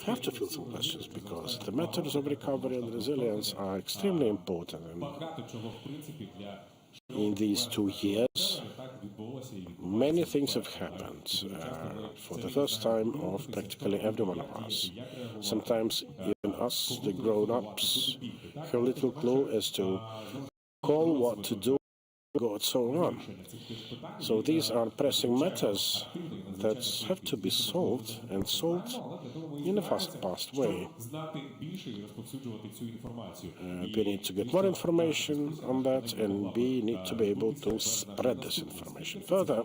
have to fill some questions because the matters of recovery and resilience are extremely important. And in these 2 years, many things have happened for the first time of practically every one of us. Sometimes even us, the grown-ups, have little clue as to call what to do, and so on. So these are pressing matters that have to be solved and solved in a fast-paced way. We need to get more information on that, and we need to be able to spread this information further.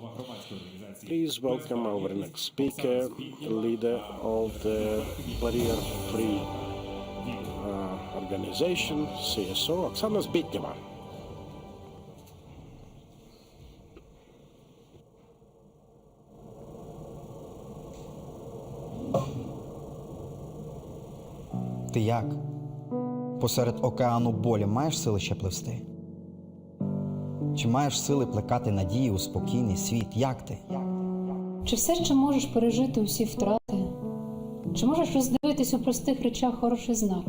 Please welcome our next speaker, leader of the barrier-free organization, CSO, Oksana Zbitneva. Ти як? Посеред океану болі маєш сили ще пливсти? Чи маєш сили плекати надії у спокійний світ? Як ти? Чи все ще можеш пережити усі втрати? Чи можеш роздивитись у простих речах хороший знак?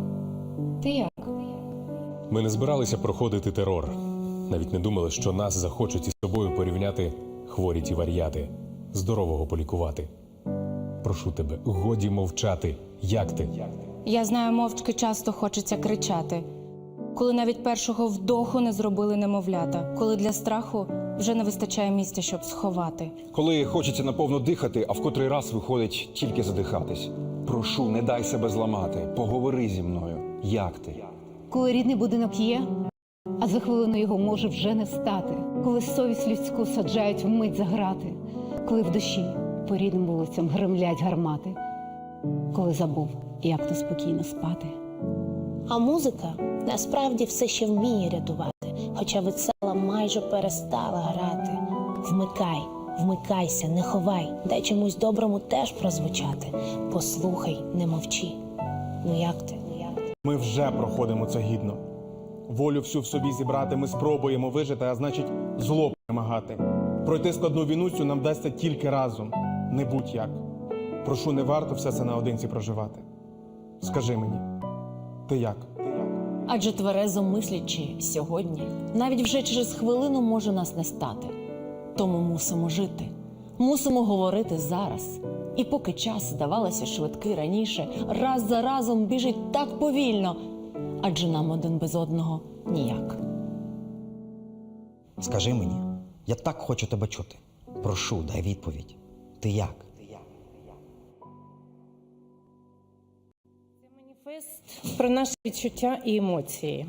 Ти як? Ми не збиралися проходити терор. Навіть не думали, що нас захочуть із собою порівняти хворі ті вар'яти, здорового полікувати. Прошу тебе, годі мовчати. Як ти? Я знаю, мовчки часто хочеться кричати. Коли навіть першого вдоху не зробили немовлята. Коли для страху вже не вистачає місця, щоб сховати. Коли хочеться наповно дихати, а в котрий раз виходить тільки задихатись. Прошу, не дай себе зламати. Поговори зі мною. Як ти? Коли рідний будинок є, а за хвилину його може вже не стати. Коли совість людську саджають вмить за грати. Коли в душі по рідним вулицям гремлять гармати. Коли забув, як то спокійно спати. А музика насправді все ще вміє рятувати, хоча весела майже перестала грати. Вмикайся, не ховай, дай чомусь доброму теж прозвучати. Послухай, не мовчи. Ну як ти? Ми вже проходимо це гідно. Волю всю в собі зібрати ми спробуємо вижити, а значить зло перемагати. Пройти складну війну цю нам вдасться тільки разом, не будь-як. Прошу, не варто все це наодинці проживати. Скажи мені, ти як? Адже тверезо мислячи сьогодні, навіть вже через хвилину може нас не стати. Тому мусимо жити, мусимо говорити зараз. І поки час здавалося швидкий раніше, раз за разом біжить так повільно, адже нам один без одного ніяк. Скажи мені, я так хочу тебе чути. Прошу, дай відповідь. Ти як? Маніфест про наші відчуття і емоції.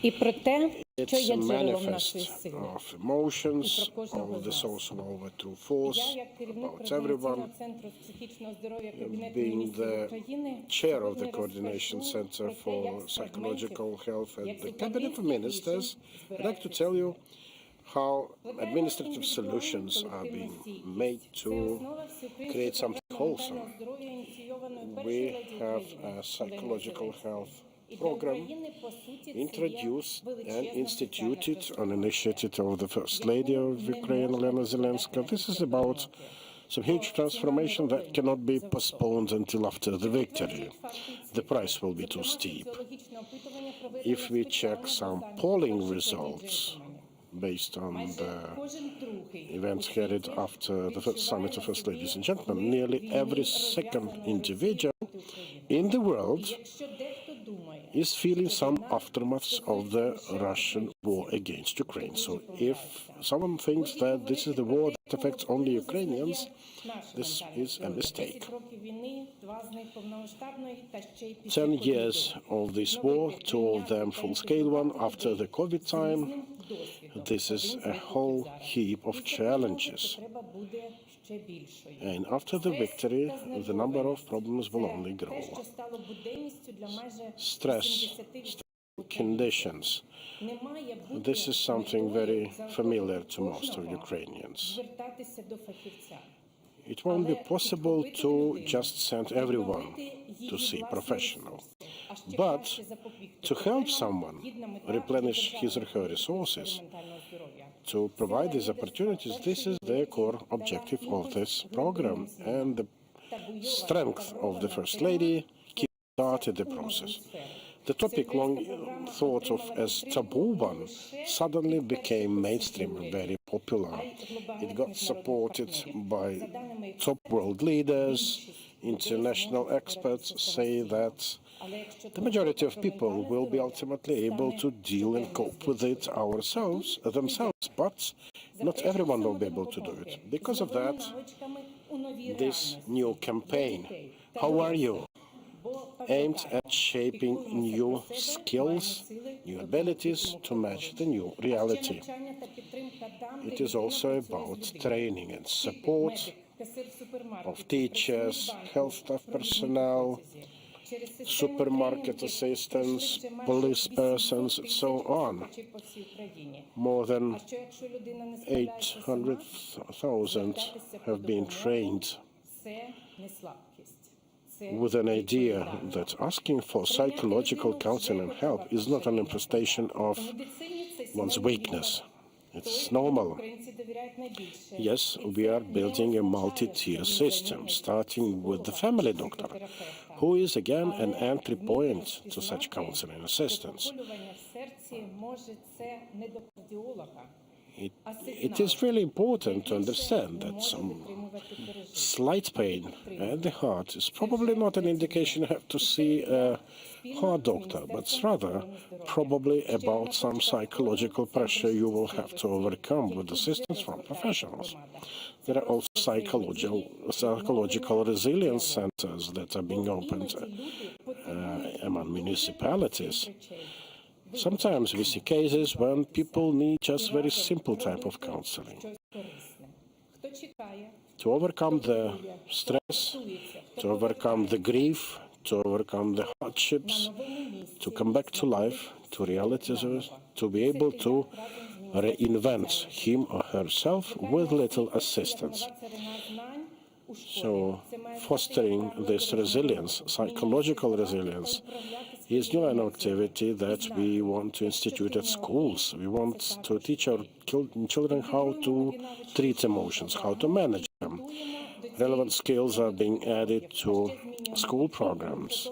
І про те, що є джерелом нашої сили. Of the source of our true force, about everyone. Being the chair of the Coordination Center for Psychological Health and the Cabinet of Ministers, I'd like to tell you how administrative solutions are being made to create something wholesome. We have a psychological health program introduced and instituted on initiative of the First Lady of Ukraine, Olena Zelensky. This is about some huge transformation that cannot be postponed until after the victory. The price will be too steep. If we check some polling results based on the events carried after the first summit of First Ladies and Gentlemen, nearly every second individual in the world is feeling some aftermaths of the Russian war against Ukraine. So if someone thinks that this is the war that affects only Ukrainians, this is a mistake. 10 years of this war, 2 of them full-scale one after the COVID time, this is a whole heap of challenges. And after the victory, the number of problems will only grow. Stress conditions. This is something very familiar to most of Ukrainians. It won't be possible to just send everyone to see a professional. But to help someone replenish his or her resources, to provide these opportunities, this is the core objective of this program. And the strength of the First Lady started the process. The topic, long thought of as taboo one, suddenly became mainstream and very popular. It got supported by top world leaders. International experts say that the majority of people will be ultimately able to deal and cope with it themselves, but not everyone will be able to do it. Because of that, this new campaign, How Are You?, aimed at shaping new skills, new abilities to match the new reality. It is also about training and support of teachers, health staff personnel, supermarket assistants, police persons, and so on. More than 800,000 have been trained with an idea that asking for psychological counseling and help is not an infestation of one's weakness. It's normal. Yes, we are building a multi-tier system, starting with the family doctor, who is again an entry point to such counseling assistance. It is really important to understand that some slight pain at the heart is probably not an indication you have to see a heart doctor, but it's rather probably about some psychological pressure you will have to overcome with assistance from professionals. There are also psychological resilience centers that are being opened among municipalities. Sometimes we see cases when people need just very simple type of counseling to overcome the stress, to overcome the grief, to overcome the hardships, to come back to life, to realities, to be able to reinvent him or herself with little assistance. So fostering this resilience, psychological resilience, is new an activity that we want to institute at schools. We want to teach our children how to treat emotions, how to manage them. Relevant skills are being added to school programs.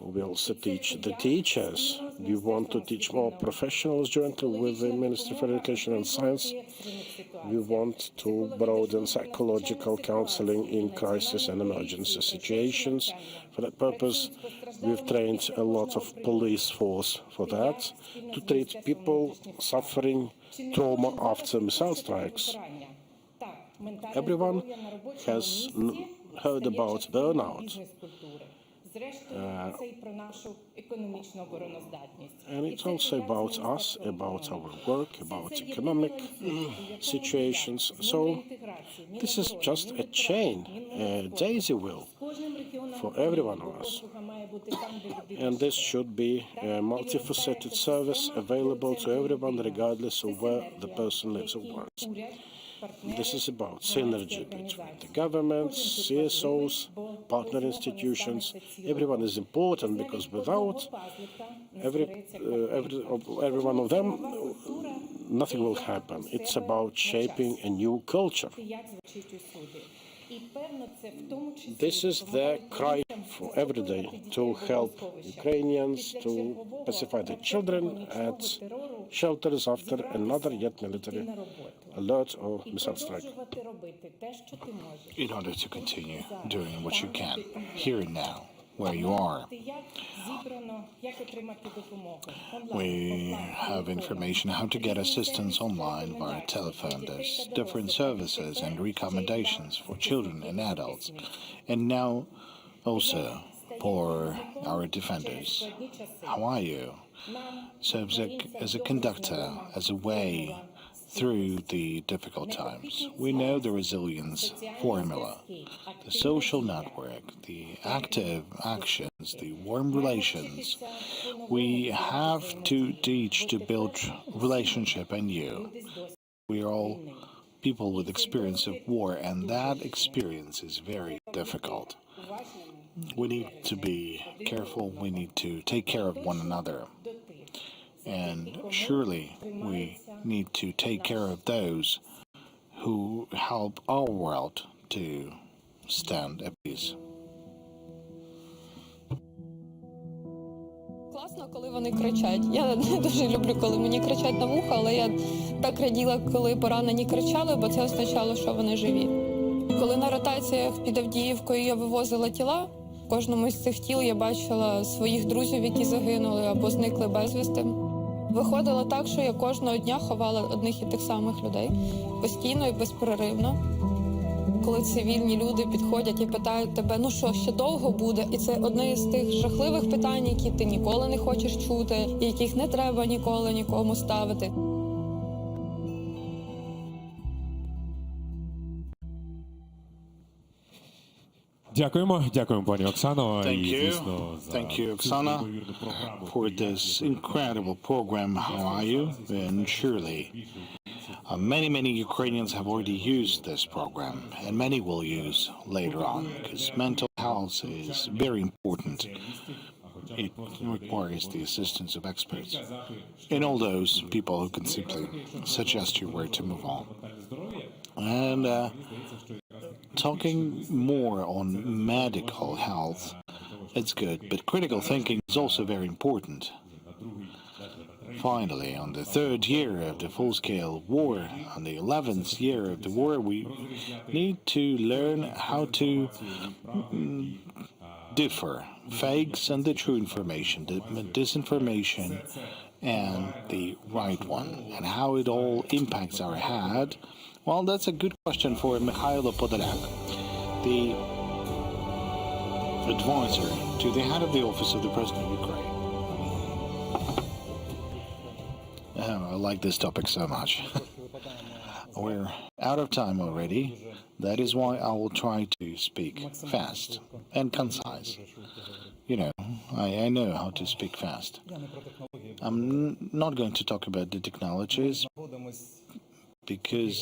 We also teach the teachers. We want to teach more professionals jointly with the Ministry for Education and Science. We want to broaden psychological counseling in crisis and emergency situations. For that purpose, we've trained a lot of police force for that, to treat people suffering trauma after missile strikes. Everyone has heard about burnout. And it's also about us, about our work, about economic situations. So this is just a chain, a daisy wheel for every one of us. And this should be a multifaceted service available to everyone, regardless of where the person lives or works. This is about synergy between the governments, CSOs, partner institutions. Everyone is important because without every one of them, nothing will happen. It's about shaping a new culture. This is the cry for every day, to help Ukrainians to pacify their children at shelters after another yet military alert or missile strike. In order to continue doing what you can, here and now, where you are. We have information how to get assistance online via telephone. There's different services and recommendations for children and adults. And now also for our defenders. How are you? Serves as a conductor, as a way through the difficult times. We know the resilience formula, the social network, the active actions, the warm relations. We have to teach to build relationship anew. We are all people with experience of war, and that experience is very difficult. We need to be careful. We need to take care of one another. And surely we need to take care of those who help our world to stand at peace. Класно, коли вони кричать. Я не дуже люблю, коли мені кричать на вухо, але я так раділа, коли поранені кричали, бо це означало, що вони живі. Коли на ротаціях під Авдіївкою я вивозила тіла, в кожному з цих тіл я бачила своїх друзів, які загинули або зникли безвісти. Виходило так, що я кожного дня ховала одних і тих самих людей, постійно і безперервно. Коли цивільні люди підходять і питають тебе, ну що, ще довго буде? І це одне із тих жахливих питань, які ти ніколи не хочеш чути, і яких не треба ніколи нікому ставити. Дякуємо, пані Оксано. Thank you. Thank you, Oksana, for this incredible program. How are you? And surely many Ukrainians have already used this program, and many will use later on, because mental health is very important. It requires the assistance of experts and all those people who can simply suggest you where to move on. And talking more on medical health, it's good, but critical thinking is also very important. Finally, on the 3rd year of the full-scale war, on the 11th year of the war, we need to learn how to differ fakes and the true information, the disinformation and the right one, and how it all impacts our head. Well, that's a good question for Mikhailo Podolyak, the advisor to the head of the office of the President of Ukraine. I like this topic so much. We're out of time already. That is why I will try to speak fast and concise. You know, I know how to speak fast. I'm not going to talk about the technologies, because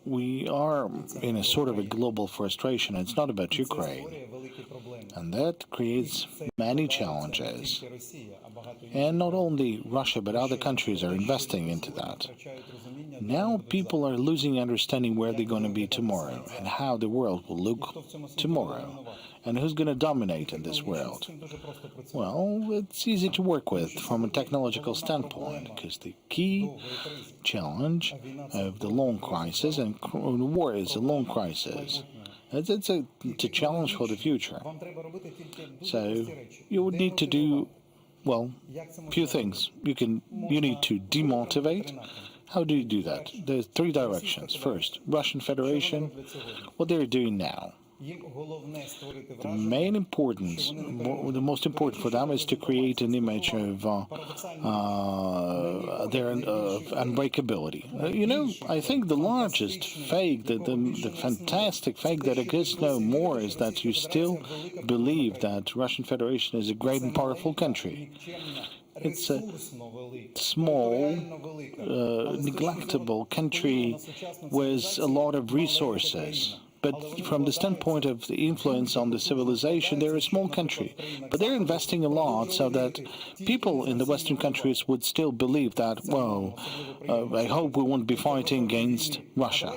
we are in a sort of a global frustration. It's not about Ukraine. And that creates many challenges. And not only Russia, but other countries are investing into that. Now people are losing understanding where they're going to be tomorrow and how the world will look tomorrow. And who's going to dominate in this world? Well, it's easy to work with from a technological standpoint, because the key challenge of the long crisis, and war is a long crisis, it's a challenge for the future. So you would need to do, well, few things. You need to demotivate. How do you do that? There's 3 directions. First, Russian Federation, what they're doing now. The most important for them is to create an image of their unbreakability. I think the largest fake, the fantastic fake that exists no more, is that you still believe that Russian Federation is a great and powerful country. It's a small, neglectable country with a lot of resources. But from the standpoint of the influence on the civilization, they're a small country. But they're investing a lot so that people in the Western countries would still believe that, well, I hope we won't be fighting against Russia.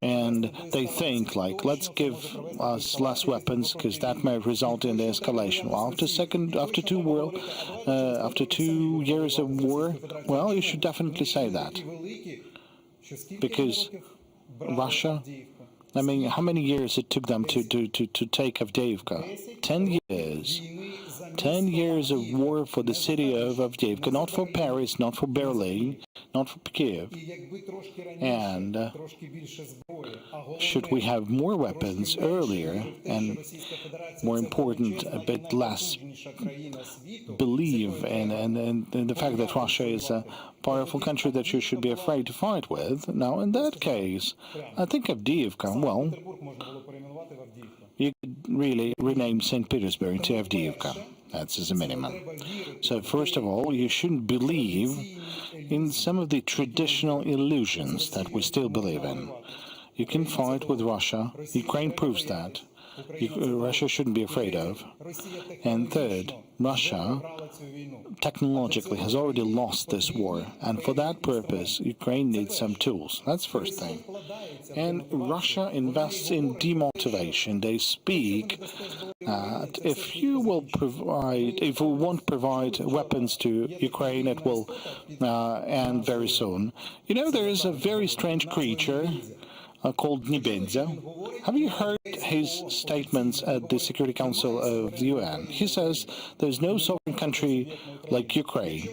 And they think, like, let's give us less weapons because that may result in the escalation. Well, after 2 years of war, well, you should definitely say that. Because Russia, I mean, how many years it took them to take Avdiivka? 10 years. 10 years of war for the city of Avdiivka, not for Paris, not for Berlin, not for Kiev. And should we have more weapons earlier and, more important, a bit less believe in the fact that Russia is a powerful country that you should be afraid to fight with? Now, in that case, I think Avdiivka, well, you could really rename St. Petersburg to Avdiivka. That's as a minimum. So first of all, you shouldn't believe in some of the traditional illusions that we still believe in. You can fight with Russia. Ukraine proves that. Russia shouldn't be afraid of. And third, Russia technologically has already lost this war. And for that purpose, Ukraine needs some tools. That's the first thing. And Russia invests in demotivation. They speak that if you won't provide weapons to Ukraine, it will end very soon. You know, there is a very strange creature called Nibenzia. Have you heard his statements at the Security Council of the UN? He says there's no sovereign country like Ukraine.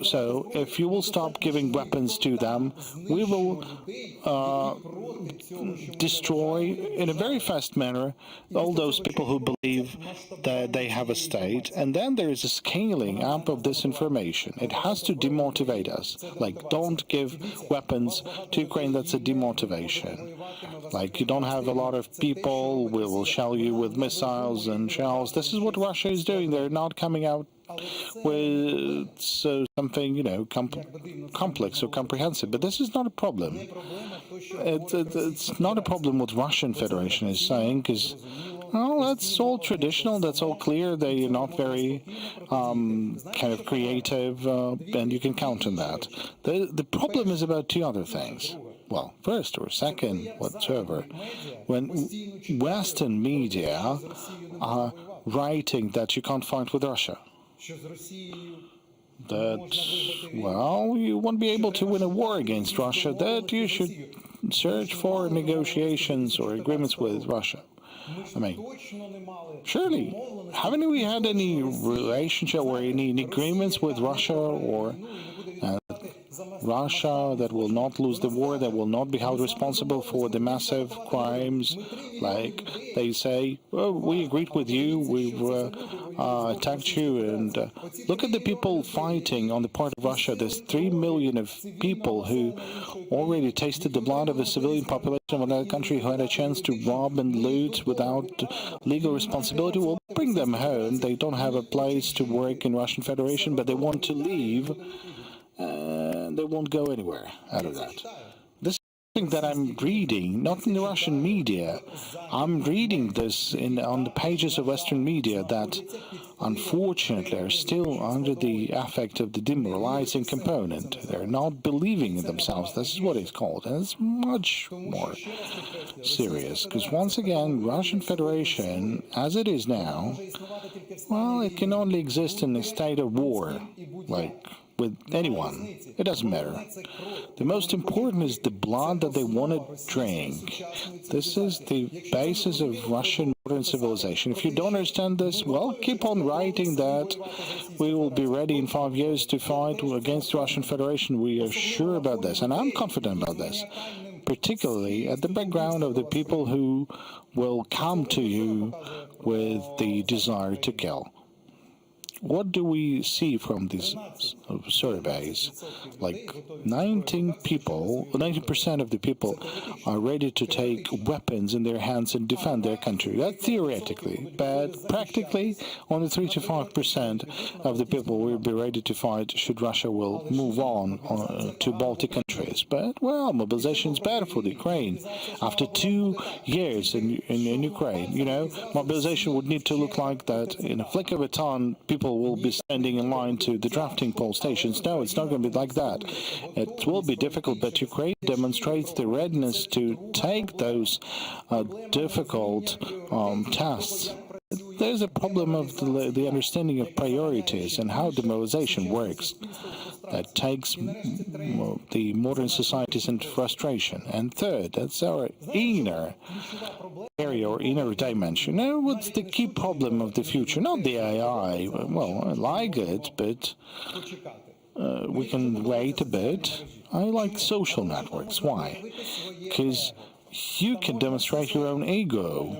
So if you will stop giving weapons to them, we will destroy in a very fast manner all those people who believe that they have a state. And then there is a scaling up of this information. It has to demotivate us. Like, don't give weapons to Ukraine. That's a demotivation. Like, you don't have a lot of people, we will shell you with missiles and shells. This is what Russia is doing. They're not coming out with something, you know, complex or comprehensive. But this is not a problem. It's not a problem what Russian Federation is saying, because, well, that's all traditional, that's all clear. They are not very kind of creative, and you can count on that. The problem is about two other things. Well, first or second, whatsoever, when Western media are writing that you can't fight with Russia, that, well, you won't be able to win a war against Russia, that you should search for negotiations or agreements with Russia. I mean, surely, haven't we had any relationship or any agreements with Russia or Russia that will not lose the war, that will not be held responsible for the massive crimes, like they say, well, we agreed with you, we've attacked you, and look at the people fighting on the part of Russia. There's 3 million of people who already tasted the blood of the civilian population of another country who had a chance to rob and loot without legal responsibility. We'll bring them home. They don't have a place to work in Russian Federation, but they want to leave. They won't go anywhere out of that. This is something that I'm reading, not in the Russian media. I'm reading this on the pages of Western media that, unfortunately, are still under the effect of the demoralizing component. They're not believing in themselves. This is what it's called. And it's much more serious. Because once again, Russian Federation, as it is now, well, it can only exist in a state of war. Like, with anyone. It doesn't matter. The most important is the blood that they want to drink. This is the basis of Russian modern civilization. If you don't understand this, well, keep on writing that we will be ready in 5 years to fight against the Russian Federation. We are sure about this, and I'm confident about this, particularly at the background of the people who will come to you with the desire to kill. What do we see from these surveys? Like 90% of the people are ready to take weapons in their hands and defend their country. That's theoretically, but practically only 3 to 5% of the people will be ready to fight should Russia will move on to Baltic countries. But, well, mobilization is better for the Ukraine. After 2 years in Ukraine, you know, mobilization would need to look like that in a flick of a tongue, people will be standing in line to the drafting poll stations. No, it's not going to be like that. It will be difficult, but Ukraine demonstrates the readiness to take those difficult tests. There's a problem of the understanding of priorities and how demoralization works. That takes the modern societies into frustration. And third, that's our inner area or inner dimension. Now, what's the key problem of the future? Not the AI. Well, I like it, but we can wait a bit. I like social networks. Why? Because you can demonstrate your own ego.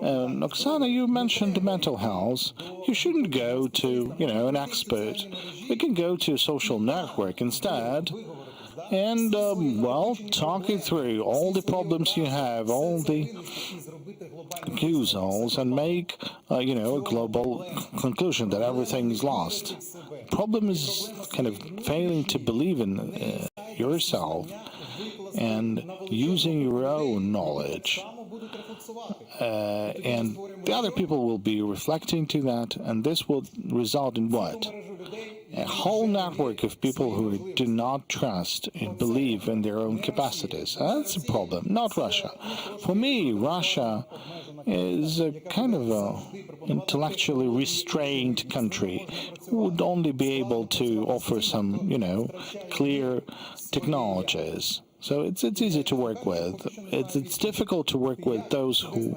Oksana, you mentioned the mental health. You shouldn't go to, you know, an expert. You can go to a social network instead and, well, talk it through, all the problems you have, all the accusals, and make, you know, a global conclusion that everything is lost. Problem is kind of failing to believe in yourself and using your own knowledge. And the other people will be reflecting to that, and this will result in what? A whole network of people who do not trust and believe in their own capacities. That's a problem, not Russia. For me, Russia is a kind of a intellectually restrained country who would only be able to offer some, clear technologies. So it's easy to work with. It's difficult to work with those who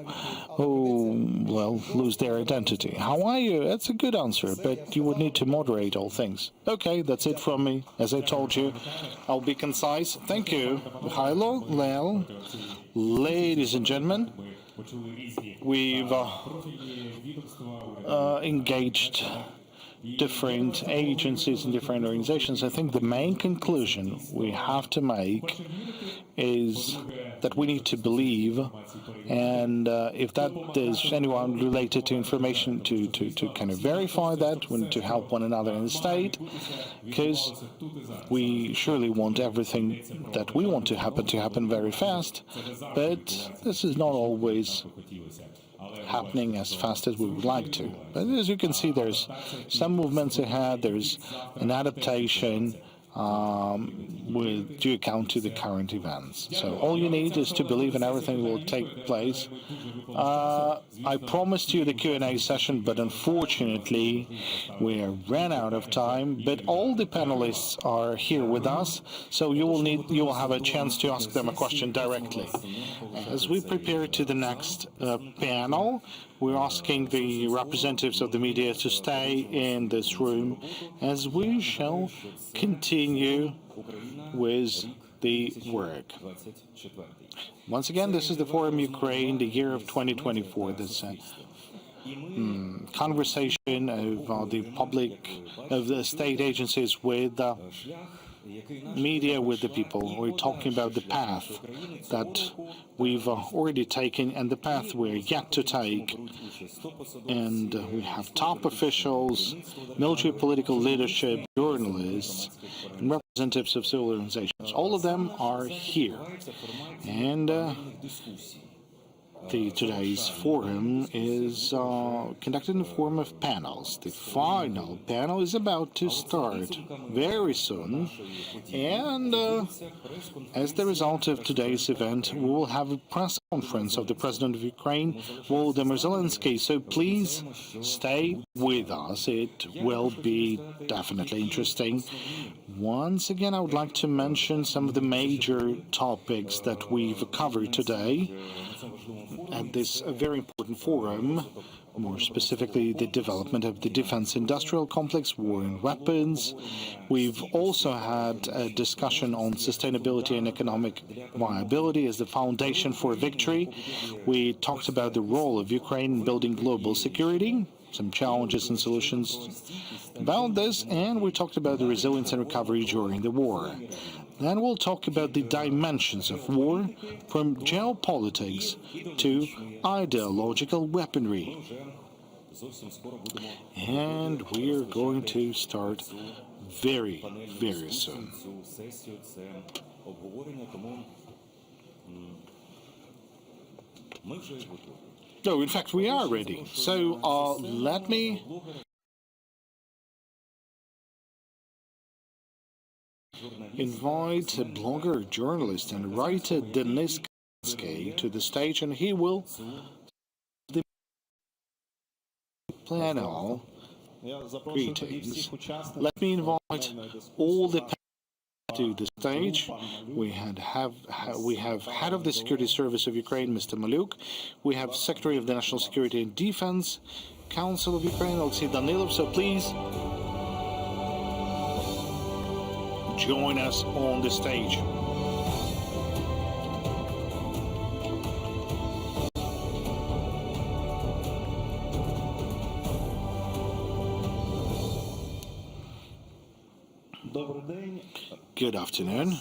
lose their identity. How are you? That's a good answer, but you would need to moderate all things. Okay, that's it from me. As I told you, I'll be concise. Thank you, Mikhailo, Lel. Ladies and gentlemen, we've engaged different agencies and different organizations. I think the main conclusion we have to make is that we need to believe, and if that is anyone related to information, to kind of verify that, we need to help one another in the state, because we surely want everything that we want to happen very fast, but this is not always happening as fast as we would like to. But as you can see, there's some movements ahead, there's an adaptation with due account to the current events. So all you need is to believe and everything will take place. I promised you the Q&A session, but unfortunately we ran out of time. But all the panelists are here with us, so you will have a chance to ask them a question directly. As we prepare to the next panel, we're asking the representatives of the media to stay in this room as we shall continue with the work. Once again, this is the Forum Ukraine, the year of 2024. This conversation of the public, of the state agencies with the media, with the people. We're talking about the path that we've already taken and the path we're yet to take. And we have top officials, military political leadership, journalists, and representatives of civil organizations. All of them are here. And today's forum is conducted in the form of panels. The final panel is about to start very soon, and as the result of today's event, we will have a press conference of the President of Ukraine, Volodymyr Zelensky. So please stay with us. It will be definitely interesting. Once again, I would like to mention some of the major topics that we've covered today at this very important forum, more specifically the development of the defense industrial complex, war and weapons. We've also had a discussion on sustainability and economic viability as the foundation for victory. We talked about the role of Ukraine in building global security, some challenges and solutions about this, and we talked about the resilience and recovery during the war. Then we'll talk about the dimensions of war, from geopolitics to ideological weaponry. And we're going to start very, very soon. No, in fact, we are ready. So let me invite a blogger, journalist, and writer Denis to the stage, and he will the panel. Greetings. Let me invite all the panelists to the stage. We have Head of the Security Service of Ukraine, Mr. Maluk. We have Secretary of the National Security and Defense Council of Ukraine, Alexei Danilov. So please join us on the stage. Good afternoon.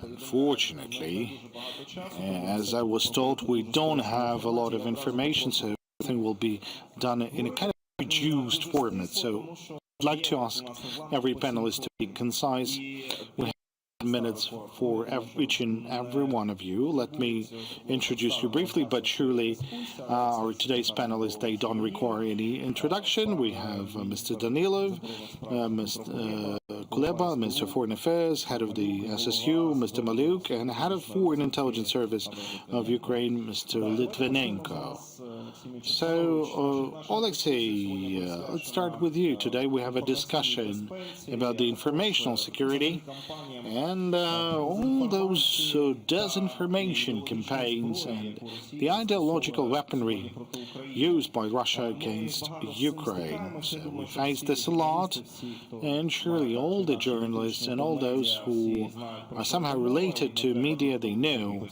Unfortunately, as I was told, we don't have a lot of information, so everything will be done in a kind of reduced format. So I'd like to ask every panelist to be concise. We have minutes for each and every one of you. Let me introduce you briefly, but surely our today's panelists, they don't require any introduction. We have Mr. Danilov, Mr. Kuleba, Minister of Foreign Affairs, head of the SSU, Mr. Maluk, and head of Foreign Intelligence Service of Ukraine, Mr. Litvinenko. So, Alexei, let's start with you. Today we have a discussion about the informational security and all those disinformation campaigns and the ideological weaponry used by Russia against Ukraine. So we face this a lot, and surely all the journalists and all those who are somehow related to media, they know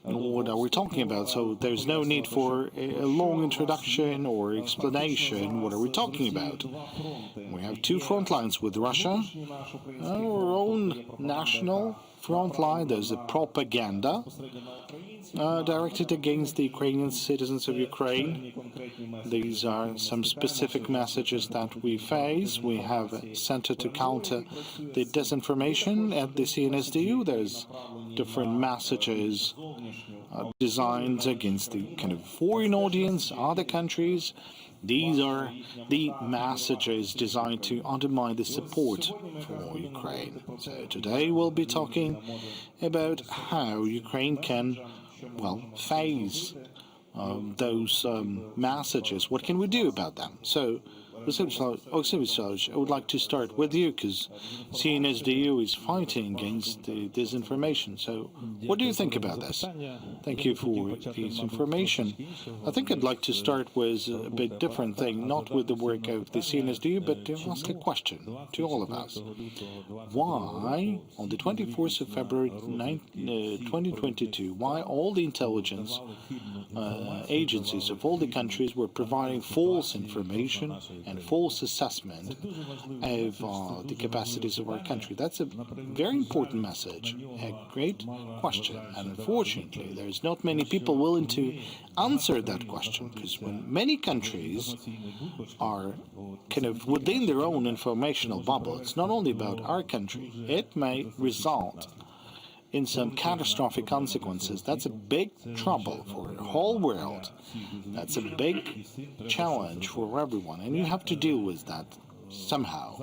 what are we talking about. So there's no need for a long introduction or explanation. What are we talking about? We have two front lines with Russia. Our own national front line, there's a propaganda directed against the Ukrainian citizens of Ukraine. These are some specific messages that we face. We have a center to counter the disinformation at the CNSDU. There's different messages designed against the kind of foreign audience, other countries. These are the messages designed to undermine the support for Ukraine. So today we'll be talking about how Ukraine can, well, face those messages. What can we do about them? So, I would like to start with you because CNSDU is fighting against this information. So what do you think about this? Thank you for this information. I think I'd like to start with a bit different thing, not with the work of the CNSDU, but to ask a question to all of us. Why, on the 24th of February 2022, why all the intelligence agencies of all the countries were providing false information and false assessment of the capacities of our country? That's a very important message, a great question. And unfortunately, there's not many people willing to answer that question, because when many countries are kind of within their own informational bubble, it's not only about our country, it may result in some catastrophic consequences. That's a big trouble for the whole world. That's a big challenge for everyone, and you have to deal with that somehow.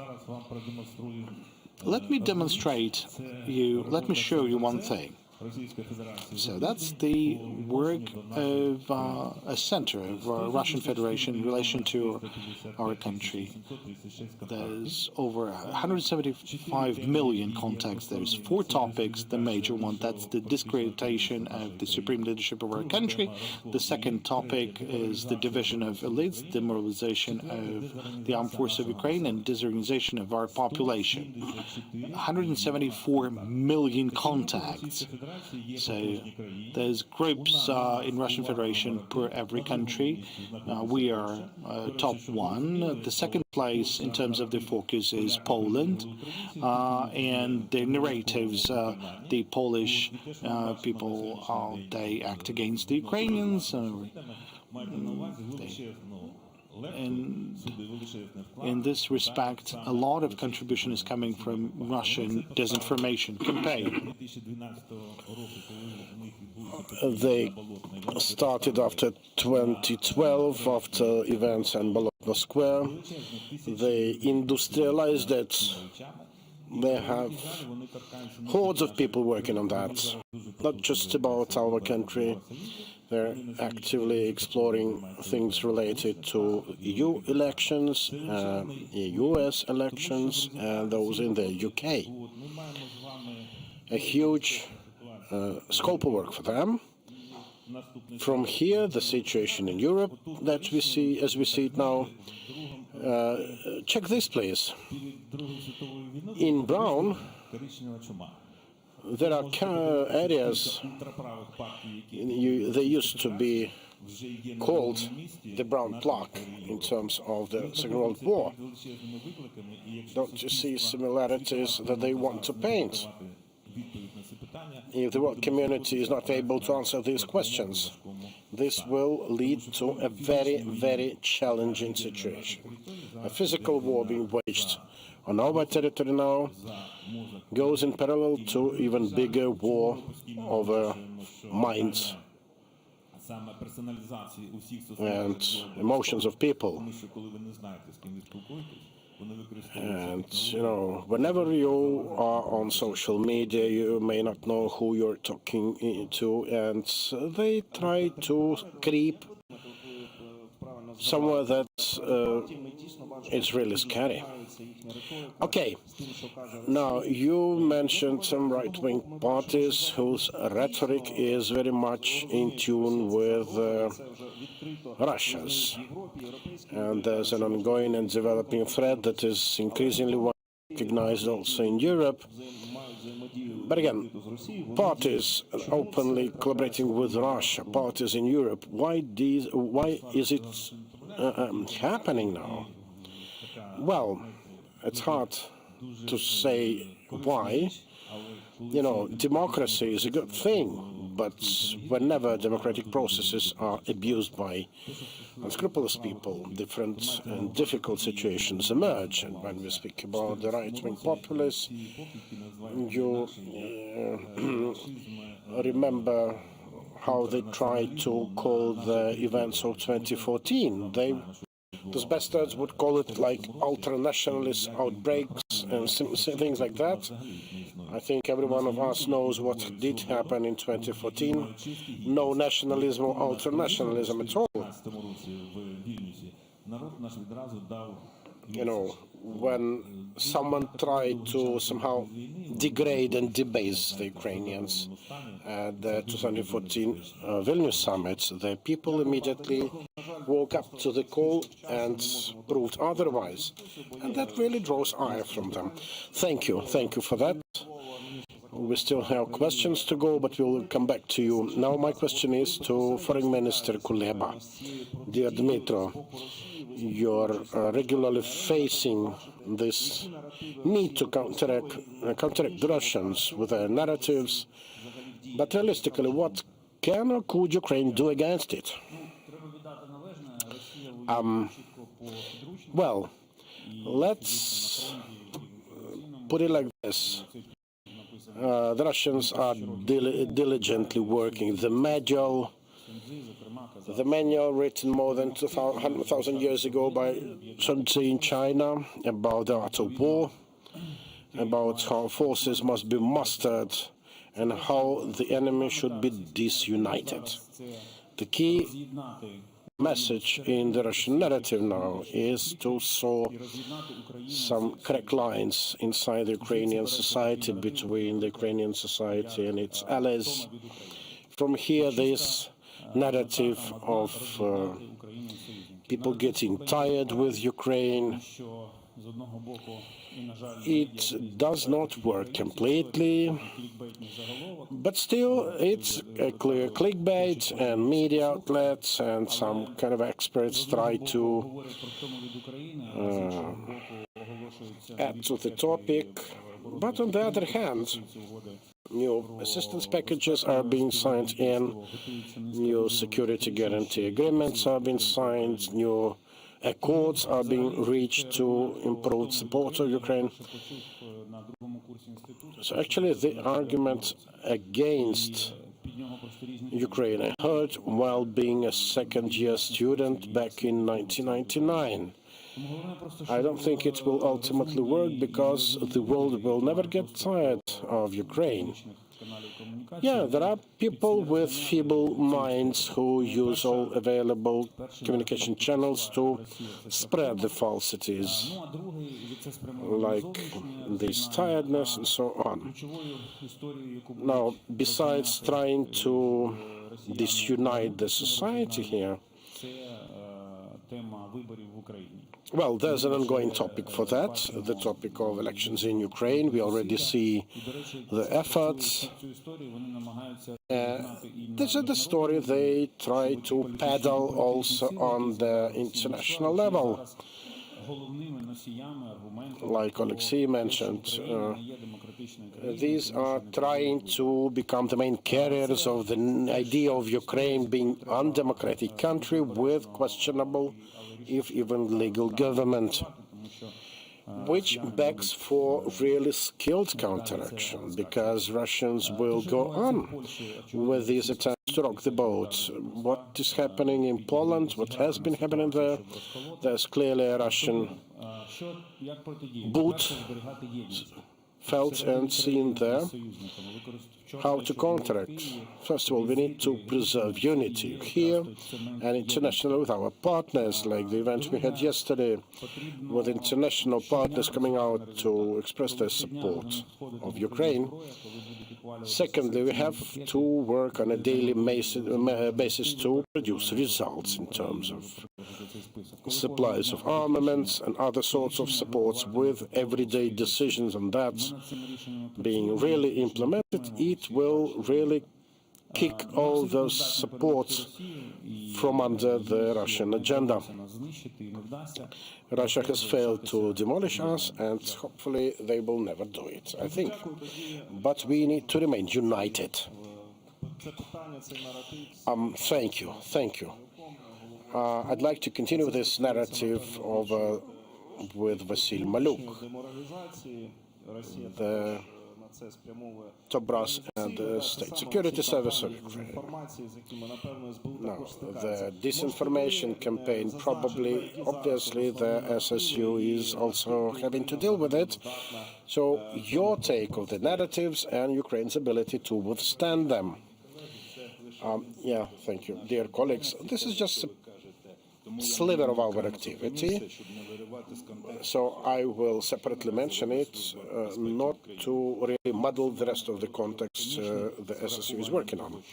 Let me let me show you one thing. So that's the work of a center of Russian Federation in relation to our country. There's over 175 million contacts. There's 4 topics. The major one, that's the discreditation of the supreme leadership of our country. The second topic is the division of elites, demoralization of the armed forces of Ukraine, and disorganization of our population. 174 million contacts. So there's groups in Russian Federation per every country. We are top 1. The second place in terms of the focus is Poland, and the narratives, the Polish people, they act against the Ukrainians. And in this respect, a lot of contribution is coming from Russian disinformation campaign. They started after 2012, after events in Bolotno Square. They industrialized it. They have hordes of people working on that, not just about our country. They're actively exploring things related to EU elections, US elections, and those in the UK. A huge scope of work for them. From here, the situation in Europe that we see, as we see it now. Check this, please. In brown, there are areas they used to be called the brown bloc in terms of the Second World War. Don't you see similarities that they want to paint? If the world community is not able to answer these questions, this will lead to a very, very challenging situation. A physical war being waged on our territory now goes in parallel to even bigger war over minds and emotions of people. And, whenever you are on social media, you may not know who you're talking to, and they try to creep somewhere that is really scary. Okay, now you mentioned some right-wing parties whose rhetoric is very much in tune with Russia's. And there's an ongoing and developing threat that is increasingly recognized also in Europe. But again, parties openly collaborating with Russia, parties in Europe, why is it happening now? Well, it's hard to say why. Democracy is a good thing, but whenever democratic processes are abused by unscrupulous people, different and difficult situations emerge. And when we speak about the right-wing populists, you remember how they tried to call the events of 2014. Those bastards would call it like ultra-nationalist outbreaks and things like that. I think every one of us knows what did happen in 2014. No nationalism or ultra-nationalism at all. When someone tried to somehow degrade and debase the Ukrainians at the 2014 Vilnius summit, the people immediately woke up to the call and proved otherwise. And that really draws ire from them. Thank you for that. We still have questions to go, but we'll come back to you. Now my question is to Foreign Minister Kuleba. Dear Dmytro, you're regularly facing this need to counteract the Russians with their narratives, but realistically, what can or could Ukraine do against it? Well, let's put it like this. The Russians are diligently working. The manual written more than 2,000 years ago by Sun Tzu in China about the art of war, about how forces must be mustered and how the enemy should be disunited. The key message in the Russian narrative now is to sow some crack lines inside the Ukrainian society, between the Ukrainian society and its allies. From here, this narrative of people getting tired with Ukraine, it does not work completely, but still it's a clear clickbait, and media outlets and some kind of experts try to add to the topic. But on the other hand, new assistance packages are being signed in, new security guarantee agreements are being signed, new accords are being reached to improve support of Ukraine. So actually the argument against Ukraine I heard while being a second-year student back in 1999. I don't think it will ultimately work because the world will never get tired of Ukraine. Yeah, there are people with feeble minds who use all available communication channels to spread the falsities, like this tiredness and so on. Now, besides trying to disunite the society here, well, there's an ongoing topic for that, the topic of elections in Ukraine. We already see the efforts. This is the story they try to peddle also on the international level. Like Alexei mentioned, these are trying to become the main carriers of the idea of Ukraine being an undemocratic country with questionable, if even legal government, which begs for really skilled counteraction, because Russians will go on with these attempts to rock the boat. What is happening in Poland, what has been happening there, there's clearly a Russian boot felt and seen there. How to counteract? First of all, we need to preserve unity here and internationally with our partners, like the event we had yesterday, with international partners coming out to express their support of Ukraine. Secondly, we have to work on a daily basis to produce results in terms of supplies of armaments and other sorts of supports, with everyday decisions on that being really implemented. It will really kick all those supports from under the Russian agenda. Russia has failed to demolish us, and hopefully they will never do it, I think. But we need to remain united. Thank you. Thank you. I'd like to continue this narrative with Vasil Maluk, the top brass and the State Security Service of Ukraine. Now, the disinformation campaign, obviously, the SSU is also having to deal with it. So, your take of the narratives and Ukraine's ability to withstand them. Yeah, thank you. Dear colleagues, this is just a sliver of our activity, so I will separately mention it, not to really muddle the rest of the context the SSU is working on.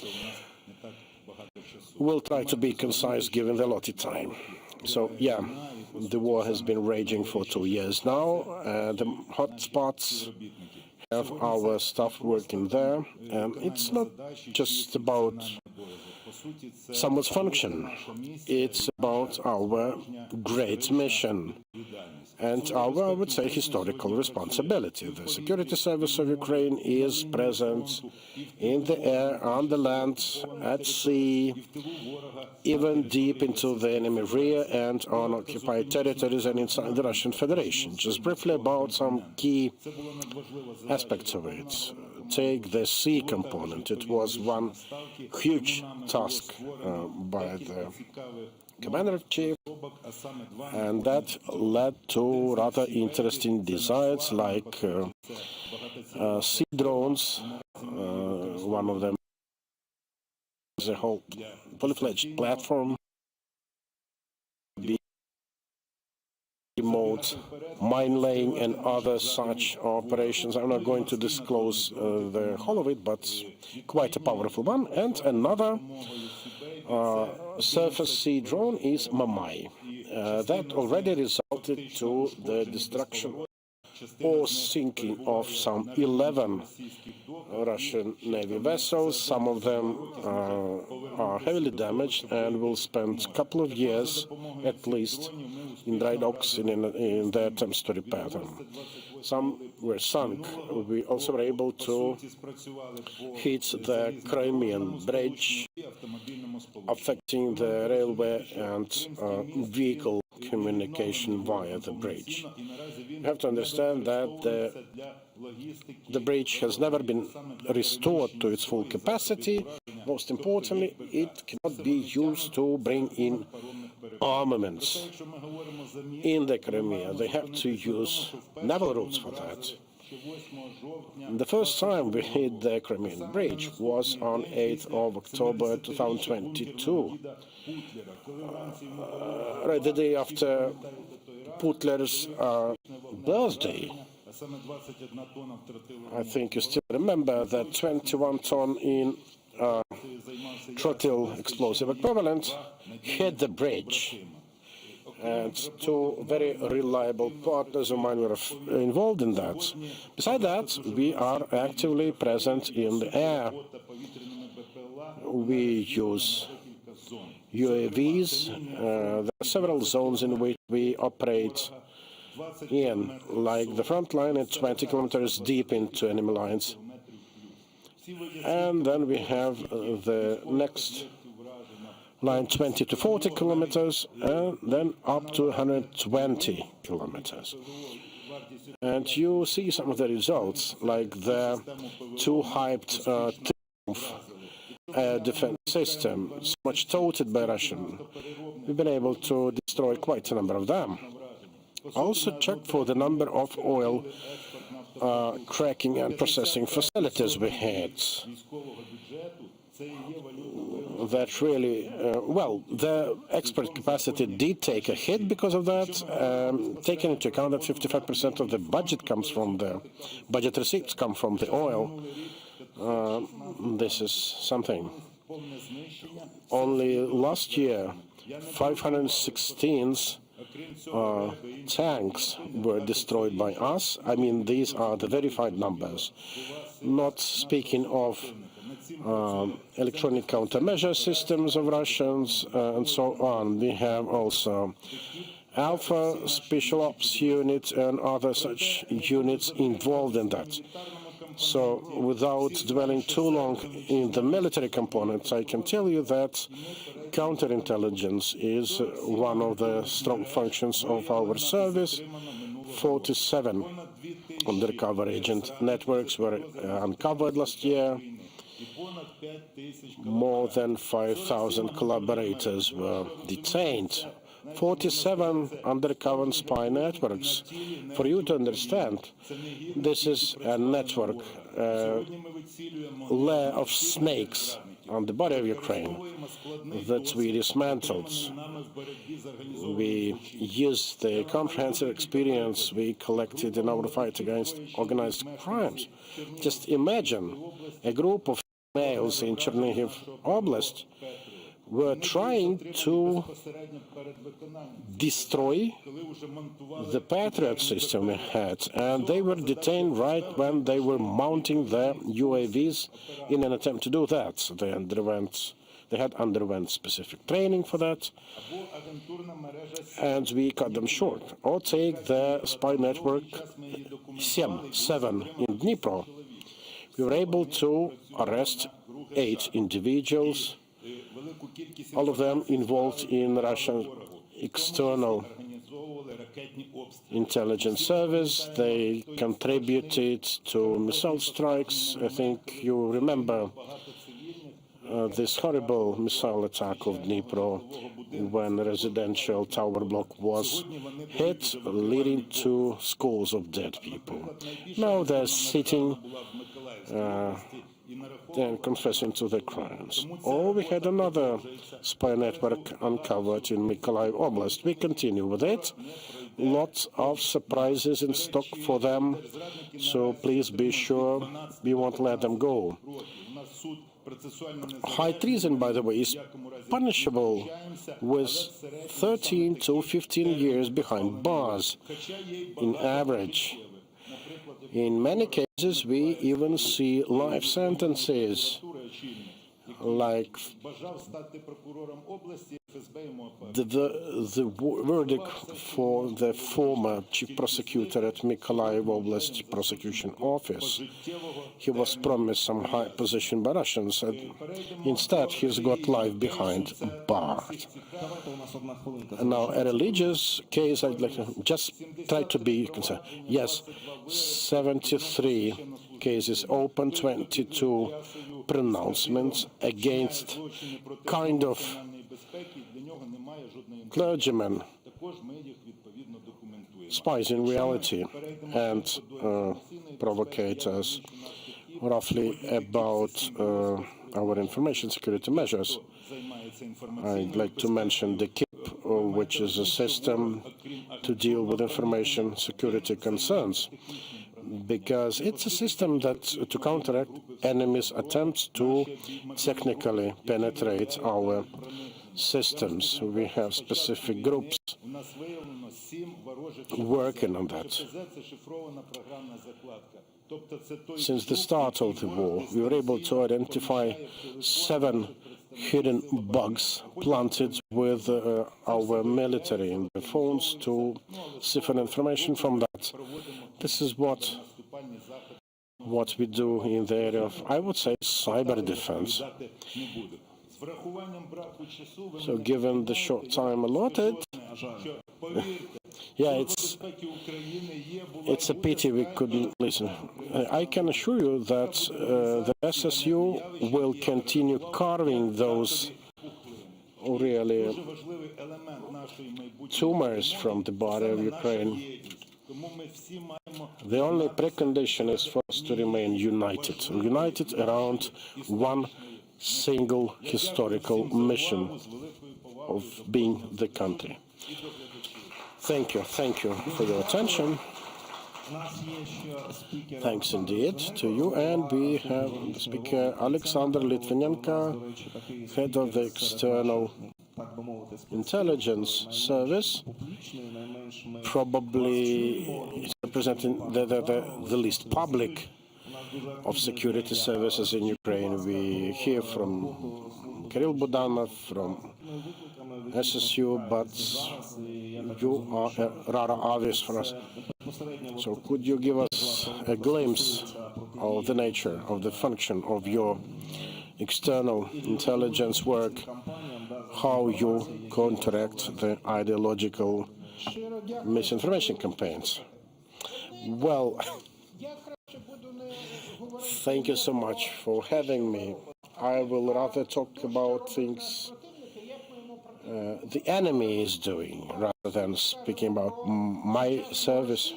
We'll try to be concise given the allotted time. So, yeah, the war has been raging for 2 years now. The hotspots have our staff working there, and it's not just about someone's function. It's about our great mission and our, I would say, historical responsibility. The Security Service of Ukraine is present in the air, on the land, at sea, even deep into the enemy rear and on occupied territories and inside the Russian Federation. Just briefly about some key aspects of it. Take the sea component. It was one huge task by the Commander-in-Chief, and that led to rather interesting designs like sea drones. One of them is a whole fully-fledged platform, remote mine laying and other such operations. I'm not going to disclose the whole of it, but quite a powerful one. And another surface sea drone is Mamai. That already resulted to the destruction or sinking of some 11 Russian Navy vessels. Some of them are heavily damaged and will spend a couple of years at least in dry docks in their attempts to repair them. Some were sunk. We also were able to hit the Crimean bridge, affecting the railway and vehicle communication via the bridge. You have to understand that the bridge has never been restored to its full capacity. Most importantly, it cannot be used to bring in armaments in the Crimea. They have to use naval routes for that. The first time we hit the Crimean Bridge was on 8th of October 2022, right the day after Putler's birthday. I think you still remember that 21-ton in trotyl explosive equivalent hit the bridge. And two very reliable partners of mine were involved in that. Besides that, we are actively present in the air. We use UAVs. There are several zones in which we operate in, like the front line at 20 kilometers deep into enemy lines. And then we have the next line 20 to 40 kilometers, and then up to 120 kilometers. And you see some of the results, like the too hyped defense system, so much touted by Russian. We've been able to destroy quite a number of them. also check for the number of oil cracking and processing facilities we had. That really, well, the export capacity did take a hit because of that, taking into account that 55% of the budget comes from the budget receipts come from the oil. This is something. Only last year, 516 tanks were destroyed by us. I mean, these are the verified numbers, not speaking of electronic countermeasure systems of Russians and so on. We have also Alpha Special Ops units and other such units involved in that. So without dwelling too long in the military components, I can tell you that counterintelligence is one of the strong functions of our service. 47 undercover agent networks were uncovered last year. More than 5,000 collaborators were detained. 47 undercover spy networks. For you to understand, this is a network, layer of snakes on the body of Ukraine that we dismantled. We used the comprehensive experience we collected in our fight against organized crimes. Just imagine a group of males in Chernihiv Oblast were trying to destroy the Patriot system we had, and they were detained right when they were mounting their UAVs in an attempt to do that. They had underwent specific training for that, and we cut them short. Or take the spy network 7 in Dnipro. We were able to arrest 8 individuals, all of them involved in Russian external intelligence service. They contributed to missile strikes. I think you remember this horrible missile attack of Dnipro when a residential tower block was hit, leading to scores of dead people. Now they're sitting and confessing to their crimes. Or we had another spy network uncovered in Mykolaiv Oblast. We continue with it. Lots of surprises in stock for them, so please be sure we won't let them go. High treason, by the way, is punishable with 13 to 15 years behind bars in average. In many cases, we even see life sentences, like the verdict for the former chief prosecutor at Mykolaiv Oblast prosecution office. He was promised some high position by Russians, and instead he's got life behind bars. And now a religious case, I'd like to just try to be concerned. Yes, 73 cases open, 22 pronouncements against kind of clergymen, spies in reality, and provocators, roughly about our information security measures. I'd like to mention the KIP, which is a system to deal with information security concerns, because it's a system that to counteract enemies' attempts to technically penetrate our systems. We have specific groups working on that. Since the start of the war, we were able to identify 7 hidden bugs planted with our military in the phones to siphon information from that. This is what we do in the area of, I would say, cyber defense. So given the short time allotted, yeah, it's a pity we couldn't listen. I can assure you that the SSU will continue carving those really tumors from the body of Ukraine. The only precondition is for us to remain united around one single historical mission of being the country. Thank you for your attention. Thanks indeed to you, and we have the speaker Alexander Litvinenko, head of the External Intelligence Service, probably representing the least public of security services in Ukraine. We hear from Kirill Budanov, from SSU, but you are rather obvious for us. So could you give us a glimpse of the nature, of the function of your external intelligence work, how you counteract the ideological misinformation campaigns? Well, thank you so much for having me. I will rather talk about things the enemy is doing rather than speaking about my service.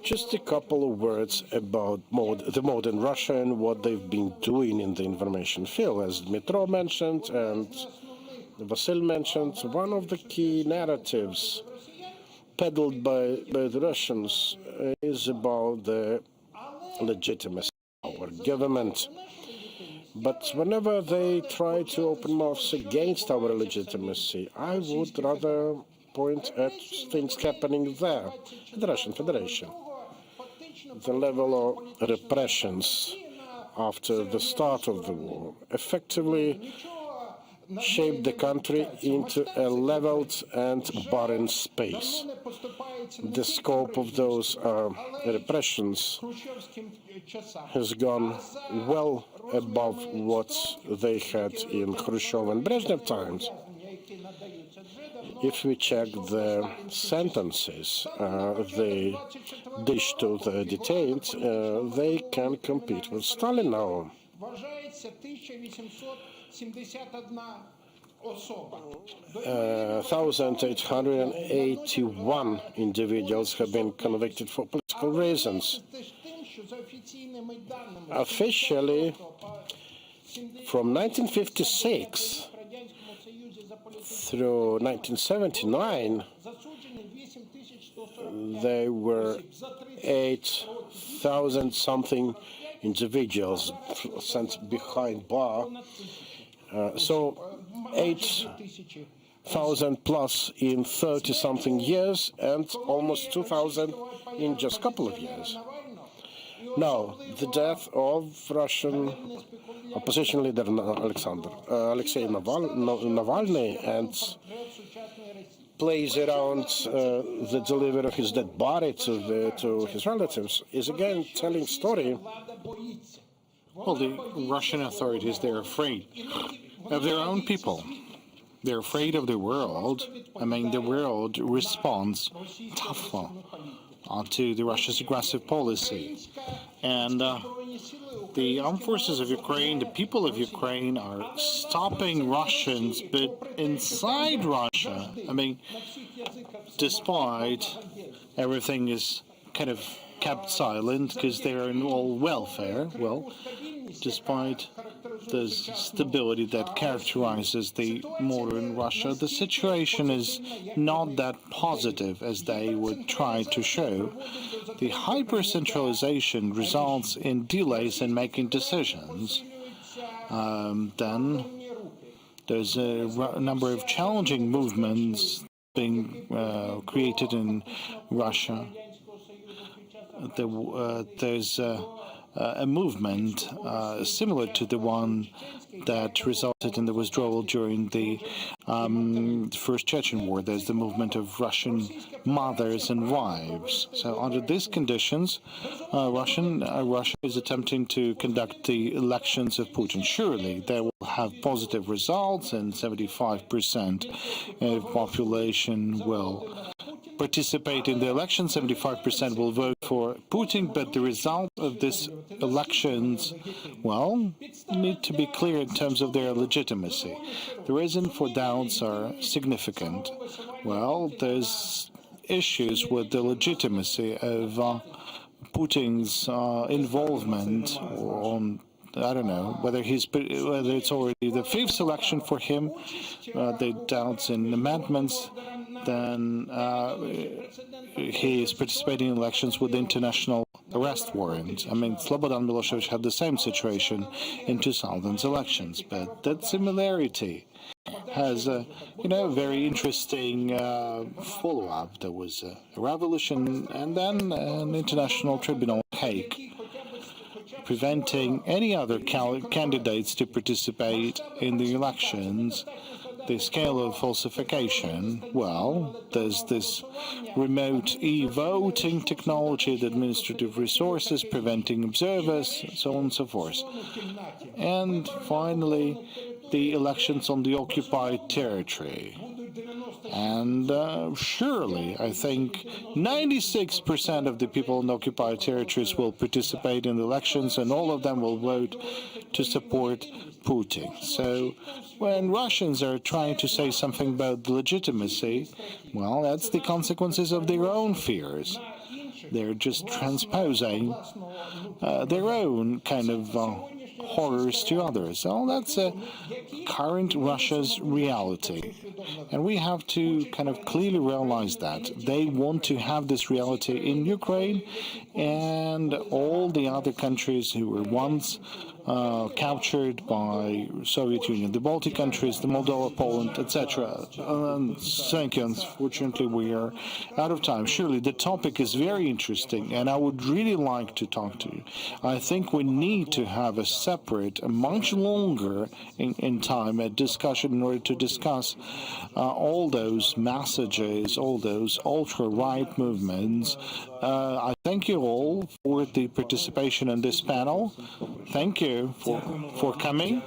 Just a couple of words about the modern Russia and what they've been doing in the information field. As Dmitro mentioned and Vasil mentioned, one of the key narratives peddled by the Russians is about the legitimacy of our government. But whenever they try to open mouths against our legitimacy, I would rather point at things happening there, in the Russian Federation. The level of repressions after the start of the war effectively shaped the country into a leveled and barren space. The scope of those repressions has gone well above what they had in Khrushchev and Brezhnev times. If we check the sentences they dish to the detained, they can compete with Stalin now. 1,881 individuals have been convicted for political reasons. Officially, from 1956 through 1979, there were 8,000-something individuals sent behind bar. So 8,000 plus in 30-something years and almost 2,000 in just a couple of years. Now, the death of Russian opposition leader Alexei Navalny and plays around the delivery of his dead body to his relatives is again telling story. Well, the Russian authorities, they're afraid of their own people. They're afraid of the world. I mean, the world responds toughly to the Russia's aggressive policy. And the armed forces of Ukraine, the people of Ukraine are stopping Russians, but inside Russia, I mean, despite everything is kind of kept silent because they are in all welfare, well, despite the stability that characterizes the modern Russia, the situation is not that positive as they would try to show. The hyper-centralization results in delays in making decisions. Then there's a number of challenging movements being created in Russia. There's a movement similar to the one that resulted in the withdrawal during the First Chechen War. There's the movement of Russian mothers and wives. So under these conditions, Russia is attempting to conduct the elections of Putin. Surely they will have positive results and 75% of population will participate in the election. 75% will vote for Putin, but the result of these elections, well, need to be clear in terms of their legitimacy. The reason for doubts are significant. Well, there's issues with the legitimacy of Putin's involvement on, I don't know whether it's already the fifth election for him. The doubts in amendments. Then he is participating in elections with international arrest warrant. I mean, Slobodan Milosevic had the same situation in 2000's elections, but that similarity has a, very interesting follow-up. There was a revolution and then an international tribunal in Hague preventing any other candidates to participate in the elections. The scale of falsification, well, there's this remote e-voting technology, the administrative resources preventing observers, so on and so forth. And finally, the elections on the occupied territory. And surely, I think 96% of the people in occupied territories will participate in the elections, and all of them will vote to support Putin. So when Russians are trying to say something about the legitimacy, well, that's the consequences of their own fears. They're just transposing their own kind of horrors to others. So that's current Russia's reality. And we have to kind of clearly realize that they want to have this reality in Ukraine and all the other countries who were once captured by Soviet Union, the Baltic countries, the Moldova, Poland, etc. Thank you. Unfortunately, we are out of time. Surely the topic is very interesting, and I would really like to talk to you. I think we need to have a separate, a much longer in time, a discussion in order to discuss all those messages, all those ultra-right movements. I thank you all for the participation in this panel. Thank you for coming.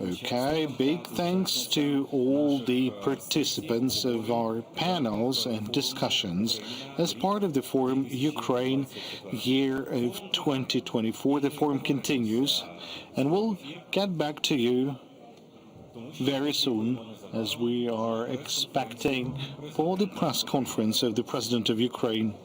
Okay, big thanks to all the participants of our panels and discussions as part of the Forum Ukraine Year of 2024. The forum continues, and we'll get back to you very soon as we are expecting for the press conference of the President of Ukraine.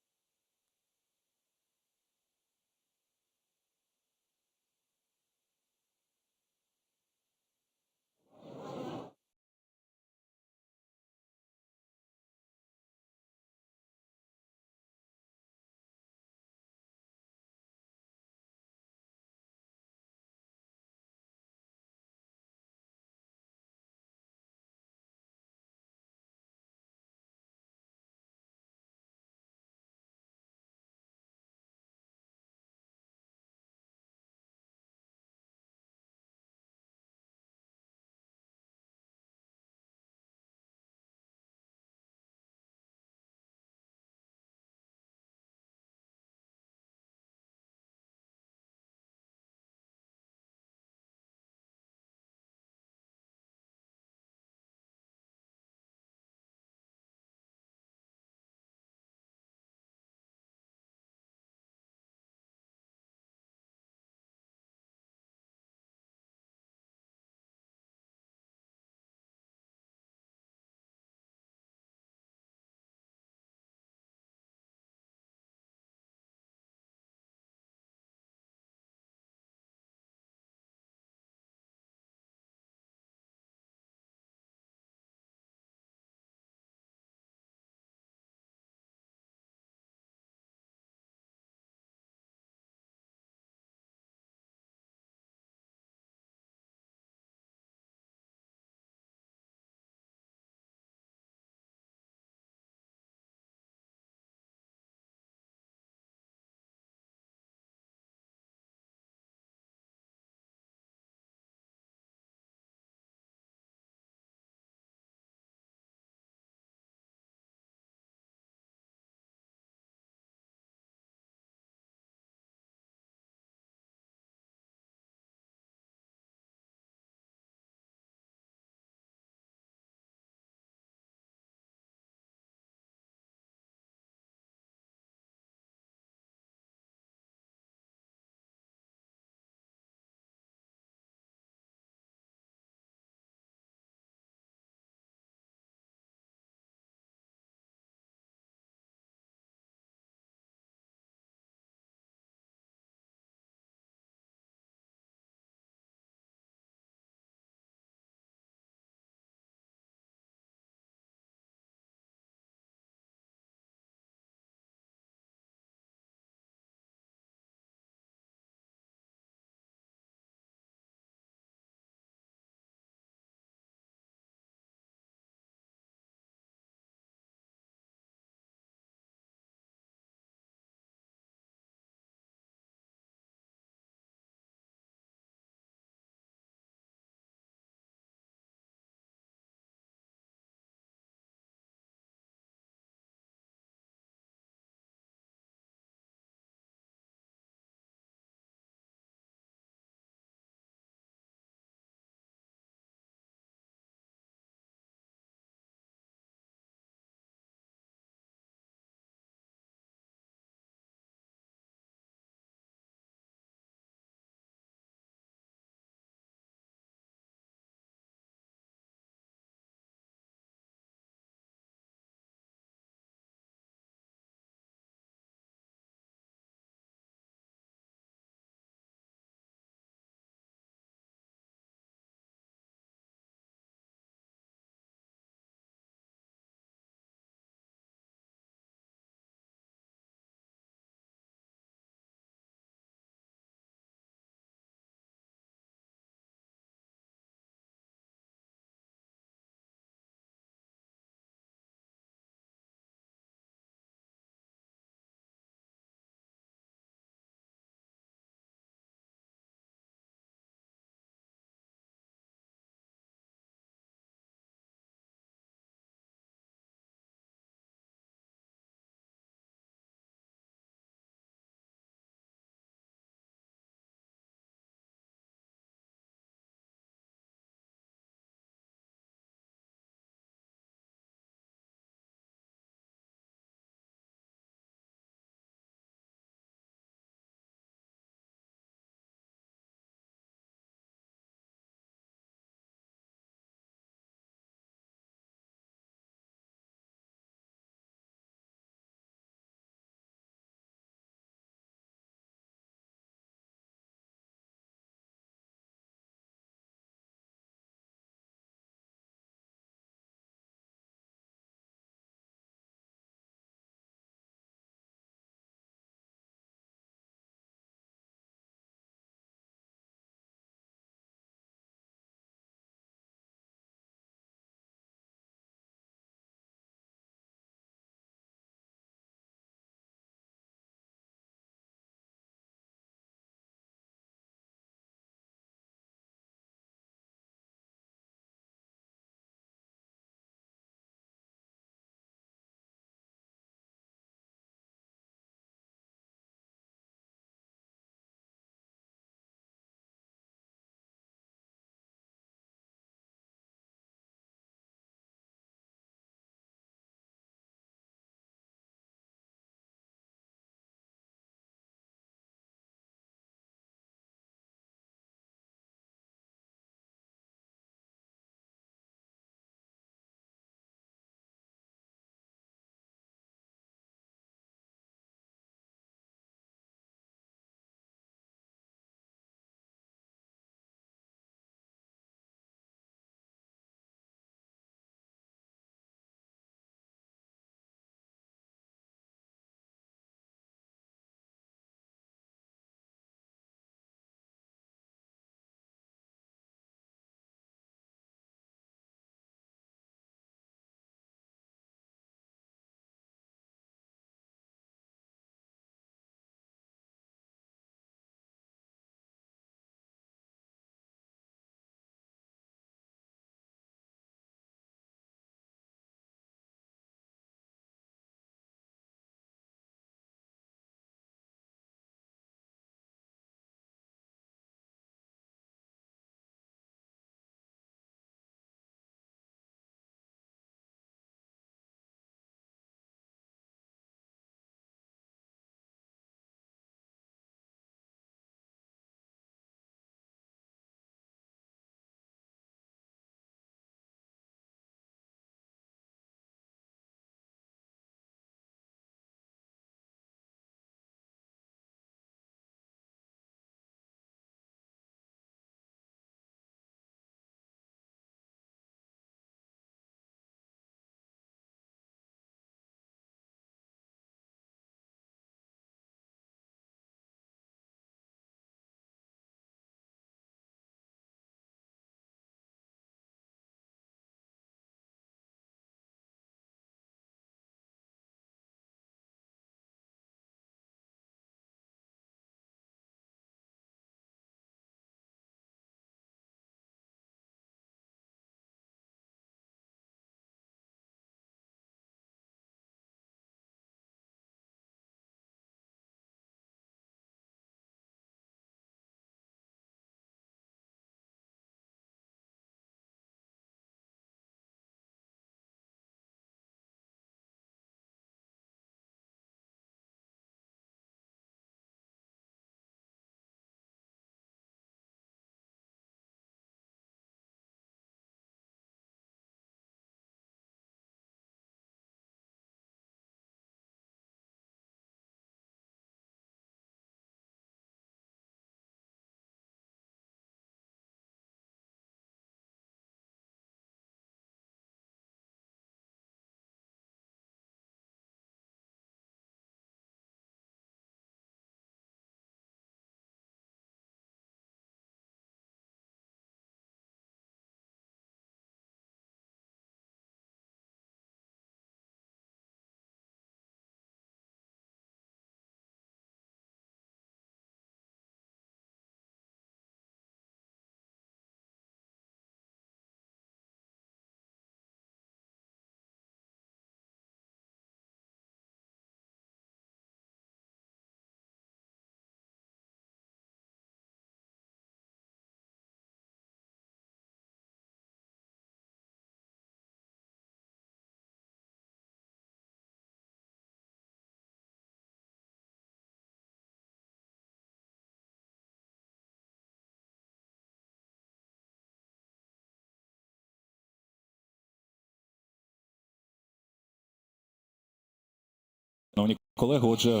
Шановні колеги, отже,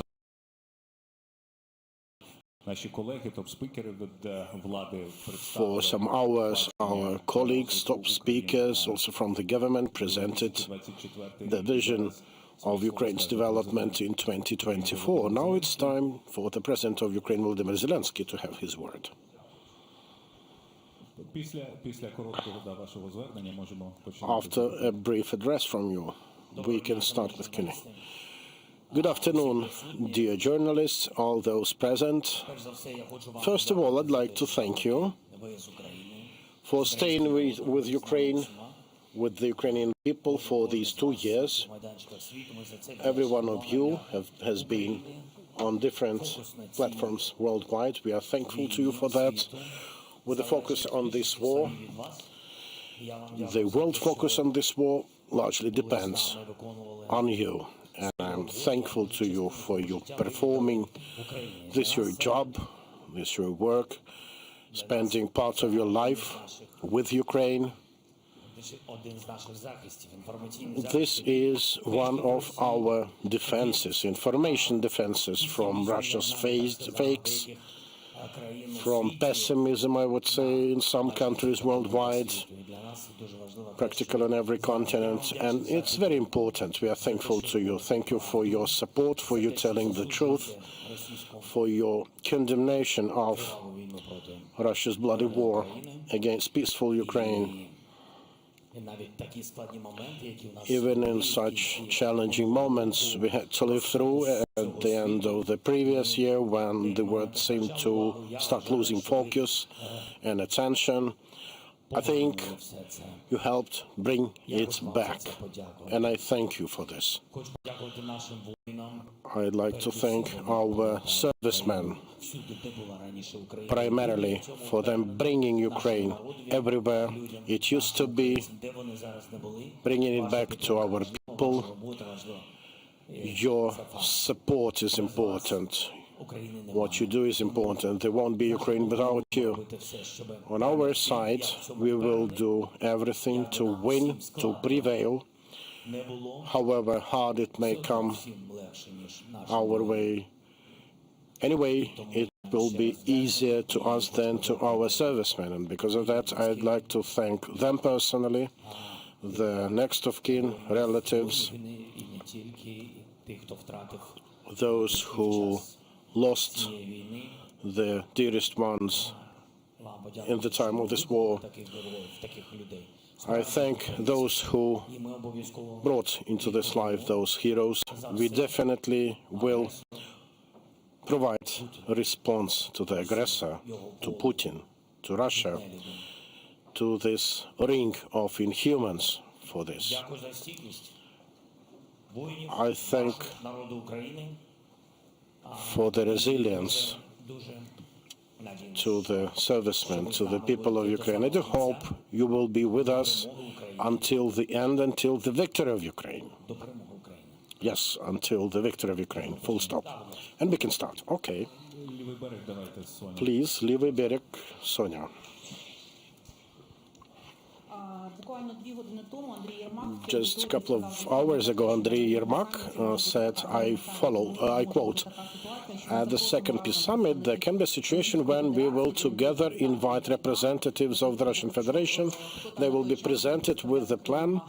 наші колеги, топ-спікери від влади For some hours, our colleagues, top speakers, also from the government, presented the vision of Ukraine's development in 2024. Now it's time for the President of Ukraine, Volodymyr Zelensky, to have his word. After a brief address from you, we can start with Q&A. Good afternoon, dear journalists, all those present. First of all, I'd like to thank you for staying with Ukraine, with the Ukrainian people for these 2 years. Every one of you has been on different platforms worldwide. We are thankful to you for that. With the focus on this war, the world focus on this war largely depends on you. And I'm thankful to you for you performing this your job, this your work, spending part of your life with Ukraine. This is one of our defenses, information defenses from Russia's fakes, from pessimism, I would say, in some countries worldwide, practically on every continent, and it's very important. We are thankful to you. Thank you for your support, for you telling the truth, for your condemnation of Russia's bloody war against peaceful Ukraine. Even in such challenging moments we had to live through at the end of the previous year, when the world seemed to start losing focus and attention, I think you helped bring it back, and I thank you for this. I'd like to thank our servicemen, primarily for them bringing Ukraine everywhere it used to be, bringing it back to our people. Your support is important. What you do is important. There won't be Ukraine without you. On our side, we will do everything to win, to prevail, however hard it may come our way. Anyway, it will be easier to us than to our servicemen, and because of that, I'd like to thank them personally, the next of kin, relatives, those who lost their dearest ones in the time of this war. I thank those who brought into this life those heroes. We definitely will provide a response to the aggressor, to Putin, to Russia, to this ring of inhumans for this. I thank for the resilience to the servicemen, to the people of Ukraine. I do hope you will be with us until the end, until the victory of Ukraine. Yes, until the victory of Ukraine. Full stop. And we can start. Okay. Please, Levy Bereg, Sonia. Just a couple of hours ago, Andriy Yermak said, I quote, at the second peace summit, there can be a situation when we will together invite representatives of the Russian Federation. They will be presented with the plan.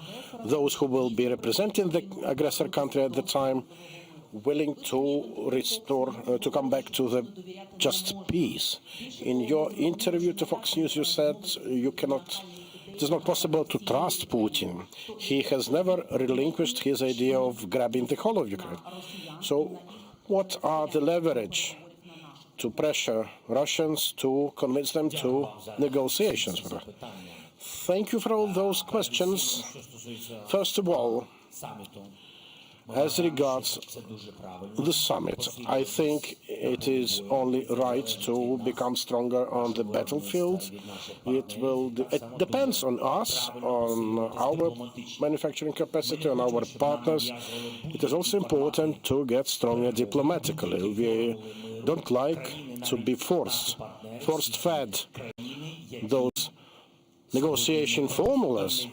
Those who will be representing the aggressor country at the time, willing to restore, to come back to the just peace. In your interview to Fox News, you said it is not possible to trust Putin. He has never relinquished his idea of grabbing the whole of Ukraine. So what are the leverage to pressure Russians, to convince them to negotiations with us? Thank you for all those questions. First of all, as regards the summit, I think it is only right to become stronger on the battlefield. It depends on us, on our manufacturing capacity, on our partners. It is also important to get stronger diplomatically. We don't like to be force-fed those negotiation formulas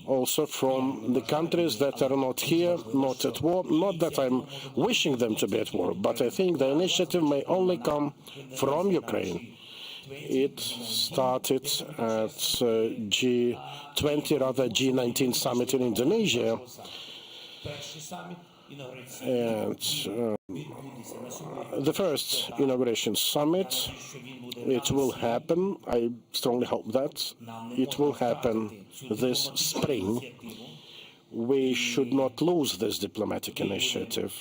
also from the countries that are not here, not at war. Not that I'm wishing them to be at war, but I think the initiative may only come from Ukraine. It started at G20, rather G19 summit in Indonesia. And the first inauguration summit, it will happen. I strongly hope that it will happen this spring. We should not lose this diplomatic initiative.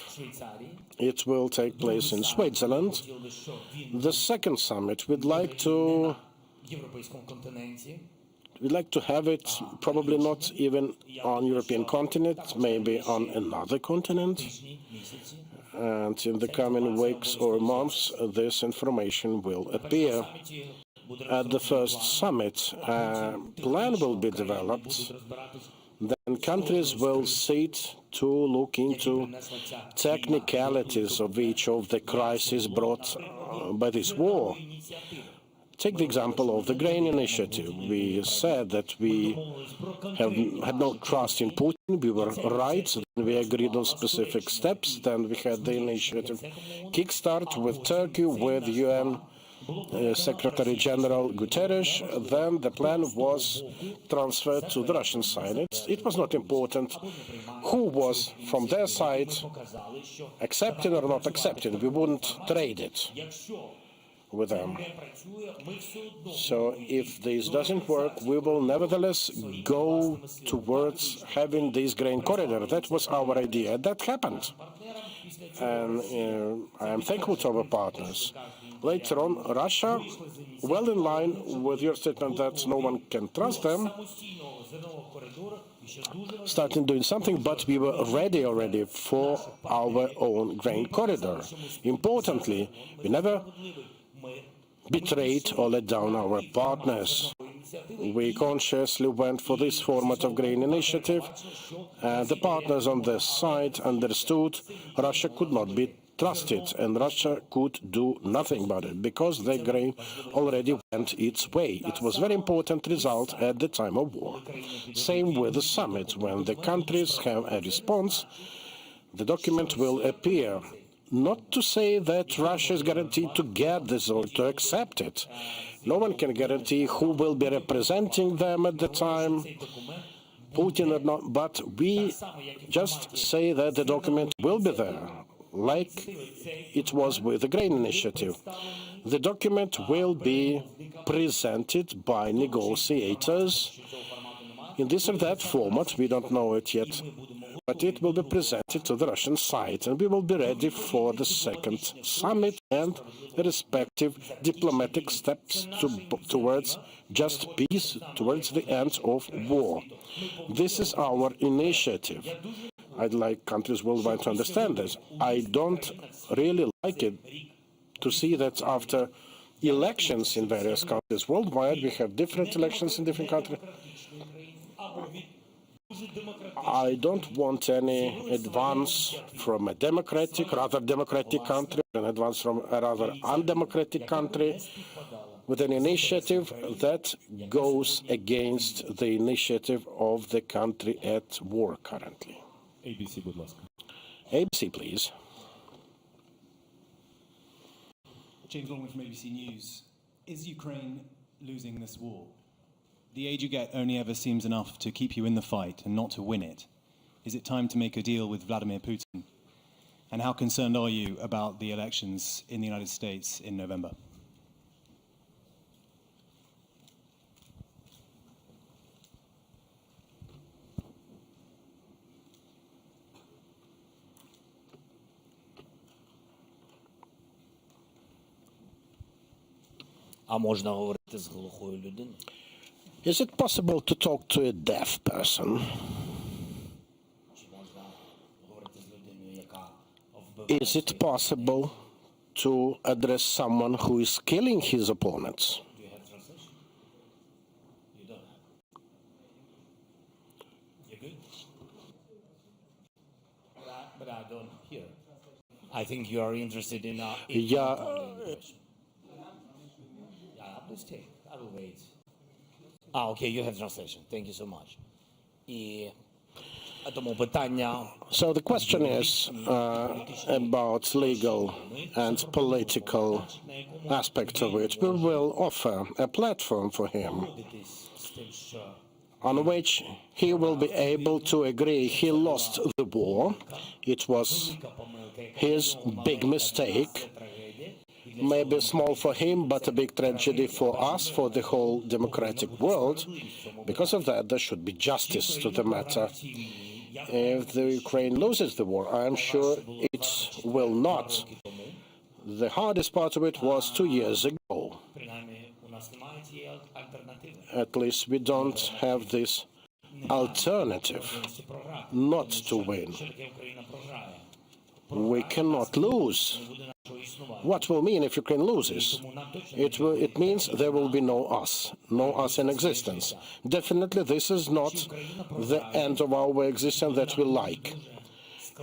It will take place in Switzerland. The second summit, we'd like to have it probably not even on European continent, maybe on another continent. And in the coming weeks or months, this information will appear. At the first summit, a plan will be developed. Then countries will sit to look into technicalities of each of the crises brought by this war. Take the example of the grain initiative. We said that we had no trust in Putin. We were right. Then we agreed on specific steps. Then we had the initiative kickstart with Turkey, with UN Secretary General Guterres. Then the plan was transferred to the Russian side. It was not important who was from their side accepting or not accepting. We wouldn't trade it with them. So if this doesn't work, we will nevertheless go towards having this grain corridor. That was our idea. That happened. And I am thankful to our partners. Later on, Russia, well in line with your statement that no one can trust them, started doing something, but we were ready already for our own grain corridor. Importantly, we never betrayed or let down our partners. We consciously went for this format of grain initiative, and the partners on this side understood Russia could not be trusted, and Russia could do nothing about it because the grain already went its way. It was a very important result at the time of war. Same with the summit. When the countries have a response, the document will appear. Not to say that Russia is guaranteed to get this or to accept it. No one can guarantee who will be representing them at the time, Putin or not, but we just say that the document will be there, like it was with the grain initiative. The document will be presented by negotiators in this or that format. We don't know it yet, but it will be presented to the Russian side, and we will be ready for the second summit and the respective diplomatic steps towards just peace, towards the end of war. This is our initiative. I'd like countries worldwide to understand this. I don't really like it to see that after elections in various countries worldwide, we have different elections in different countries. I don't want any advance from a rather democratic country, an advance from a rather undemocratic country with an initiative that goes against the initiative of the country at war currently. ABC, будь ласка. ABC, please. James Longman from ABC News. Is Ukraine losing this war? The aid you get only ever seems enough to keep you in the fight and not to win it. Is it time to make a deal with Vladimir Putin? And how concerned are you about the elections in the United States in November? А можна говорити з глухою людиною? Is it possible to talk to a deaf person? Is it possible to address someone who is killing his opponents? Do you have translation? You don't have. You good? But I don't hear. I think you are interested in Yeah. Please take. I will wait. Okay, you have translation. Thank you so much. Тому питання So the question is about legal and political aspects of it. We will offer a platform for him on which he will be able to agree he lost the war. It was his big mistake. Maybe small for him, but a big tragedy for us, for the whole democratic world. Because of that, there should be justice to the matter. If the Ukraine loses the war, I am sure it will not. The hardest part of it was 2 years ago. At least we don't have this alternative not to win. We cannot lose. What will mean if Ukraine loses? It means there will be no us in existence. Definitely this is not the end of our existence that we like.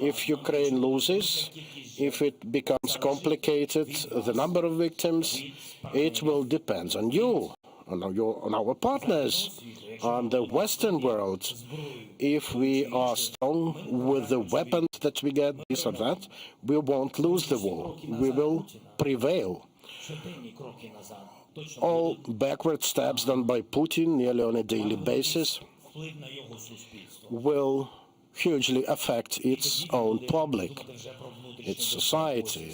If Ukraine loses, if it becomes complicated, the number of victims, it will depend on you, on our partners, on the Western world. If we are strong with the weapons that we get, this or that, we won't lose the war. We will prevail. All backward steps done by Putin nearly on a daily basis will hugely affect its own public, its society,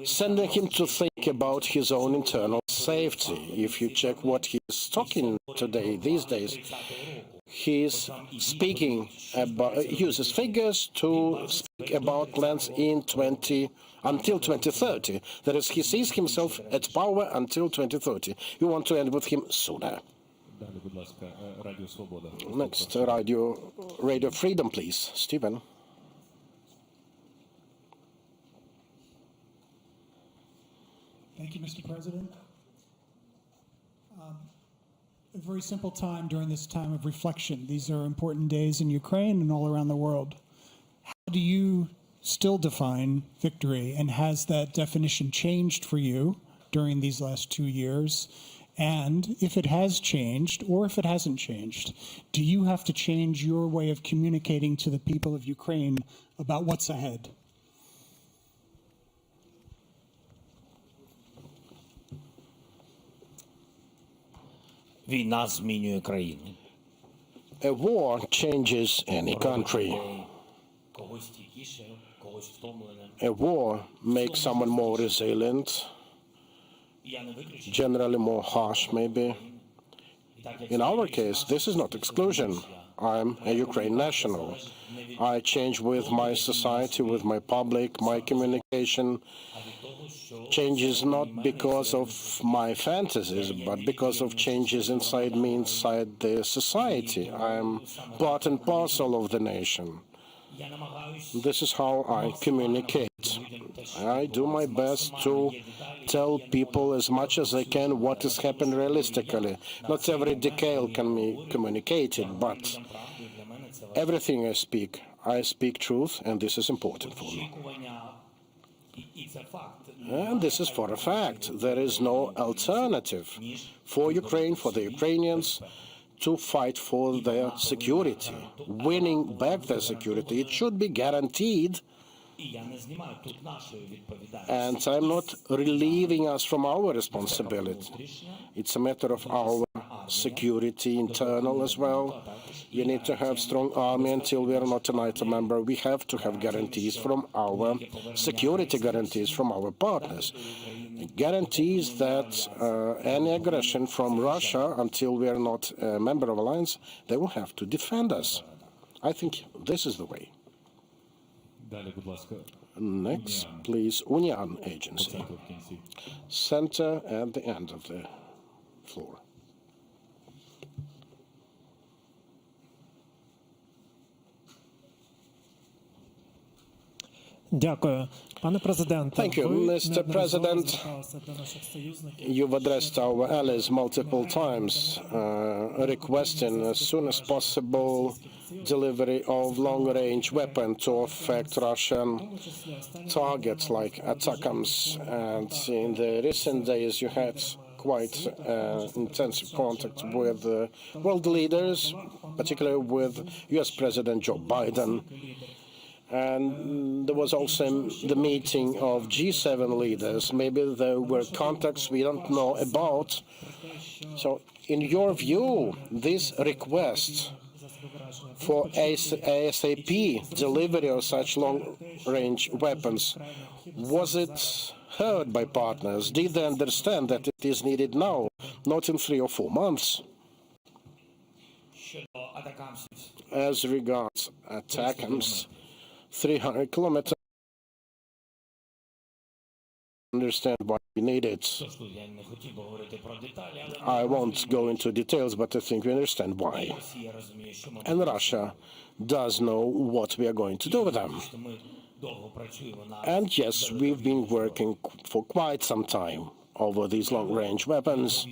sending him to think about his own internal safety. If you check what he's talking today, these days, he's speaking about, uses figures to speak about plans until 2030. That is, he sees himself at power until 2030. You want to end with him sooner. Next, Radio Freedom, please. Stephen. Thank you, Mr. President. A very simple time during this time of reflection. These are important days in Ukraine and all around the world. How do you still define victory, and has that definition changed for you during these last 2 years? And if it has changed, or if it hasn't changed, do you have to change your way of communicating to the people of Ukraine about what's ahead? Війна змінює країну. A war changes any country. Когось стійкіше, когось втомлене. A war makes someone more resilient, generally more harsh, maybe. In our case, this is not exclusion. I'm a Ukraine national. I change with my society, with my public, my communication changes not because of my fantasies, but because of changes inside me, inside the society. I'm part and parcel of the nation. This is how I communicate. I do my best to tell people as much as I can what has happened realistically. Not every detail can be communicated, but everything I speak truth, and this is important for me. And this is for a fact. There is no alternative for Ukraine, for the Ukrainians, to fight for their security, winning back their security. It should be guaranteed. And I'm not relieving us from our responsibility. It's a matter of our security, internal as well. We need to have strong army until we are not a NATO member. We have to have guarantees from our security guarantees from our partners. Guarantees that any aggression from Russia until we are not a member of alliance, they will have to defend us. I think this is the way. Next, please, Union Agency. Center at the end of the floor. Дякую. Пане президенте, Thank you, Mr. President. You've addressed our allies multiple times, requesting as soon as possible delivery of long-range weapon to affect Russian targets like ATACMS. And in the recent days, you had quite intensive contact with world leaders, particularly with US President Joe Biden. And there was also the meeting of G7 leaders. Maybe there were contacts we don't know about. So in your view, this request for ASAP delivery of such long-range weapons, was it heard by partners? Did they understand that it is needed now, not in 3 or 4 months? As regards ATACMS, 300 kilometers, understand why we need it. I won't go into details, but I think we understand why. And Russia does know what we are going to do with them. And yes, we've been working for quite some time over these long-range weapons.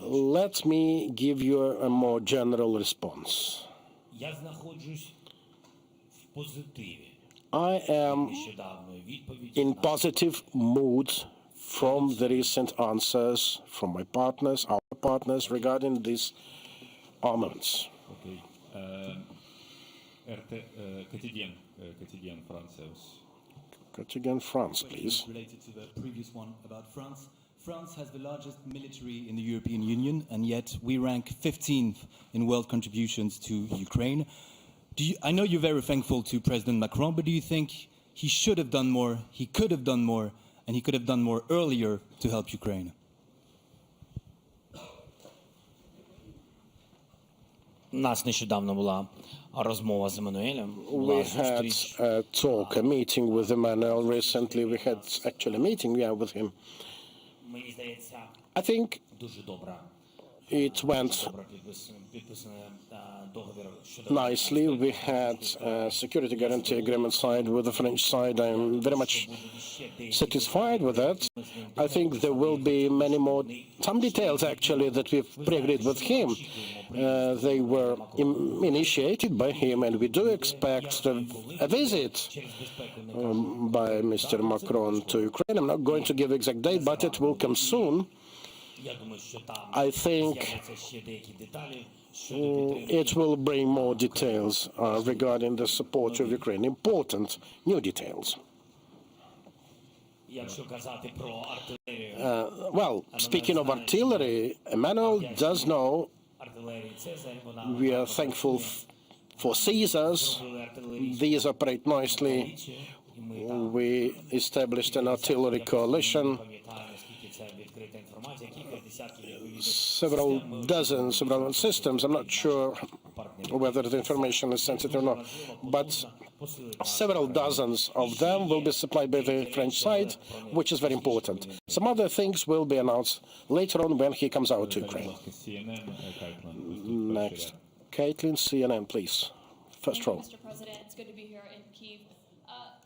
Let me give you a more general response. I am in positive mood from the recent answers from my partners, our partners, regarding these armaments. Quotidien France, please. Related to the previous one about France. France has the largest military in the European Union, and yet we rank 15th in world contributions to Ukraine. I know you're very thankful to President Macron, but do you think he should have done more, he could have done more, and he could have done more earlier to help Ukraine? Нас нещодавно була розмова з Еммануелем. We had a talk, a meeting with Emmanuel recently. We had actually a meeting with him. Мені здається, I think дуже добре. It went nicely. We had a security guarantee agreement signed with the French side. I'm very much satisfied with that. I think there will be some details actually that we've pre-agreed with him. They were initiated by him, and we do expect a visit by Mr. Macron to Ukraine. I'm not going to give exact date, but it will come soon. I think it will bring more details regarding the support of Ukraine, important new details. Well, speaking of artillery, Emmanuel does know we are thankful for Caesars. These operate nicely. We established an artillery coalition. Several systems. I'm not sure whether the information is sensitive or not, but several dozens of them will be supplied by the French side, which is very important. Some other things will be announced later on when he comes out to Ukraine. Next, Caitlin, CNN, please. First row. Mr. President, it's good to be here in Kyiv.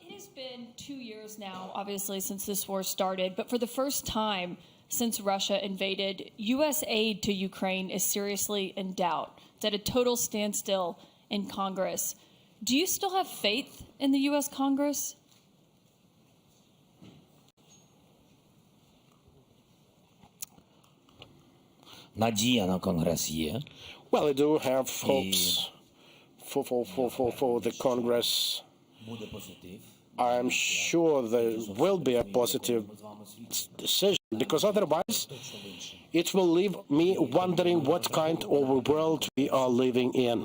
It has been 2 years now, obviously, since this war started, but for the first time since Russia invaded, U.S. aid to Ukraine is seriously in doubt. It's at a total standstill in Congress. Do you still have faith in the U.S. Congress? Надія на Конгрес є. Well, I do have hopes for the Congress. Буде позитив. I'm sure there will be a positive decision, because otherwise it will leave me wondering what kind of a world we are living in.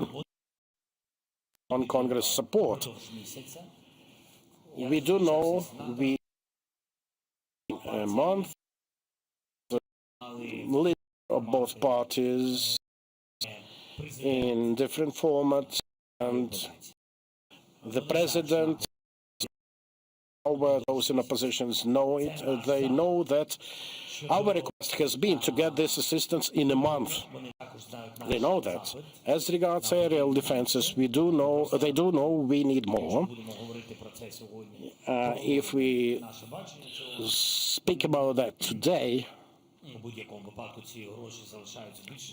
On Congress support, we do know a month leader of both parties in different formats, and the president, those in oppositions know it. They know that our request has been to get this assistance in a month. They know that. As regards aerial defenses, they do know we need more. If we speak about that today,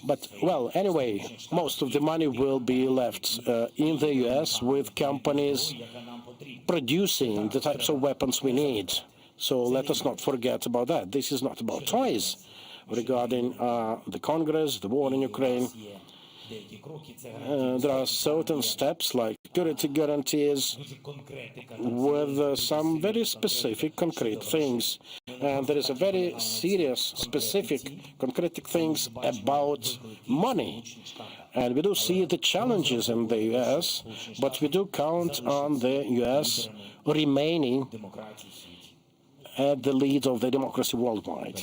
but, well, anyway, most of the money will be left in the U.S. with companies producing the types of weapons we need. So let us not forget about that. This is not about toys regarding the Congress, the war in Ukraine. There are certain steps like security guarantees with some very specific concrete things. And there is a very serious, specific, concrete things about money. And we do see the challenges in the U.S., but we do count on the U.S. remaining at the lead of the democracy worldwide.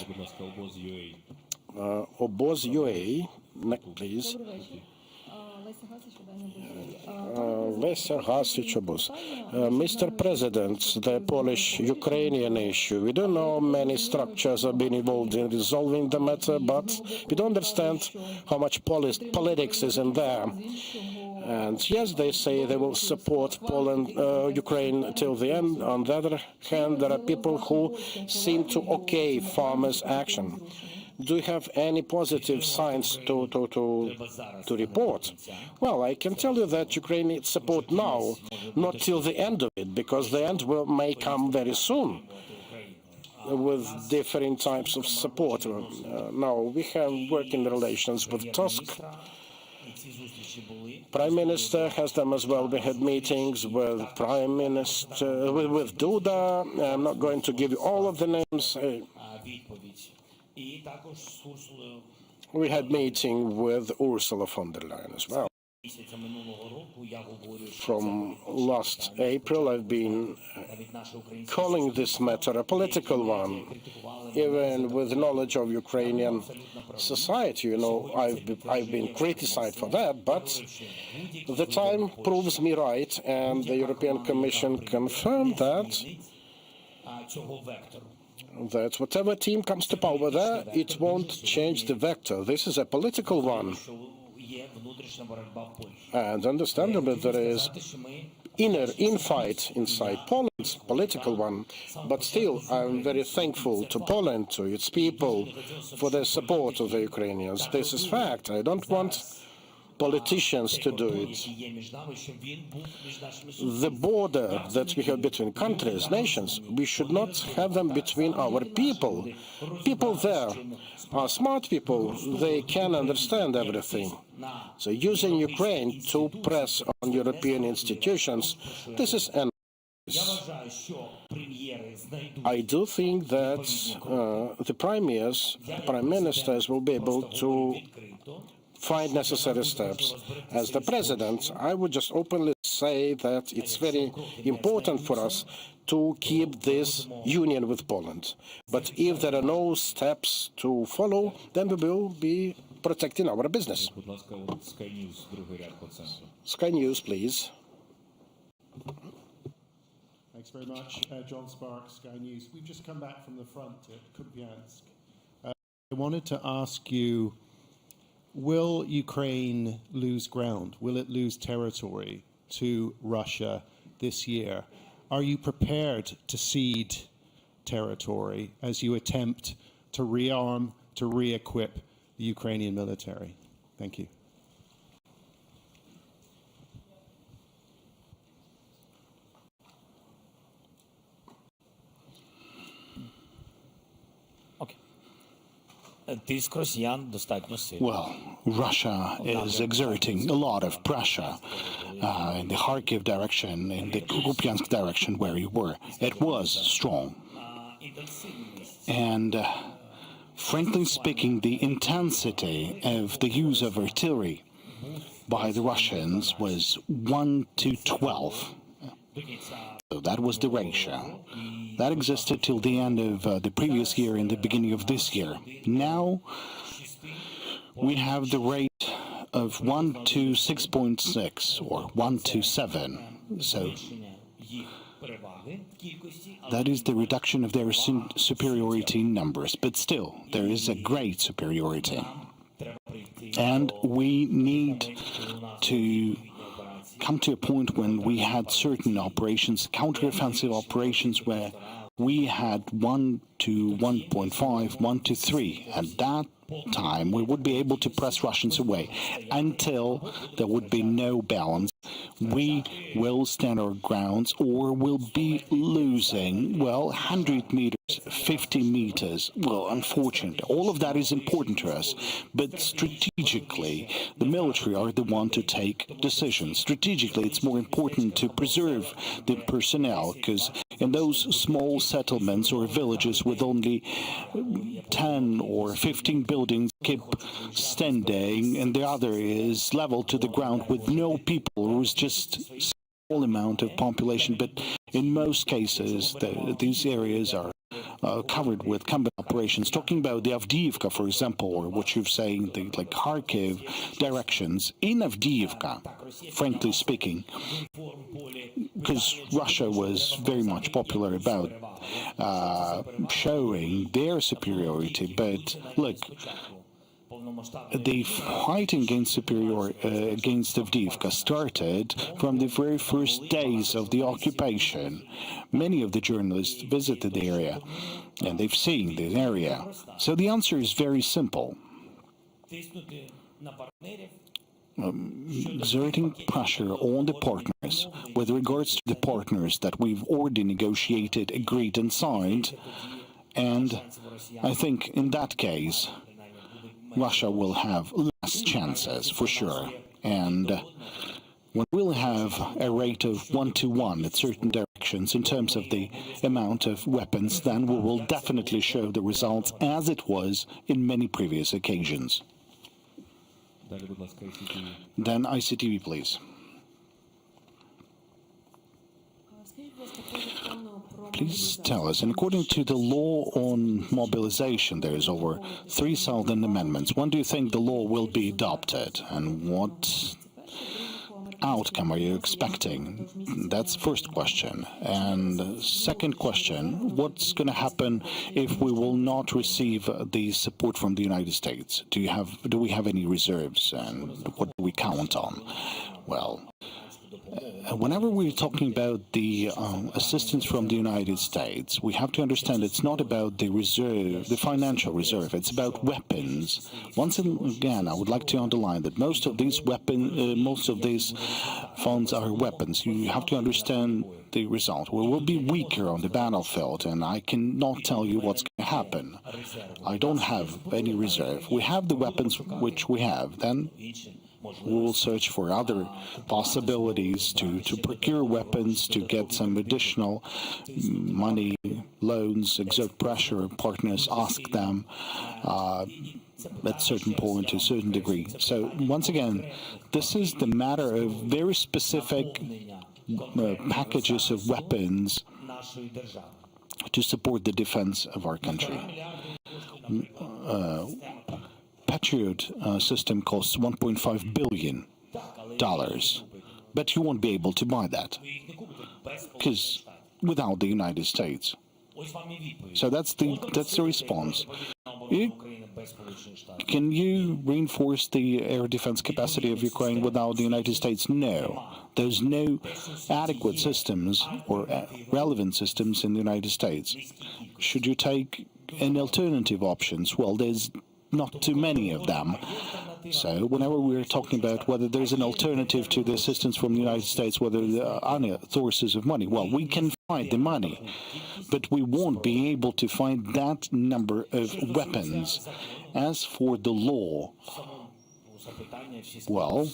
Oboz UA, please. Lester Hasich Oboz. Mr. President, the Polish-Ukrainian issue. We don't know many structures have been involved in resolving the matter, but we don't understand how much politics is in there. And yes, they say they will support Ukraine till the end. On the other hand, there are people who seem to okay farmers' action. Do you have any positive signs to report? Well, I can tell you that Ukraine needs support now, not till the end of it, because the end may come very soon with different types of support. Now, we have working relations with Tusk. Prime Minister has them as well. We had meetings with Prime Minister, with Duda. I'm not going to give you all of the names. We had meeting with Ursula von der Leyen as well. From last April, I've been calling this matter a political one, even with knowledge of Ukrainian society. You know, I've been criticized for that, but the time proves me right, and the European Commission confirmed that whatever team comes to power there, it won't change the vector. This is a political one. And understandably, there is infight inside Poland, political one. But still, I'm very thankful to Poland, to its people, for their support of the Ukrainians. This is fact. I don't want politicians to do it. The border that we have between countries, nations, we should not have them between our people. People there are smart people. They can understand everything. So using Ukraine to press on European institutions, this is an I do think that the premiers, prime ministers will be able to find necessary steps. As the president, I would just openly say that it's very important for us to keep this union with Poland. But if there are no steps to follow, then we will be protecting our business. Sky News, please. Thanks very much. John Spark, Sky News. We've just come back from the front at Kupiansk. I wanted to ask you, will Ukraine lose ground? Will it lose territory to Russia this year? Are you prepared to cede territory as you attempt to rearm, to re-equip the Ukrainian military? Thank you. Well, Russia is exerting a lot of pressure in the Kharkiv direction, in the Kupiansk direction where you were. It was strong. And frankly speaking, the intensity of the use of artillery by the Russians was 1 to 12. So that was the ratio. That existed till the end of the previous year and the beginning of this year. Now we have the rate of 1 to 6.6 or 1 to 7. So that is the reduction of their superiority in numbers. But still, there is a great superiority. And we need to come to a point when we had certain operations, counteroffensive operations, where we had 1 to 1.5, 1 to 3. At that time, we would be able to press Russians away until there would be no balance we will stand our grounds or will be losing, well, 100 meters, 50 meters. Well, unfortunately, all of that is important to us. But strategically, the military are the one to take decisions. Strategically, it's more important to preserve the personnel, because in those small settlements or villages with only 10 or 15 buildings keep standing, and the other is level to the ground with no people, or is just a small amount of population. But in most cases, these areas are covered with combat operations. Talking about the Avdiivka, for example, or what you're saying, the like Kharkiv directions, in Avdiivka, frankly speaking, because Russia was very much popular about showing their superiority. But look, the fighting against against Avdiivka started from the very first days of the occupation. Many of the journalists visited the area, and they've seen the area. So the answer is very simple. Exerting pressure on the partners with regards to the partners that we've already negotiated, agreed, and signed. And I think in that case, Russia will have less chances, for sure. And when we'll have a rate of 1-to-1 at certain directions in terms of the amount of weapons, then we will definitely show the results as it was in many previous occasions. Then ICTV, please. Please tell us, and according to the law on mobilization, there is over 3,000 amendments. When do you think the law will be adopted, and what outcome are you expecting? That's first question. And second question, what's going to happen if we will not receive the support from the United States? Do we have any reserves, and what do we count on? Well, whenever we're talking about the assistance from the United States, we have to understand it's not about the reserve, the financial reserve. It's about weapons. Once again, I would like to underline that most of these funds are weapons. You have to understand the result. We will be weaker on the battlefield, and I cannot tell you what's going to happen. I don't have any reserve. We have the weapons which we have. Then we will search for other possibilities to procure weapons, to get some additional money, loans, exert pressure, partners ask them at a certain point, to a certain degree. So once again, this is the matter of very specific packages of weapons to support the defense of our country. Patriot system costs $1.5 billion, but you won't be able to buy that, because without the United States. So that's the response. Can you reinforce the air defense capacity of Ukraine without the United States? No. There's no adequate systems or relevant systems in the United States. Should you take an alternative options? Well, there's not too many of them. So whenever we're talking about whether there's an alternative to the assistance from the United States, whether there are other sources of money, well, we can find the money, but we won't be able to find that number of weapons. As for the law, well,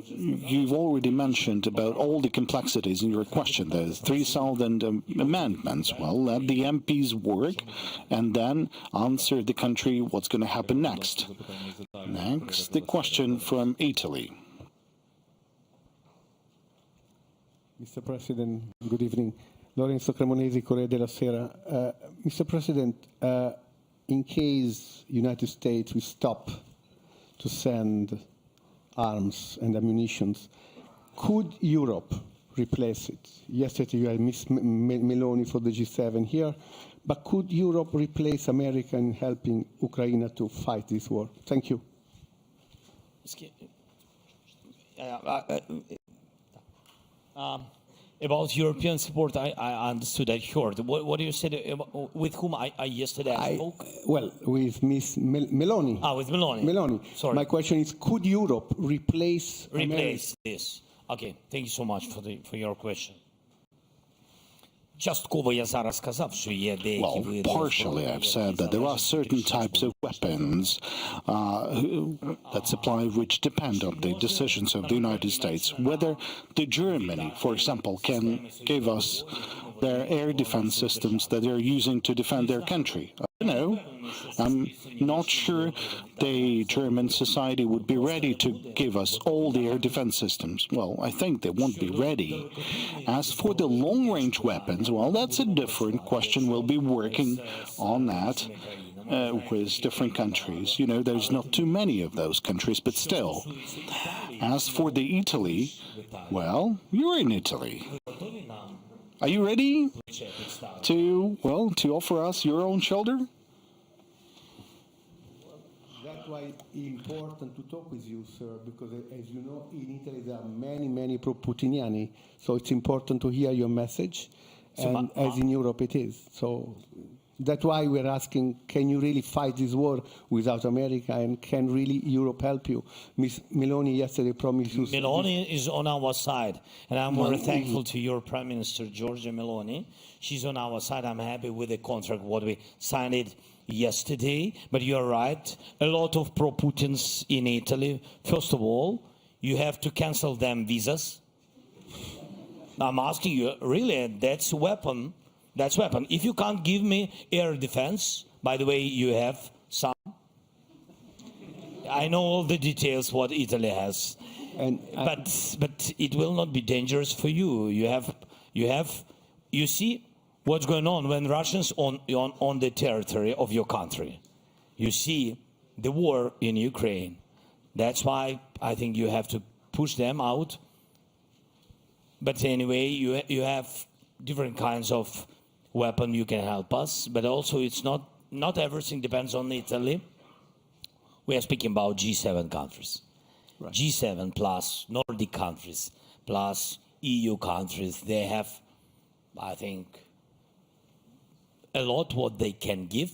you've already mentioned about all the complexities in your question. There's 3,000 amendments. Well, let the MPs work and then answer the country what's going to happen next. Next, the question from Italy. Mr. President, good evening. Lorenzo Cremonesi, Corriere della Sera. Mr. President, in case United States will stop to send arms and ammunition, could Europe replace it? Yesterday you had Ms. Meloni for the G7 here, but could Europe replace America in helping Ukraine to fight this war? Thank you. About European support, I understood, I heard. What do you say, with whom I yesterday spoke? Well, with Miss Meloni. With Meloni. Meloni. Sorry. My question is, could Europe replace This. Okay, thank you so much for your question. Частково я зараз сказав, що є деякі види. Well, partially I've said that there are certain types of weapons that supply which depend on the decisions of the United States. Whether the Germany, for example, can give us their air defense systems that they're using to defend their country. I don't know. I'm not sure the German society would be ready to give us all the air defense systems. Well, I think they won't be ready. As for the long-range weapons, well, that's a different question. We'll be working on that with different countries. You know, there's not too many of those countries, but still. As for the Italy, well, you're in Italy. Are you ready to offer us your own shoulder? That's why it's important to talk with you, sir, because as you know, in Italy there are many pro-Putiniani, so it's important to hear your message, and as in Europe it is. So that's why we're asking, can you really fight this war without America, and can really Europe help you? Ms. Meloni yesterday promised you... Meloni is on our side, and I'm very thankful to your Prime Minister, Giorgia Meloni. She's on our side. I'm happy with the contract, what we signed it yesterday. But you're right, a lot of pro-Putins in Italy. First of all, you have to cancel them visas. I'm asking you, really, that's weapon. That's weapon. If you can't give me air defense, by the way, you have some. I know all the details what Italy has, but it will not be dangerous for you. You see what's going on when Russians on the territory of your country. You see the war in Ukraine. That's why I think you have to push them out. But anyway, you have different kinds of weapon you can help us, but also it's not everything depends on Italy. We are speaking about G7 countries. Right. G7 plus Nordic countries plus EU countries, they have, I think, a lot what they can give.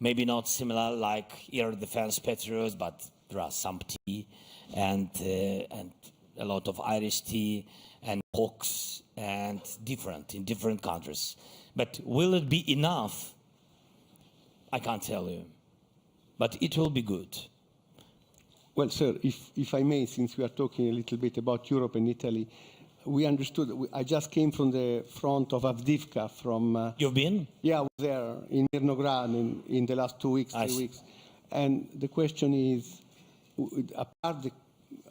Maybe not similar like air defense Patriots, but there are some tea and a lot of Irish tea and Hawks and in different countries. But will it be enough? I can't tell you. But it will be good. Well, sir, if I may, since we are talking a little bit about Europe and Italy, we understood, I just came from the front of Avdiivka from... You've been? Yeah, I was there in Mirnograd in the last 2 weeks, 3 weeks. And the question is, apart the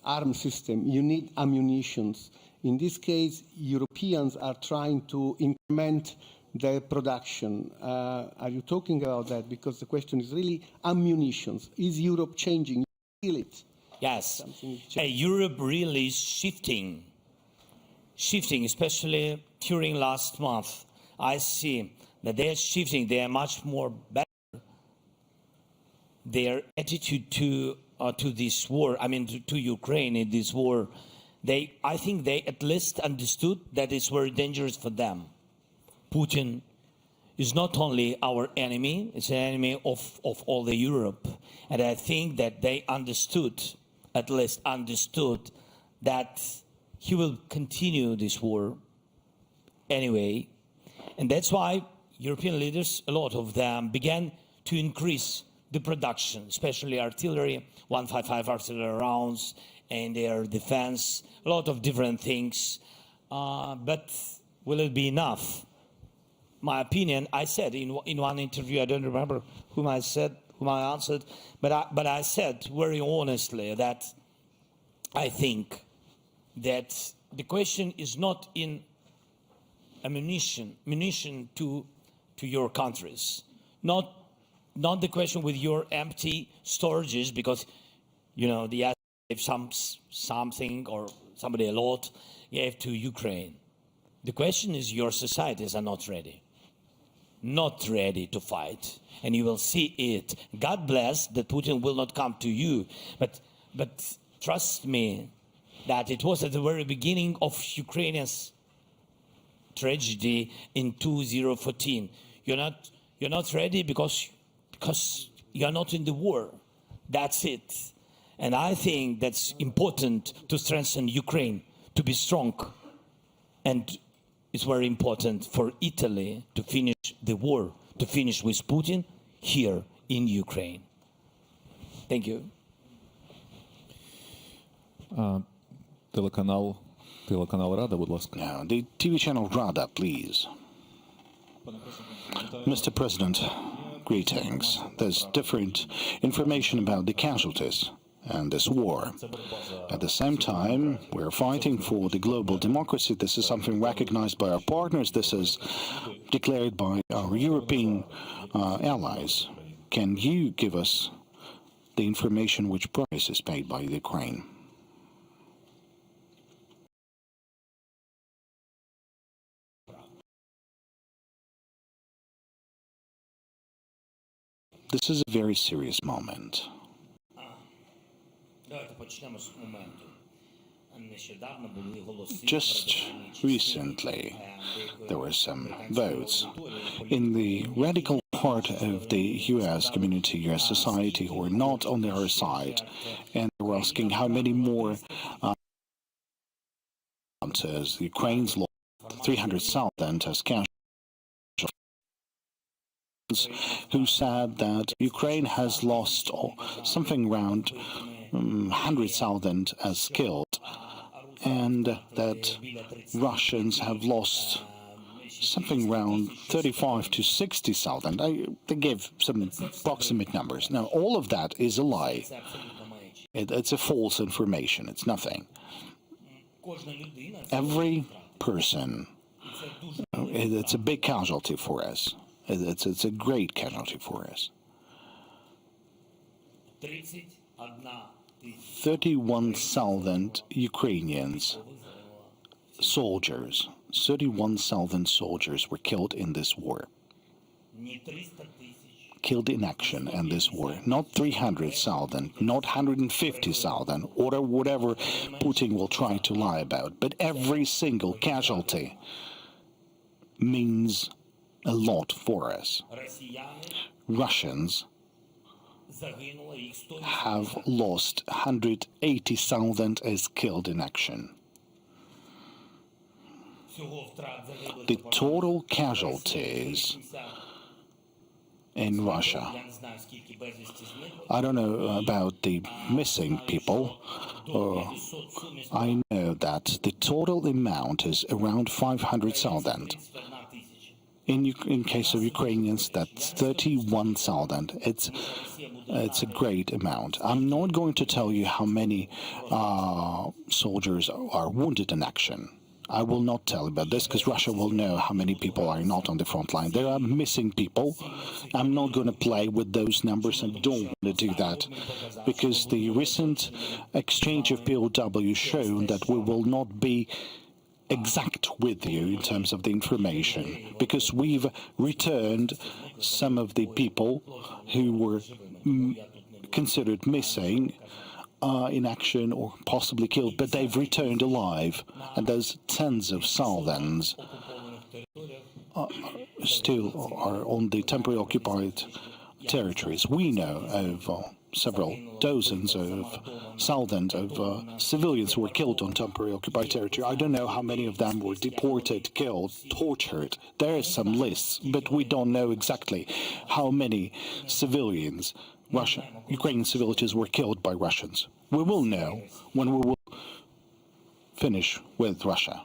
arms system, you need ammunitions. In this case, Europeans are trying to increment their production. Are you talking about that? Because the question is really ammunitions. Is Europe changing? You feel it? Yes. Europe really is shifting, especially during last month. I see that they're shifting. They are much more better. Their attitude to this war, I mean to Ukraine in this war, I think they at least understood that it's very dangerous for them. Putin is not only our enemy, it's an enemy of all the Europe. And I think that they at least understood that he will continue this war anyway. And that's why European leaders, a lot of them, began to increase the production, especially artillery, 155 artillery rounds, and their defense, a lot of different things. But will it be enough? My opinion, I said in one interview, I don't remember whom I answered, but I said very honestly that I think that the question is not in ammunition to your countries, not the question with your empty storages, because you know if something or somebody a lot gave to Ukraine. The question is your societies are not ready to fight, and you will see it. God bless that Putin will not come to you, but trust me that it was at the very beginning of Ukrainians' tragedy in 2014. You're not ready because you're not in the war. That's it. And I think that's important to strengthen Ukraine, to be strong. And it's very important for Italy to finish the war, to finish with Putin here in Ukraine. Thank you. Телеканал Рада, будь ласка. Now, the TV channel Rada, please. Mr. President, greetings. There's different information about the casualties and this war. At the same time, we're fighting for the global democracy. This is something recognized by our partners. This is declared by our European allies. Can you give us the information which price is paid by Ukraine? This is a very serious moment. Just recently, there were some votes in the radical part of the U.S. community, U.S. society, who are not on our side, and they were asking how many more as Ukraine's lost 300,000 as casualties, who said that Ukraine has lost something around 100,000 as killed, and that Russians have lost something around 35 to 60,000. They gave some approximate numbers. Now, all of that is a lie. It's a false information. It's nothing. Every person, it's a big casualty for us. It's a great casualty for us. 31,000 Ukrainians, soldiers, 31,000 soldiers were killed in this war. Killed in action in this war. Not 300,000, not 150,000, or whatever Putin will try to lie about. But every single casualty means a lot for us. Russians have lost 180,000 as killed in action. The total casualties in Russia, I don't know about the missing people. I know that the total amount is around 500,000. In case of Ukrainians, that's 31,000. It's a great amount. I'm not going to tell you how many soldiers are wounded in action. I will not tell about this because Russia will know how many people are not on the front line. There are missing people. I'm not going to play with those numbers and don't want to do that because the recent exchange of POW shown that we will not be exact with you in terms of the information because we've returned some of the people who were considered missing in action or possibly killed, but they've returned alive, and there's tens of thousands still are on the temporarily occupied territories. We know of several dozens of thousands of civilians who were killed on temporarily occupied territory. I don't know how many of them were deported, killed, tortured. There are some lists, but we don't know exactly how many civilians, Ukrainian civilians, were killed by Russians. We will know when we will finish with Russia.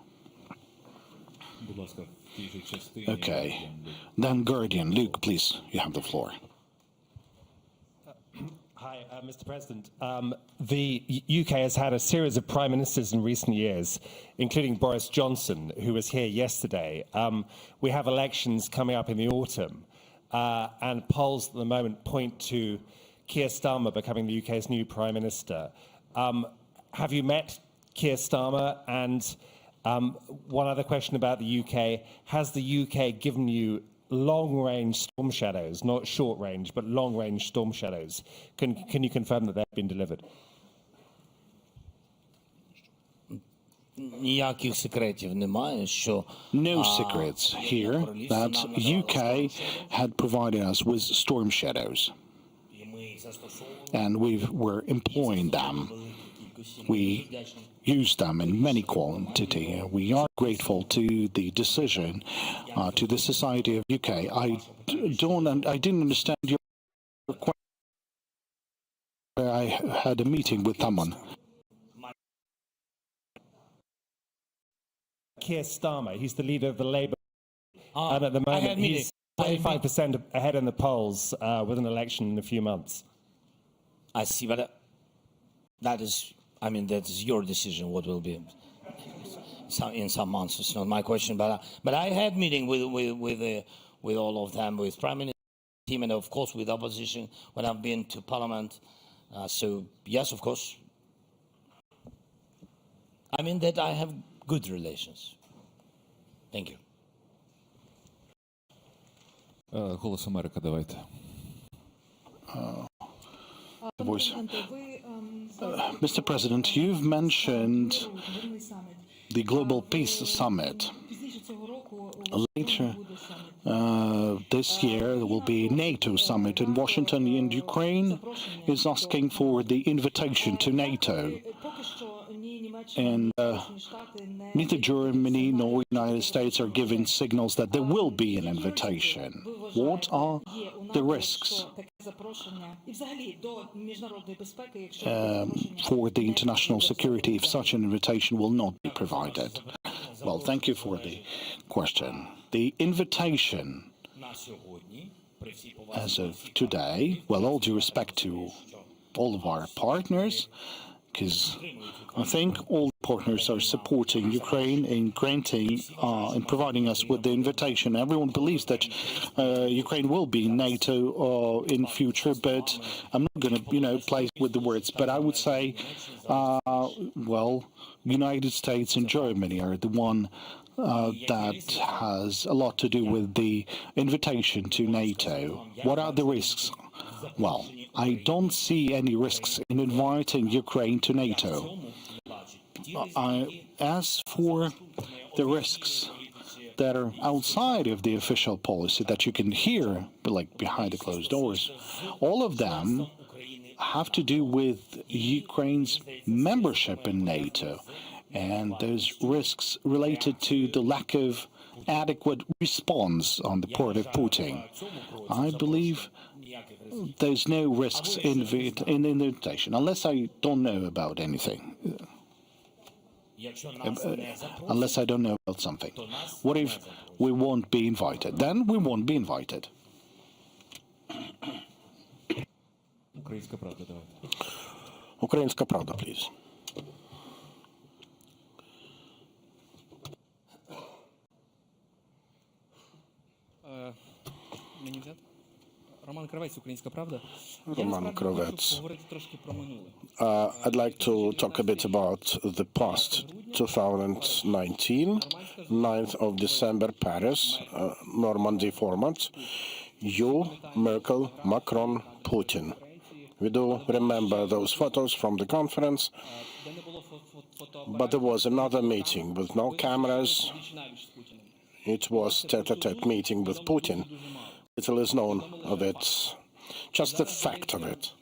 Okay. Then Guardian. Luke, please, you have the floor. Hi, Mr. President. The UK has had a series of prime ministers in recent years, including Boris Johnson, who was here yesterday. We have elections coming up in the autumn, and polls at the moment point to Keir Starmer becoming the UK's new prime minister. Have you met Keir Starmer? And one other question about the UK. Has the UK given you long-range storm shadows, not short-range, but long-range storm shadows? Can you confirm that they've been delivered? ніяких секретів немає, що No secrets here that UK had provided us with storm shadows, and we were employing them. We use them in many quantity. We are grateful to the decision, to the society of UK. I didn't understand your question. I had a meeting with someone. Keir Starmer, he's the leader of the Labour, and at the moment he's 25% ahead in the polls with an election in a few months. I see, but that is, I mean, that is your decision. What will be in some months? It's not my question. But I had meeting with all of them, with Prime Minister team, and of course with opposition when I've been to Parliament. So yes, of course. I mean that I have good relations. Thank you. Голос Америка, давайте. Voice. Mr. President, you've mentioned the Global Peace Summit. Later this year, there will be a NATO summit in Washington, and Ukraine is asking for the invitation to NATO. And neither Germany nor the United States are giving signals that there will be an invitation. What are the risks for the international security if such an invitation will not be provided? Well, thank you for the question. The invitation, as of today, well, all due respect to all of our partners, because I think all partners are supporting Ukraine in granting and providing us with the invitation. Everyone believes that Ukraine will be in NATO in future, but I'm not going to, play with the words. But I would say, well, United States and Germany are the one that has a lot to do with the invitation to NATO. What are the risks? Well, I don't see any risks in inviting Ukraine to NATO. As for the risks that are outside of the official policy that you can hear, like behind the closed doors, all of them have to do with Ukraine's membership in NATO. And there's risks related to the lack of adequate response on the part of Putin. I believe there's no risks in the invitation, unless I don't know about anything. Unless I don't know about something. What if we won't be invited? Then we won't be invited. Українська правда, давайте. Українська правда, please. Мені взяти? Роман Кравець, Українська правда. Roman Kravets. Поговорити трошки про минуле. I'd like to talk a bit about the past. 2019, 9th of December, Paris, Normandy format. You, Merkel, Macron, Putin. We do remember those photos from the conference, but there was another meeting with no cameras. It was tete-a-tete meeting with Putin. Little is known of it, just the fact of it.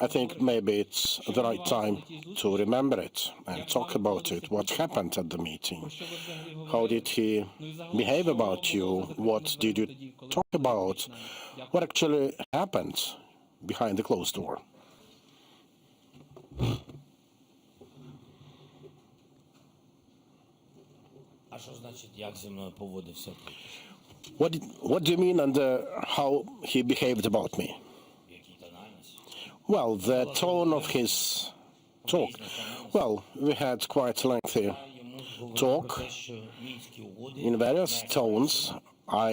I think maybe it's the right time to remember it and talk about it. What happened at the meeting? How did he behave about you? What did you talk about? What actually happened behind the closed door? А що значить, як зі мною поводився? What do you mean under how he behaved about me? Well, the tone of his talk. Well, we had quite a lengthy talk in various tones. I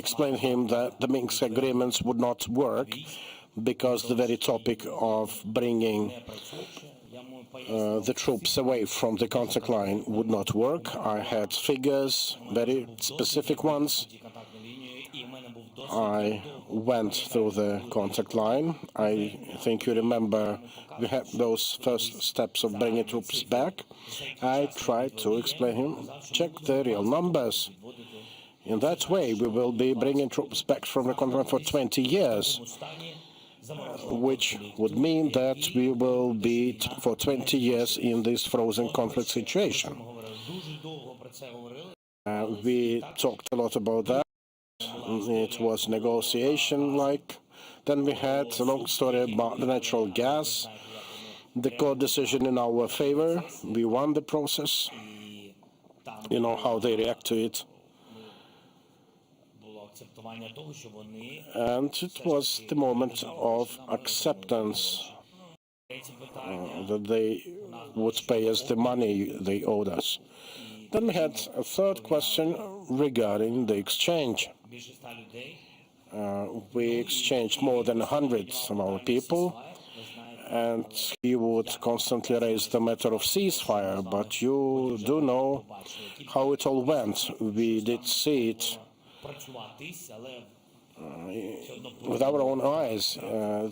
explained him that the Minsk agreements would not work because the very topic of bringing the troops away from the contact line would not work. I had figures, very specific ones, I went through the contact line. I think you remember we had those first steps of bringing troops back. I tried to explain him, check the real numbers. In that way, we will be bringing troops back from the continent for 20 years, which would mean that we will be for 20 years in this frozen conflict situation. We talked a lot about that. It was negotiation-like. Then we had a long story about the natural gas. The court decision in our favor. We won the process. You know how they react to it. And it was the moment of acceptance that they would pay us the money they owed us. Then we had a third question regarding the exchange. We exchanged more than 100 of our people, and he would constantly raise the matter of ceasefire, but you do know how it all went. We did see it with our own eyes.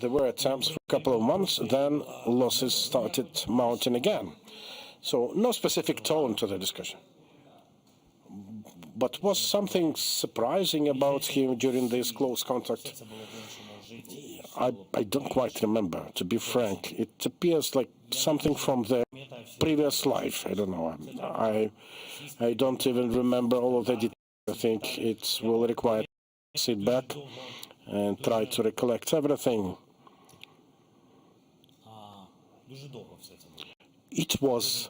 There were attempts for a couple of months, then losses started mounting again. So no specific tone to the discussion. But was something surprising about him during this close contact? I don't quite remember, to be frank. It appears like something from the previous life. I don't know. I don't even remember all of the details. I think it will require to sit back and try to recollect everything. It was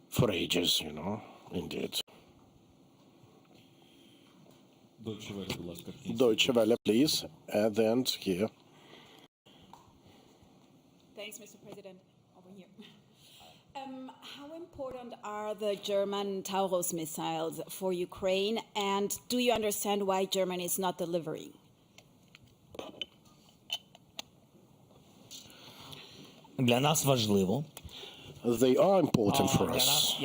for ages, you know, indeed. Deutsche Welle, please, at the end here. Thanks, Mr. President. Over here. How important are the German Taurus missiles for Ukraine, and do you understand why Germany is not delivering? Для нас важливо. They are important for us.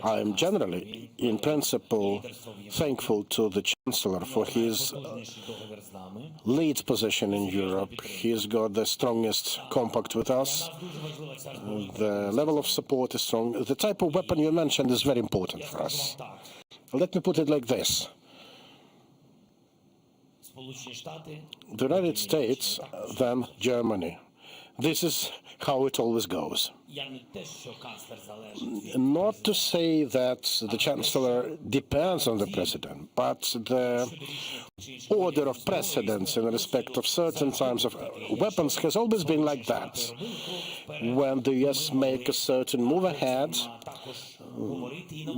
I am generally, in principle, thankful to the Chancellor for his lead position in Europe. He's got the strongest compact with us. The level of support is strong. The type of weapon you mentioned is very important for us. Let me put it like this. The United States, then Germany. This is how it always goes. Not to say that the Chancellor depends on the President, but the order of precedence in respect of certain types of weapons has always been like that. When the US make a certain move ahead,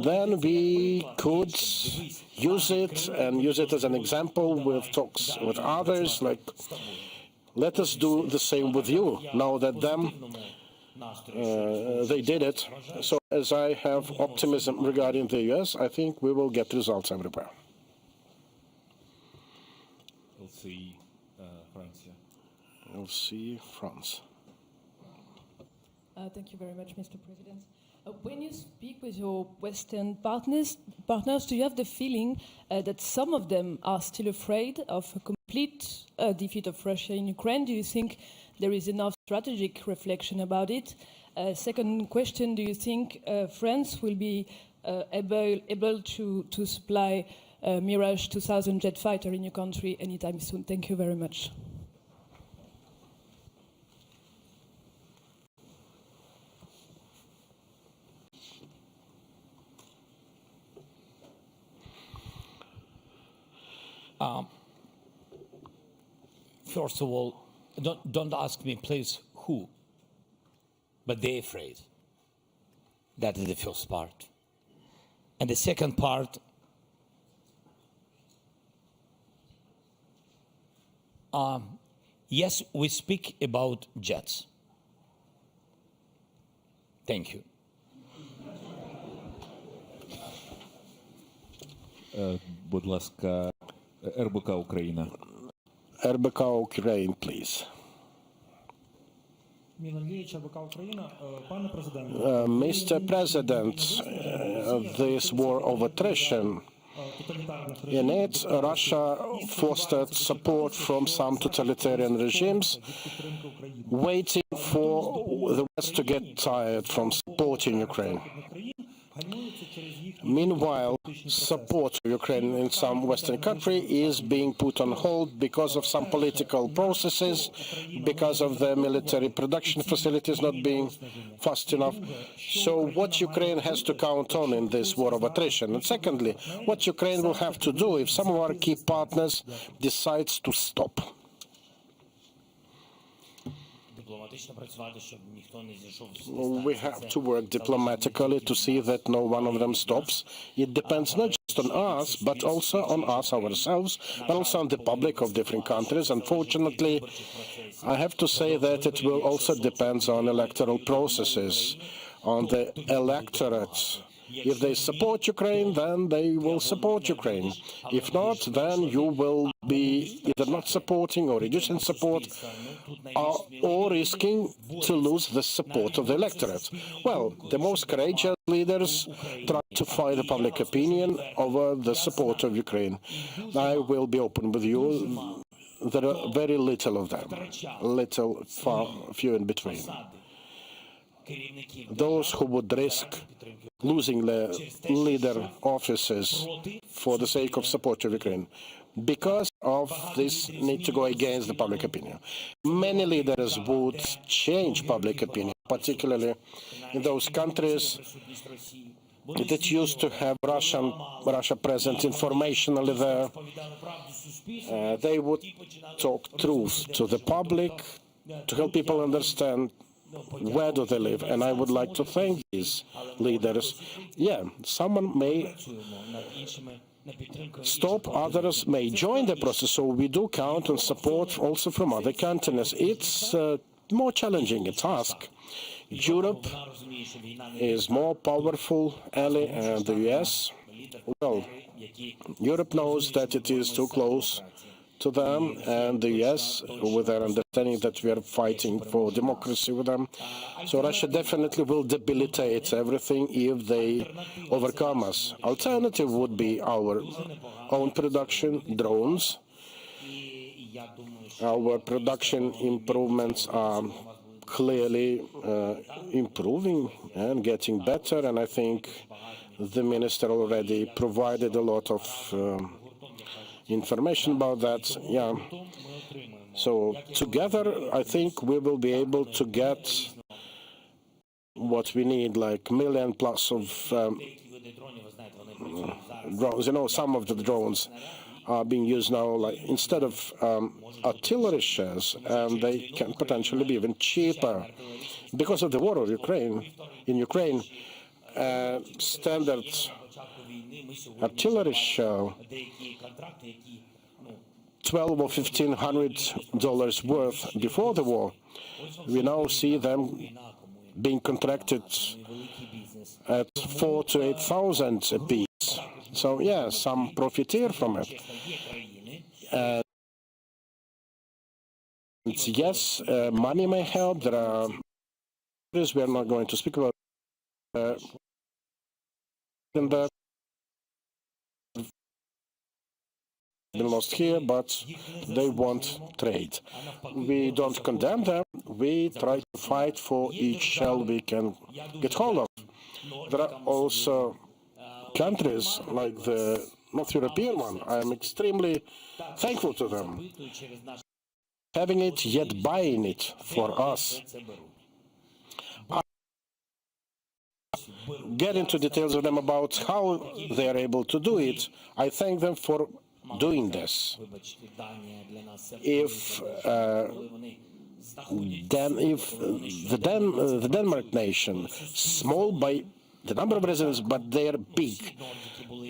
then we could use it and use it as an example with talks with others, like, let us do the same with you, now that they did it. So as I have optimism regarding the US, I think we will get results everywhere. LC France. Thank you very much, Mr. President. When you speak with your Western partners, do you have the feeling that some of them are still afraid of a complete defeat of Russia in Ukraine? Do you think there is enough strategic reflection about it? Second question, do you think France will be able to supply Mirage 2000 jet fighter in your country anytime soon? Thank you very much. First of all, don't ask me, please, who, but they're afraid. That is the first part. And the second part, yes, we speak about jets. Thank you. Будь ласка, РБК Україна. РБК Ukraine, please. Mr. Mr. President, this war of attrition In it, Russia fostered support from some totalitarian regimes, waiting for the West to get tired from supporting Ukraine. Meanwhile, support to Ukraine in some Western country is being put on hold because of some political processes, because of the military production facilities not being fast enough. So what Ukraine has to count on in this war of attrition? And secondly, what Ukraine will have to do if some of our key partners decides to stop? We have to work diplomatically to see that no one of them stops. It depends not just on us, but also on us ourselves, but also on the public of different countries. Unfortunately, I have to say that it will also depend on electoral processes, on the electorate. If they support Ukraine, then they will support Ukraine. If not, then you will be either not supporting or reducing support, or risking to lose the support of the electorate. Well, the most courageous leaders try to fight the public opinion over the support of Ukraine. I will be open with you. There are very little of them, few in between. Those who would risk losing their leader offices for the sake of support of Ukraine, because of this need to go against the public opinion. Many leaders would change public opinion, particularly in those countries that used to have Russia present informationally there. They would talk truth to the public to help people understand where do they live. And I would like to thank these leaders. Yeah, someone may stop, others may join the process, so we do count on support also from other countries. It's a more challenging task. Europe is more powerful ally than the US. Well, Europe knows that it is too close to them, and the US, with their understanding that we are fighting for democracy with them. So Russia definitely will debilitate everything if they overcome us. Alternative would be our own production, drones. Our production improvements are clearly improving and getting better, and I think the minister already provided a lot of information about that. Yeah. So together, I think we will be able to get what we need, like million plus of drones. You know, some of the drones are being used now, like instead of artillery shells, and they can potentially be even cheaper because of the war of Ukraine. In Ukraine, standard artillery shell, $1,200 or $1,500 worth before the war. We now see them being contracted at $4,000 to $8,000 a piece. So yeah, some profiteer from it. And yes, money may help. There are we are not going to speak about that. Been lost here, but they want trade. We don't condemn them. We try to fight for each shell we can get hold of. There are also countries like the North European one. I am extremely thankful to them. Having it, yet buying it for us. Get into details with them about how they are able to do it. I thank them for doing this. If the Denmark nation, small by the number of residents, but they are big,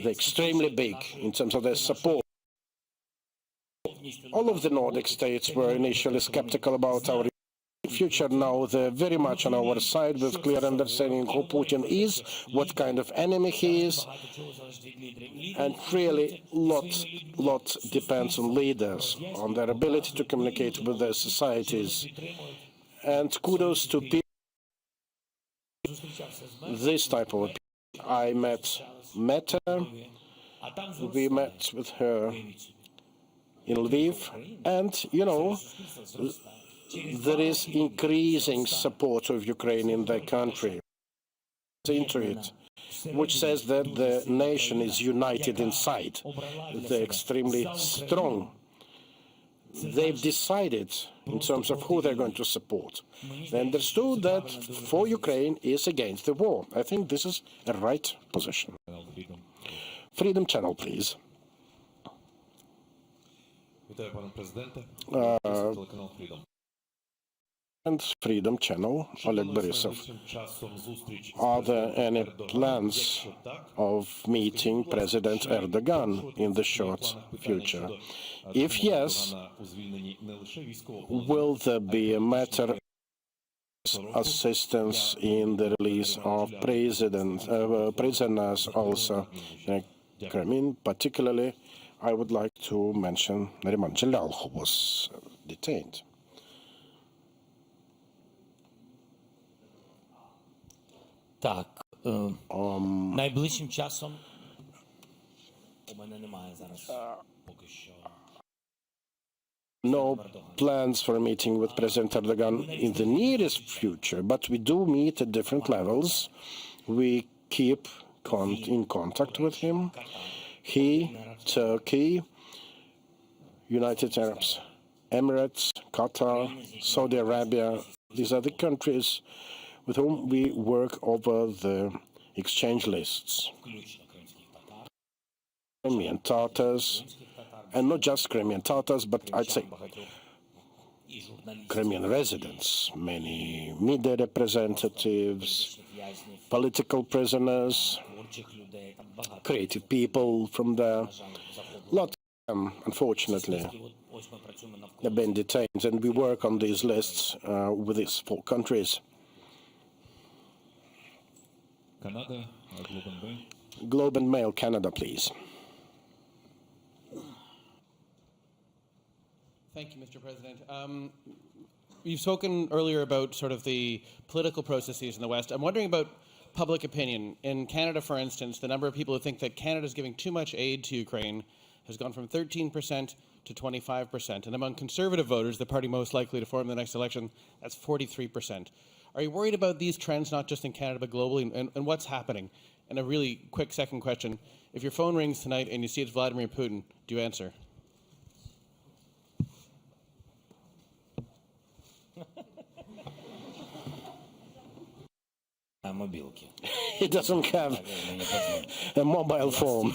they're extremely big in terms of their support. All of the Nordic states were initially skeptical about our future. Now they're very much on our side with clear understanding who Putin is, what kind of enemy he is, and really lot depends on leaders, on their ability to communicate with their societies. And kudos to people, this type of people. I met Meta, We met with her in Lviv, and, you know, there is increasing support of Ukraine in the country, into it, which says that the nation is united inside. They're extremely strong. They've decided in terms of who they're going to support. They understood that for Ukraine is against the war. I think this is a right position. Freedom Channel, please. And Freedom Channel, Oleg Borisov. Are there any plans of meeting President Erdogan in the short future? If yes, will there be a matter of assistance in the release of prisoners also? I mean, particularly, I would like to mention Nariman Jalal, who was detained. Так, найближчим часом у мене немає зараз поки що. No plans for a meeting with President Erdogan in the nearest future, but we do meet at different levels. We keep in contact with him. He, Turkey, United Arab Emirates, Qatar, Saudi Arabia, these are the countries with whom we work over the exchange lists. Crimean Tatars, and not just Crimean Tatars, but I'd say Crimean residents, many media representatives, political prisoners, creative people from there. Lots of them, unfortunately, have been detained, and we work on these lists with these 4 countries. Canada, Globe and Mail Canada, please. Thank you, Mr. President. You've spoken earlier about sort of the political processes in the West. I'm wondering about public opinion. In Canada, for instance, the number of people who think that Canada is giving too much aid to Ukraine has gone from 13% to 25%. And among conservative voters, the party most likely to form the next election, that's 43%. Are you worried about these trends, not just in Canada, but globally, and what's happening? And a really quick second question. If your phone rings tonight and you see it's Vladimir Putin, do you answer? He doesn't have a mobile phone.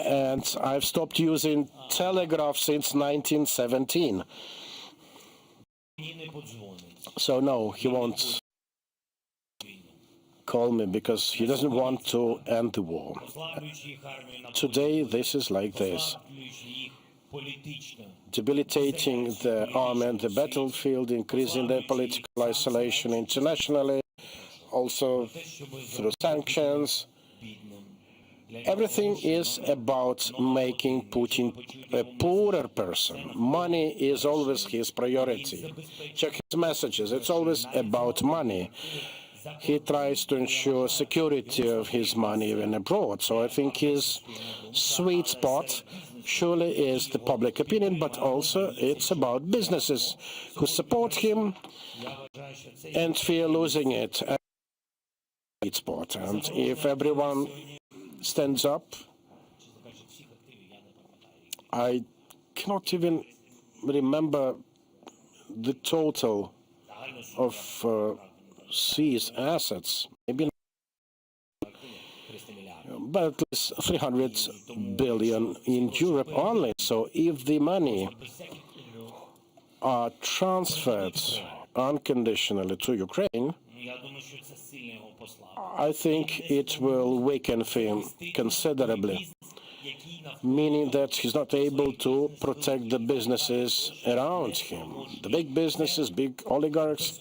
And I've stopped using Telegraph since 1917. So no, he won't call me because he doesn't want to end the war. Today, this is like this. Debilitating the army and the battlefield, increasing their political isolation internationally, also through sanctions. Everything is about making Putin a poorer person. Money is always his priority. Check his messages. It's always about money. He tries to ensure security of his money even abroad. So I think his sweet spot surely is the public opinion, but also it's about businesses who support him and fear losing it. Sweet spot. And if everyone stands up, I cannot even remember the total of seized assets, maybe, but at least 300 billion in Europe only. So if the money are transferred unconditionally to Ukraine, I think it will weaken him considerably, meaning that he's not able to protect the businesses around him. The big businesses, big oligarchs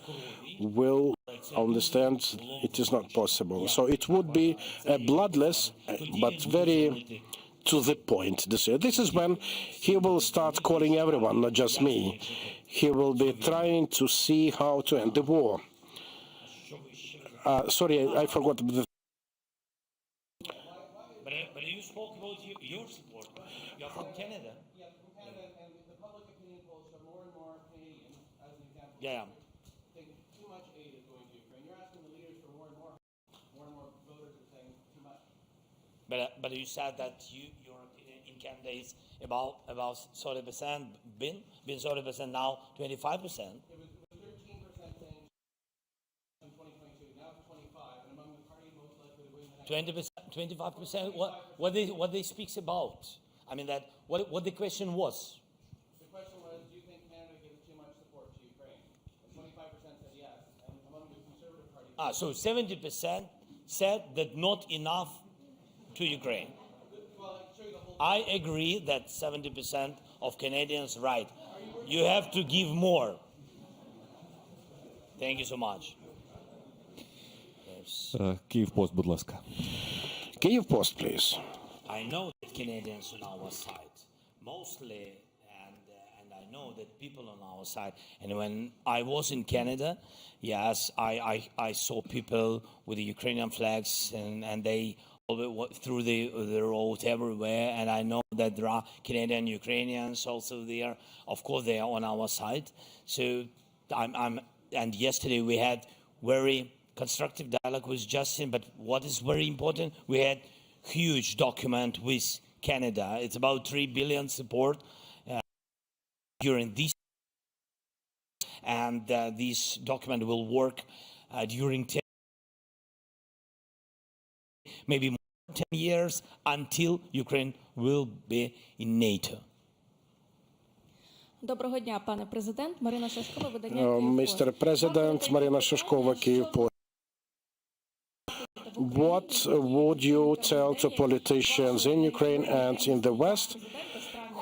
will understand it is not possible. So it would be a bloodless but very to the point decision. This is when he will start calling everyone, not just me. He will be trying to see how to end the war. Sorry, I forgot. You're from Canada? Yeah, from Canada, and the public opinion polls show more and more Canadians, as an example, Yeah. think too much aid is going to Ukraine. You're asking the leaders for more and more voters are saying too much. But you said that your in Canada is about 30%, been 30%, now 25%. It was 13% saying in 2022, now it's 25, and among the party most likely to win the next 20%, 25%. What they speaks about? I mean that what the question was. The question was, do you think Canada gives too much support to Ukraine? And 25% said yes, and among the Conservative Party. So 70% said that not enough to Ukraine. I agree that 70% of Canadians right. You have to give more. Thank you so much. Київпост, будь ласка. Kyiv-Post, please. I know that Canadians on our side, mostly, and I know that people on our side. And when I was in Canada, yes, I saw people with the Ukrainian flags, and they through the road everywhere. And I know that there are Canadian Ukrainians also there. Of course, they are on our side. So and yesterday we had very constructive dialogue with Justin. But what is very important, we had huge document with Canada. It's about 3 billion support during this, and this document will work during maybe more than 10 years until Ukraine will be in NATO. Доброго дня, пане президент. Марина Шашкова, видання Mr. President, Marina Shashkova, Kyiv-Post. What would you tell to politicians in Ukraine and in the West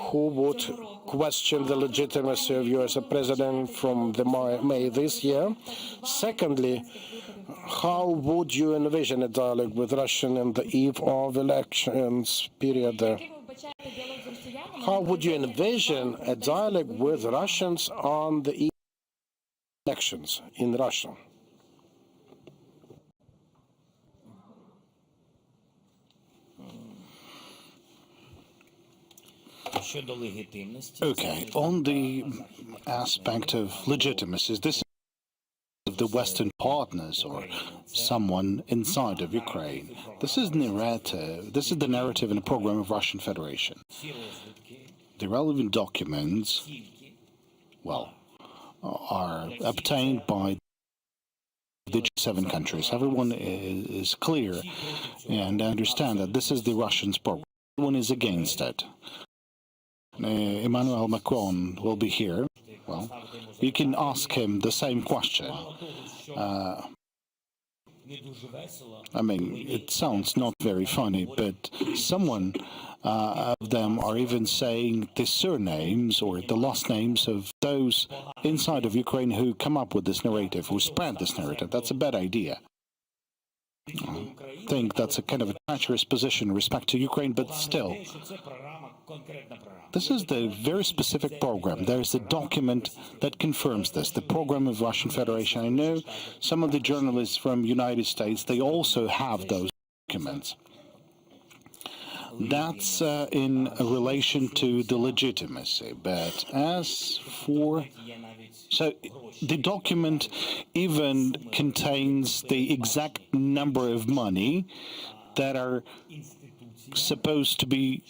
who would question the legitimacy of you as a president from the May this year? Secondly, how would you envision a dialogue with Russia in the eve of elections period there? How would you envision a dialogue with Russians on the eve of elections in Russia? Okay, on the aspect of legitimacy, this of the Western partners or someone inside of Ukraine. This is the narrative in the program of Russian Federation. The relevant documents, well, are obtained by the G7 countries. Everyone is clear and understand that this is the Russians' program. Everyone is against it. Emmanuel Macron will be here. Well, you can ask him the same question. I mean, it sounds not very funny, but someone of them are even saying the surnames or the last names of those inside of Ukraine who come up with this narrative, who spread this narrative. That's a bad idea. I think that's a kind of a treacherous position in respect to Ukraine, but still. This is the very specific program. There is a document that confirms this, the program of Russian Federation. I know some of the journalists from the United States, they also have those documents. That's in relation to the legitimacy. But as for... So the document even contains the exact number of money that are supposed to be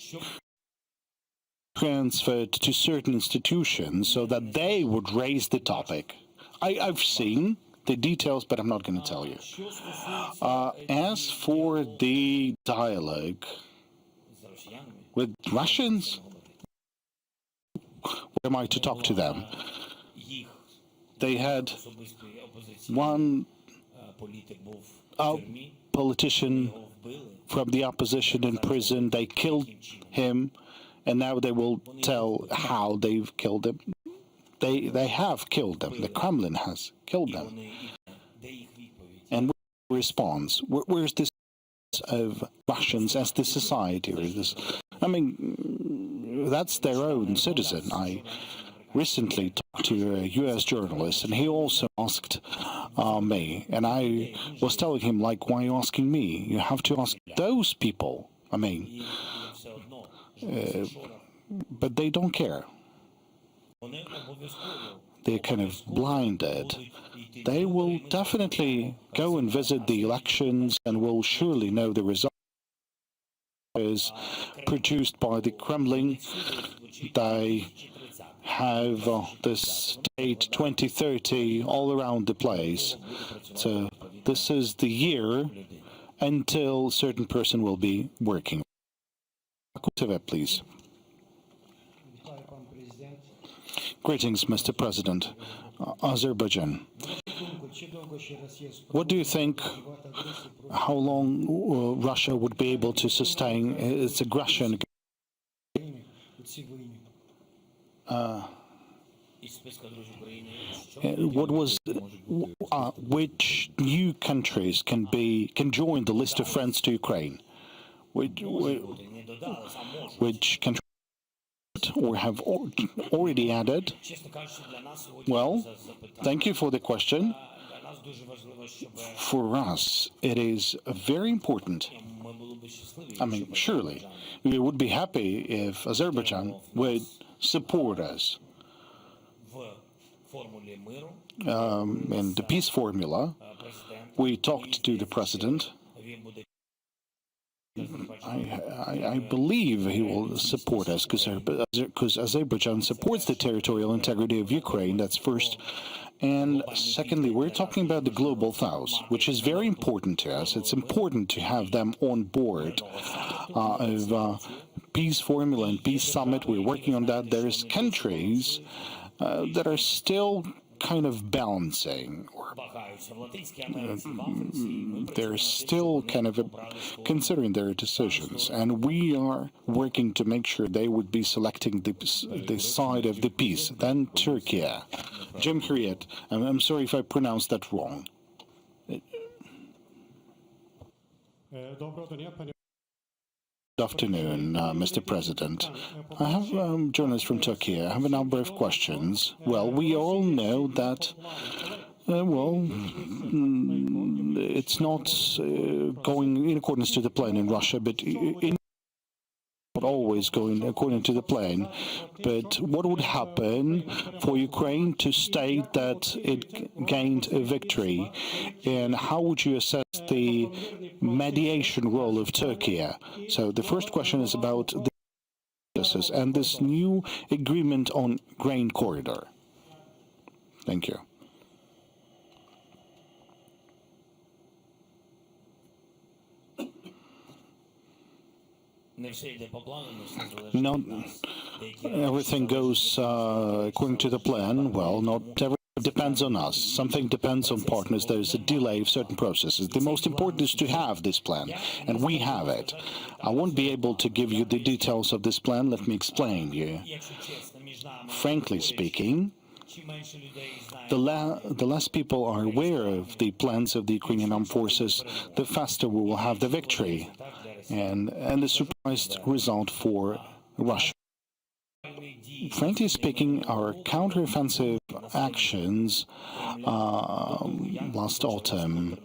transferred to certain institutions so that they would raise the topic. I've seen the details, but I'm not going to tell you. As for the dialogue with Russians, where am I to talk to them? They had one politician from the opposition in prison. They killed him. And now they will tell how they've killed him. They have killed them. The Kremlin has killed them. And response? Where's this of Russians as the society? Or this? I mean, that's their own citizen. I recently talked to a U.S. journalist, and he also asked me, and I was telling him, like, why are you asking me? You have to ask those people. I mean, but they don't care. They're kind of blinded. They will definitely go and visit the elections and will surely know the result is produced by the Kremlin. They have the state 2030 all around the place. So this is the year until a certain person will be working. Please. Greetings, Mr. President. Azerbaijan. What do you think, how long Russia would be able to sustain its aggression? Which new countries can join the list of friends to Ukraine? Which countries or have already added? Well, thank you for the question. For us, it is very important. I mean, surely, we would be happy if Azerbaijan would support us in the peace formula. We talked to the president. I believe he will support us because Azerbaijan supports the territorial integrity of Ukraine. That's first. And secondly, we're talking about the global south, which is very important to us. It's important to have them on board of peace formula and peace summit. We're working on that. There's countries that are still kind of balancing, or they're still kind of considering their decisions, and we are working to make sure they would be selecting the side of the peace. Then Turkey. Jim Hurriet, I'm sorry if I pronounced that wrong. Good afternoon, Mr. President. I have a journalist from Turkey. I have a number of questions. Well, we all know that, it's not going in accordance to the plan in Russia, but not always going according to the plan. But what would happen for Ukraine to state that it gained a victory? And how would you assess the mediation role of Turkey? So the first question is about the processes and this new agreement on grain corridor. Thank you. Not everything goes according to the plan. Well, not everything depends on us. Something depends on partners. There is a delay of certain processes. The most important is to have this plan, and we have it. I won't be able to give you the details of this plan. Let me explain you. Frankly speaking, the less people are aware of the plans of the Ukrainian armed forces, the faster we will have the victory and the surprise result for Russia. Frankly speaking, our counteroffensive actions last autumn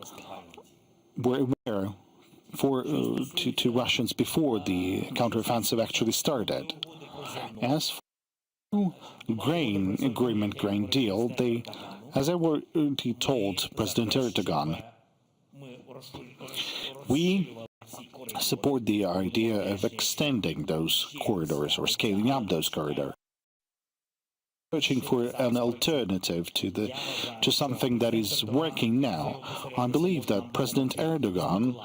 were aware to Russians before the counteroffensive actually started. As for grain agreement, grain deal, as I already told President Erdogan, we support the idea of extending those corridors or scaling up those corridors, searching for an alternative to something that is working now. I believe that President Erdogan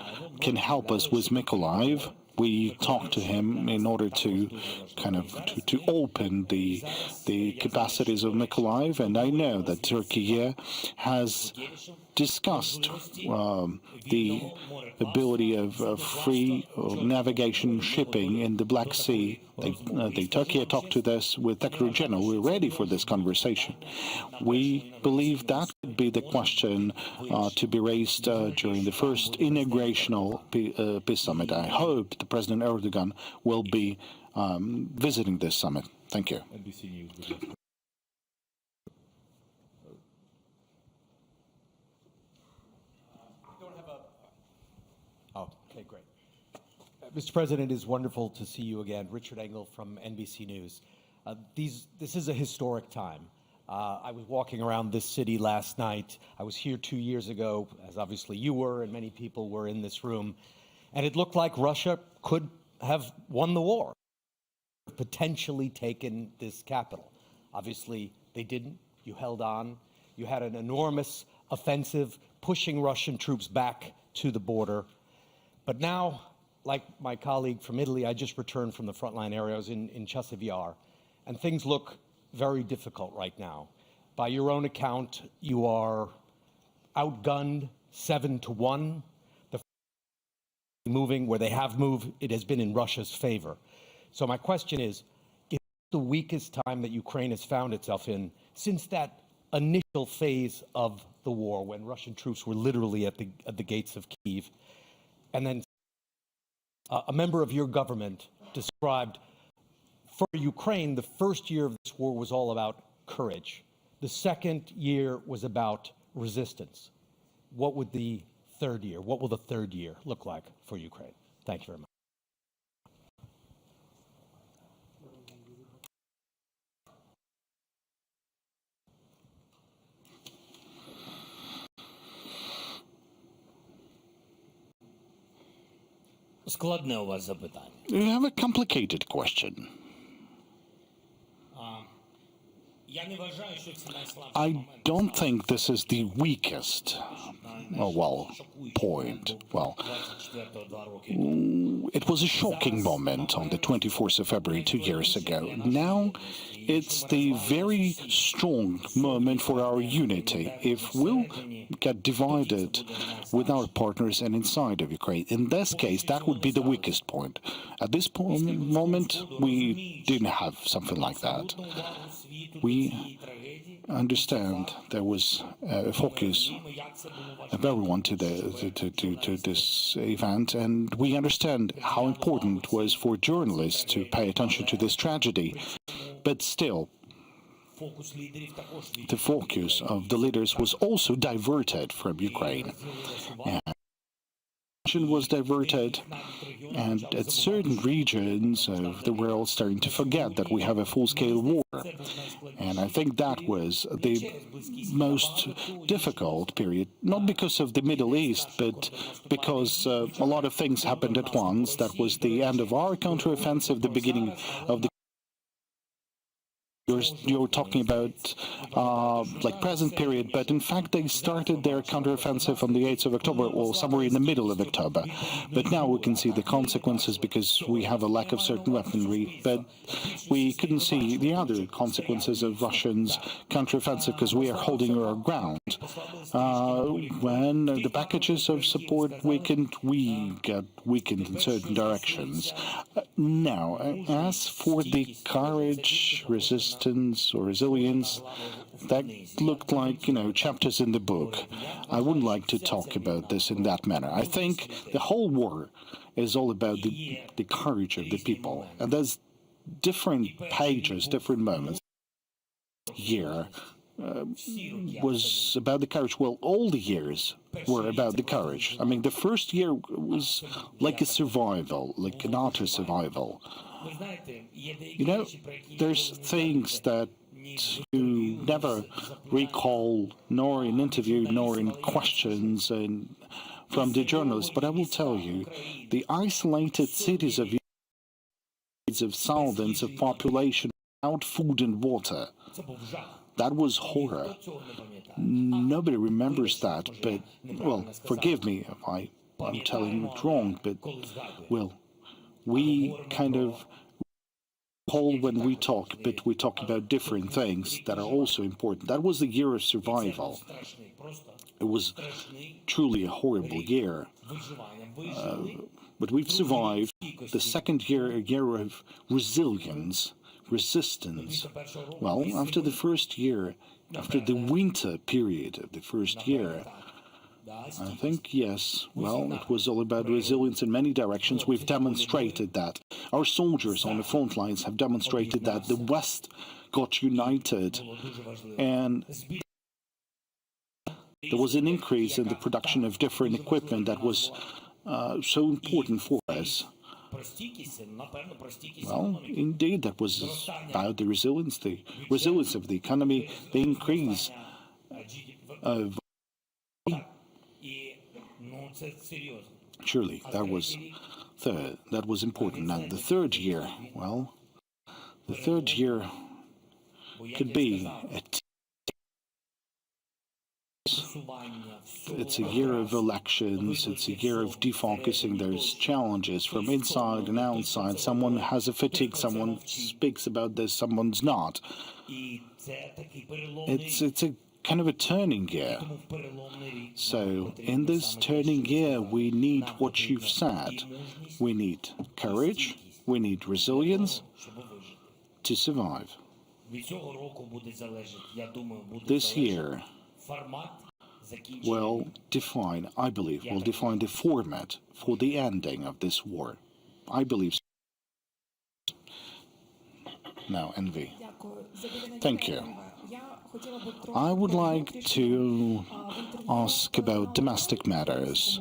can help us with Mykolaiv. We talked to him in order to kind of to open the capacities of Mykolaiv, and I know that Turkey has discussed the ability of free navigation shipping in the Black Sea. Turkey talked to this with Secretary General. We're ready for this conversation. We believe that could be the question to be raised during the first inaugurational peace summit. I hope the President Erdogan will be visiting this summit. Thank you. Oh, okay, great. Mr. President, it is wonderful to see you again. Richard Engel from NBC News. This is a historic time. I was walking around this city last night. I was here 2 years ago, as obviously you were, and many people were in this room. And it looked like Russia could have won the war, potentially taken this capital. Obviously, they didn't. You held on. You had an enormous offensive pushing Russian troops back to the border. But now, like my colleague from Italy, I just returned from the frontline area. I was in Chasiv, and things look very difficult right now. By your own account, you are outgunned 7-1. The moving where they have moved, it has been in Russia's favor. So my question is the weakest time that Ukraine has found itself in since that initial phase of the war when Russian troops were literally at the gates of Kyiv? And then a member of your government described for Ukraine, the first year of this war was all about courage. The second year was about resistance. What would the third year, what will the third year look like for Ukraine? Thank you very much. Складне у вас запитання. You have a complicated question. Я не вважаю, що це найслабший I момент. don't think this is the weakest, point. Well, it was a shocking moment on the 24th of February 2 years ago. Now, it's the very strong moment for our unity. If we'll get divided with our partners and inside of Ukraine, in this case, that would be the weakest point. At this moment, we didn't have something like that. We understand there was a focus of everyone to this event, and we understand how important it was for journalists to pay attention to this tragedy. But still, the focus of the leaders was also diverted from Ukraine. Was diverted, and at certain regions of the world starting to forget that we have a full-scale war. And I think that was the most difficult period, not because of the Middle East, but because a lot of things happened at once. That was the end of our counteroffensive, the beginning of the you're talking about like present period, but in fact they started their counteroffensive on the 8th of October or somewhere in the middle of October. But now we can see the consequences because we have a lack of certain weaponry, but we couldn't see the other consequences of Russians' counteroffensive because we are holding our ground. When the packages of support weakened, we get weakened in certain directions. Now, as for the courage, resistance, or resilience, that looked like, chapters in the book. I wouldn't like to talk about this in that manner. I think the whole war is all about the courage of the people. And there's different pages, different moments. Year was about the courage. Well, all the years were about the courage. I mean, the first year was like a survival, like an utter survival. There's things that you never recall, nor in interview, nor in questions from the journalists. But I will tell you, the isolated cities of thousands of population without food and water, that was horror. Nobody remembers that, but, well, forgive me if I'm telling it wrong, but, well, we kind of recall when we talk, but we talk about different things that are also important. That was the year of survival. It was truly a horrible year. But we've survived. The second year, a year of resilience, resistance. Well, after the first year, after the winter period of the first year, I think, yes, well, it was all about resilience in many directions. We've demonstrated that. Our soldiers on the front lines have demonstrated that the West got united, and there was an increase in the production of different equipment that was so important for us. Well, indeed, that was about the resilience of the economy, the increase of. Surely, that was important. Now, the third year, well, the third year could be it's a year of elections, it's a year of defocusing. There's challenges from inside and outside. Someone has a fatigue, someone speaks about this, someone's not. It's a kind of a turning year. So in this turning year, we need what you've said. We need courage, we need resilience to survive. This year will define, I believe, the format for the ending of this war. I believe so. Now, Envy. Thank you. I would like to ask about domestic matters.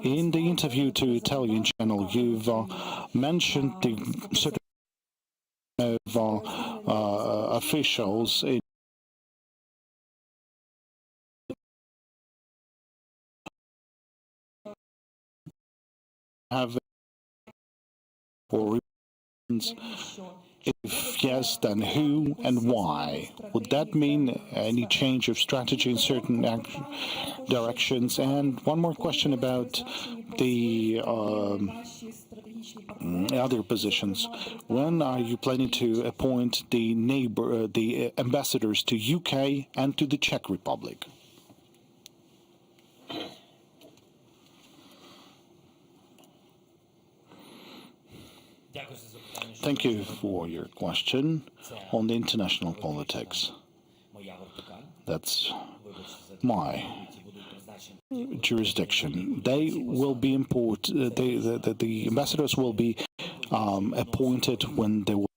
In the interview to Italian channel, you've mentioned the sort of officials in have or if yes, then who and why? Would that mean any change of strategy in certain directions? And one more question about the other positions. When are you planning to appoint the ambassadors to UK and to the Czech Republic? Thank you for your question on the international politics. That's my jurisdiction. They will be the ambassadors will be appointed when there were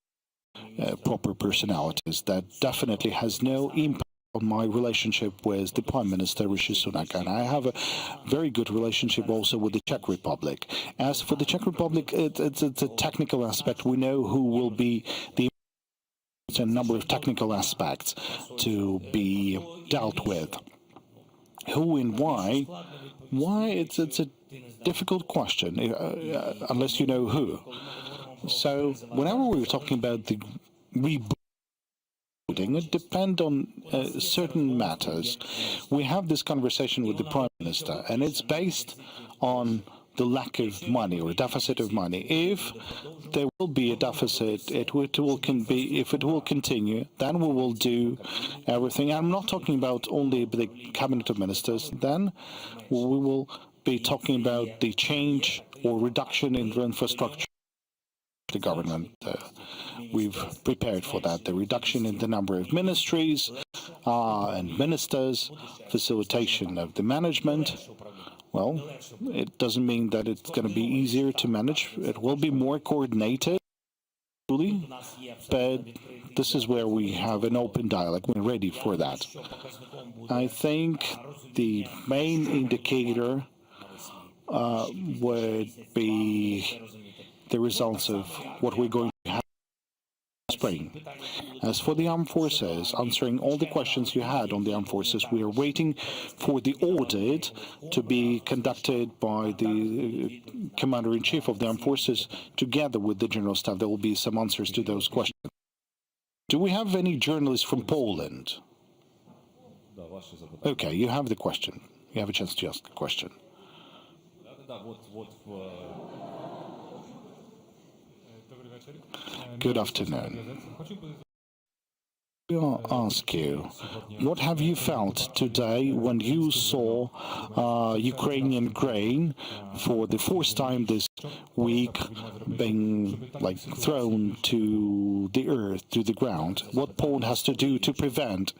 proper personalities. That definitely has no impact on my relationship with the Prime Minister Rishi Sunak, and I have a very good relationship also with the Czech Republic. As for the Czech Republic, it's a technical aspect. We know who will be the a number of technical aspects to be dealt with. Who and why? Why? It's a difficult question, unless you know who. So whenever we're talking about the rebuilding, it depends on certain matters. We have this conversation with the Prime Minister, and it's based on the lack of money or deficit of money. If there will be a deficit, if it will continue, then we will do everything. I'm not talking about only the cabinet of ministers. Then we will be talking about the change or reduction in the infrastructure of the government. We've prepared for that. The reduction in the number of ministries and ministers, facilitation of the management. Well, it doesn't mean that it's going to be easier to manage. It will be more coordinated, but this is where we have an open dialogue. We're ready for that. I think the main indicator would be the results of what we're going to have spring. As for the armed forces, answering all the questions you had on the armed forces, we are waiting for the audit to be conducted by the Commander-in-Chief of the armed forces together with the General Staff. There will be some answers to those questions. Do we have any journalists from Poland? Okay, you have the question. You have a chance to ask the question. Good afternoon. I'll ask you, what have you felt today when you saw Ukrainian grain for the first time this week being thrown to the earth, to the ground? What Poland has to do to prevent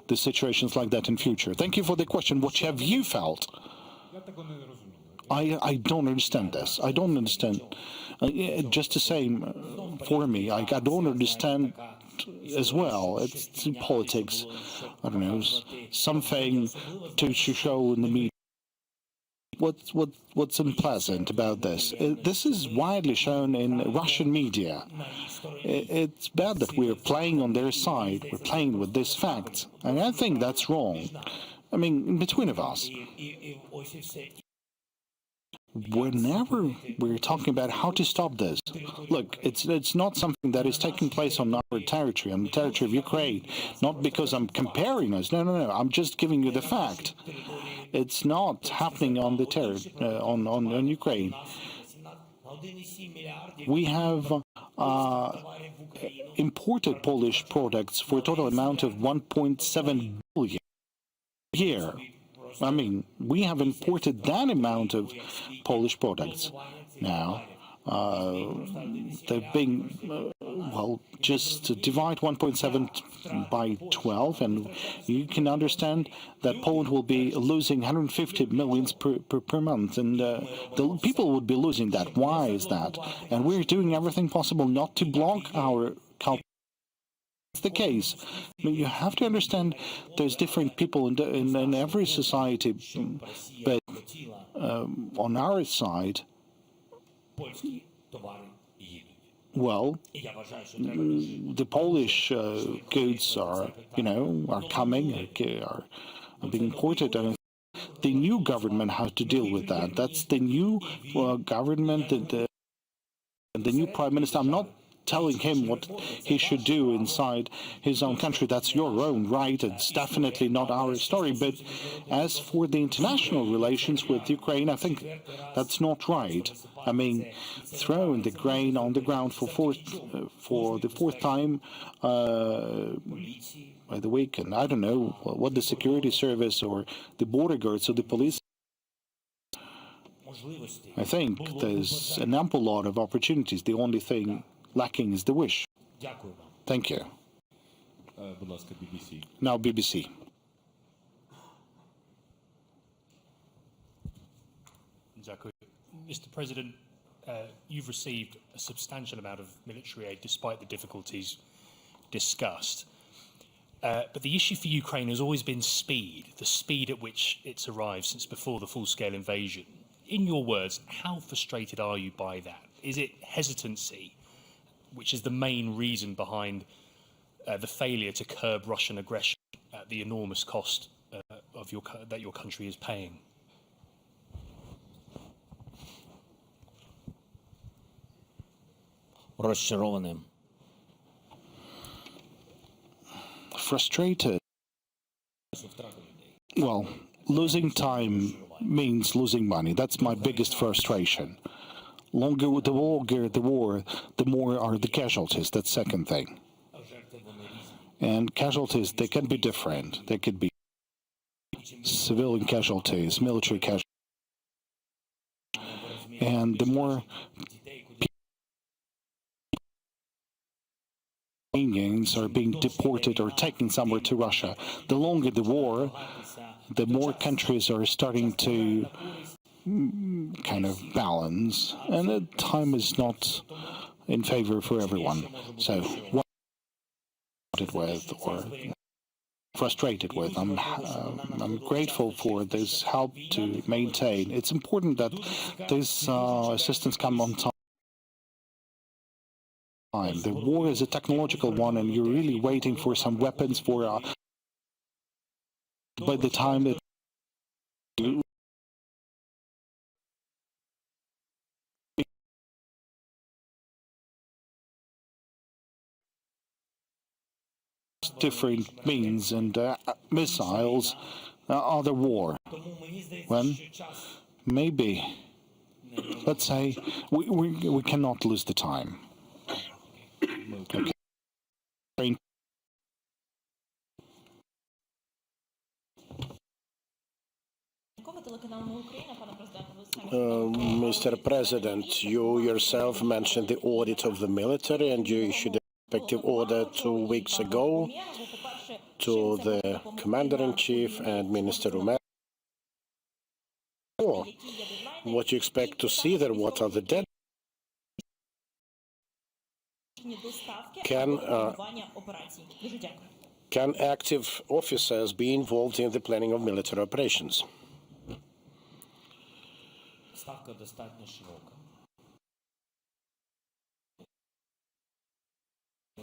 the situations like that in future? Thank you for the question. What have you felt? I don't understand this. I don't understand. Just the same for me. I don't understand as well. It's politics. I don't know. Something to show in the media. what's unpleasant about this? This is widely shown in Russian media. It's bad that we're playing on their side. We're playing with these facts, and I think that's wrong. I mean, in between of us, whenever we're talking about how to stop this, look, it's not something that is taking place on our territory, on the territory of Ukraine, not because I'm comparing us. No. I'm just giving you the fact. It's not happening on the on Ukraine. We have imported Polish products for a total amount of 1.7 billion a year. I mean, we have imported that amount of Polish products. Now, they've been, well, just divide 1.7 by 12, and you can understand that Poland will be losing 150 million per month, and the people would be losing that. Why is that? And we're doing everything possible not to block our the case. I mean, you have to understand there's different people in every society, but on our side, well, the Polish goods are coming, are being imported, and the new government has to deal with that. That's the new government, the new prime minister. I'm not telling him what he should do inside his own country. That's your own right. It's definitely not our story. But as for the international relations with Ukraine, I think that's not right. I mean, throwing the grain on the ground for the fourth time by the week, and I don't know what the security service or the border guards or the police. I think there's an ample lot of opportunities. The only thing lacking is the wish. Thank you. Now BBC. Mr. President, you've received a substantial amount of military aid despite the difficulties discussed. But the issue for Ukraine has always been speed, the speed at which it's arrived since before the full-scale invasion. In your words, how frustrated are you by that? Is it hesitancy, which is the main reason behind the failure to curb Russian aggression at the enormous cost that your country is paying? Frustrated. Well, losing time means losing money. That's my biggest frustration. The longer the war, the more are the casualties. That's second thing. And casualties, they can be different. They could be civilian casualties, military casualties. And the more Ukrainians are being deported or taken somewhere to Russia, the longer the war, the more countries are starting to kind of balance, and the time is not in favor for everyone. So what with or frustrated with, I'm grateful for this help to maintain. It's important that this assistance come on time. The war is a technological one, and you're really waiting for some weapons for by the time that different means and missiles are the war. When maybe, let's say, we cannot lose the time. Okay. Mr. President, you yourself mentioned the audit of the military, and you issued a respective order 2 weeks ago to the Commander-in-Chief and Minister Rumen. What you expect to see there? What are the deadlines? Can active officers be involved in the planning of military operations?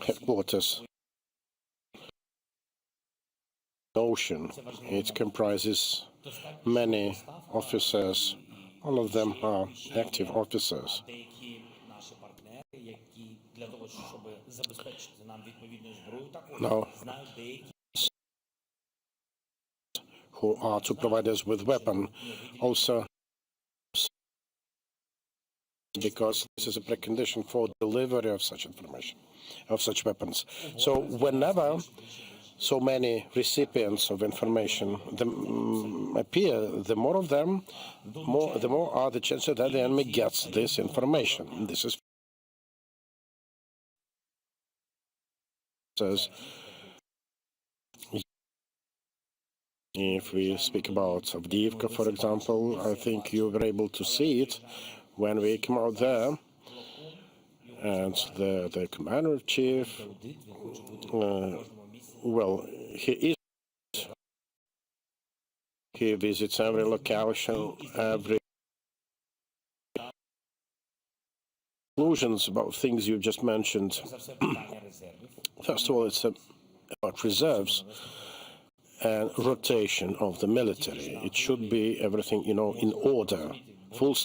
Headquarters ocean. It comprises many officers. All of them are active officers. Now, who are to provide us with weapons, also because this is a precondition for delivery of such information, of such weapons. So whenever so many recipients of information appear, the more of them, the more are the chances that the enemy gets this information. This is if we speak about Avdiivka, for example, I think you were able to see it when we came out there, and the commander-in-chief, well, he visits every location, every conclusions about things you just mentioned. First of all, it's about reserves and rotation of the military. It should be everything, in order. Full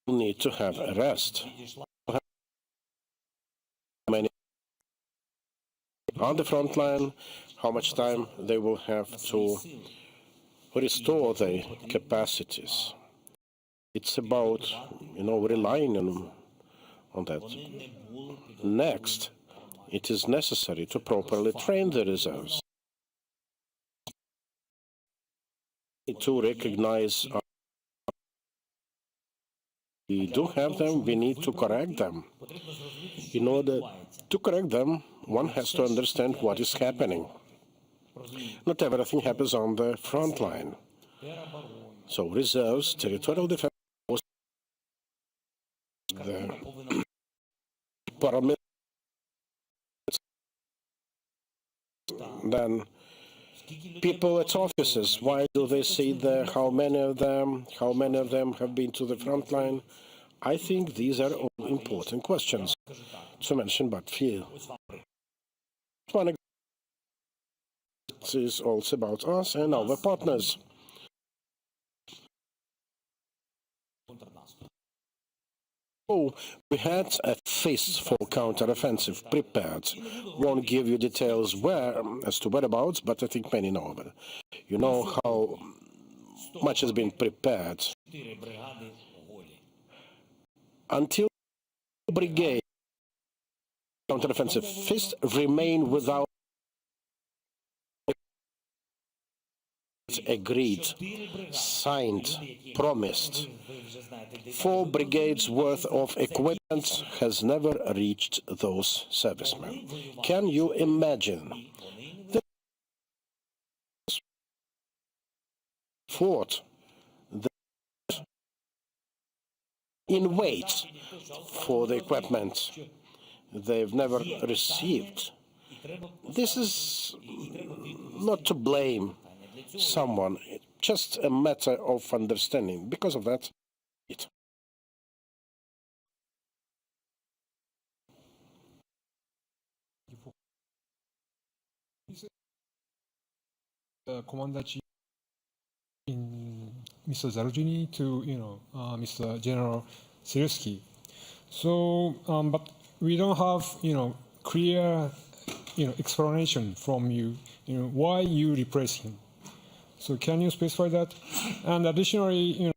need to have a rest. Many on the front line, how much time they will have to restore their capacities. It's about, relying on that. Next, it is necessary to properly train the reserves. To recognize we do have them, we need to correct them. In order to correct them, one has to understand what is happening. Not everything happens on the front line. So reserves, territorial defense, the paramilitary, then people at offices, why do they sit there? How many of them have been to the front line? I think these are all important questions to mention, but few. One is also about us and our partners. Oh, we had a fistful counteroffensive prepared. Won't give you details as to whereabouts, but I think many know about it. You know how much has been prepared. Until brigade counteroffensive fist remain without agreed, signed, promised. 4 brigades worth of equipment has never reached those servicemen. Can you imagine? They fought in wait for the equipment they've never received. This is not to blame someone, just a matter of understanding. Because of that, Commander Chief in Mr. Zaruzhny to Mr. General Zelensky. So, but we don't have clear explanation from you. Why you repress him. So can you specify that? And additionally,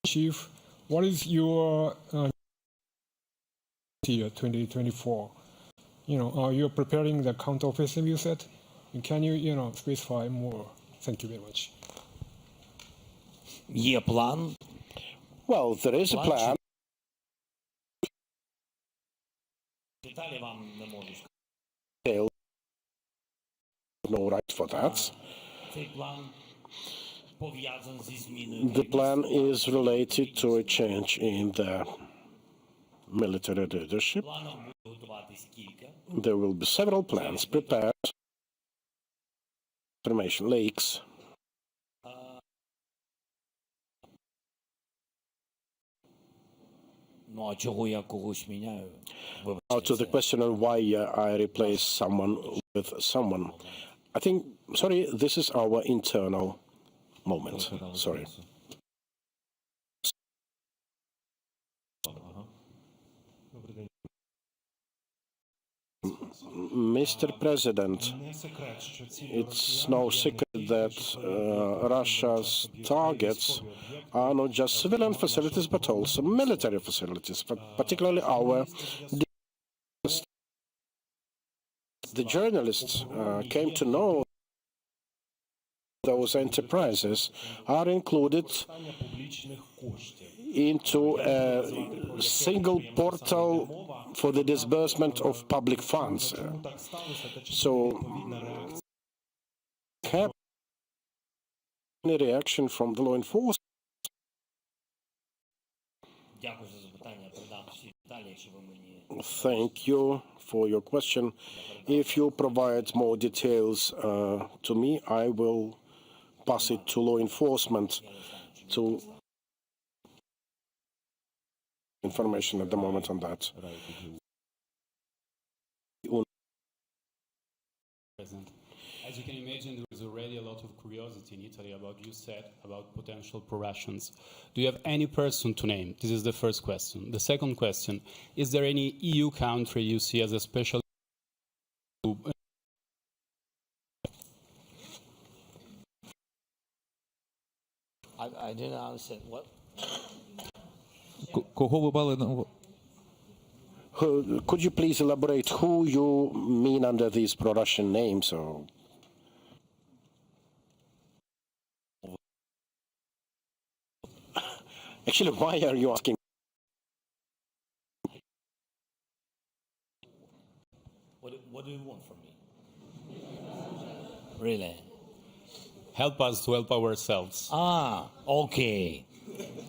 Chief, what is your year 2024? You're preparing the counteroffensive, you said. Can you, specify more? Thank you very much. Plan. Well, there is a plan. No right for that. The plan is related to a change in the military leadership. There will be several plans prepared information leaks. Now to the question on why I replace someone with someone. I think, sorry, this is our internal moment. Sorry. Mr. President, it's no secret that Russia's targets are not just civilian facilities, but also military facilities, particularly our. The journalists came to know those enterprises are included into a single portal for the disbursement of public funds. So, have any reaction from the law enforcement? Thank you for your question. If you provide more details to me, I will pass it to law enforcement to information at the moment on that. As you can imagine, there is already a lot of curiosity in Italy about what you said about potential pro-Russians. Do you have any person to name? This is the first question. The second question, is there any EU country you see as a special I didn't understand. What? Could you please elaborate who you mean under these pro-Russian names? Or actually, why are you asking? What do you want from me? Really? Help us to help ourselves. Ah, okay.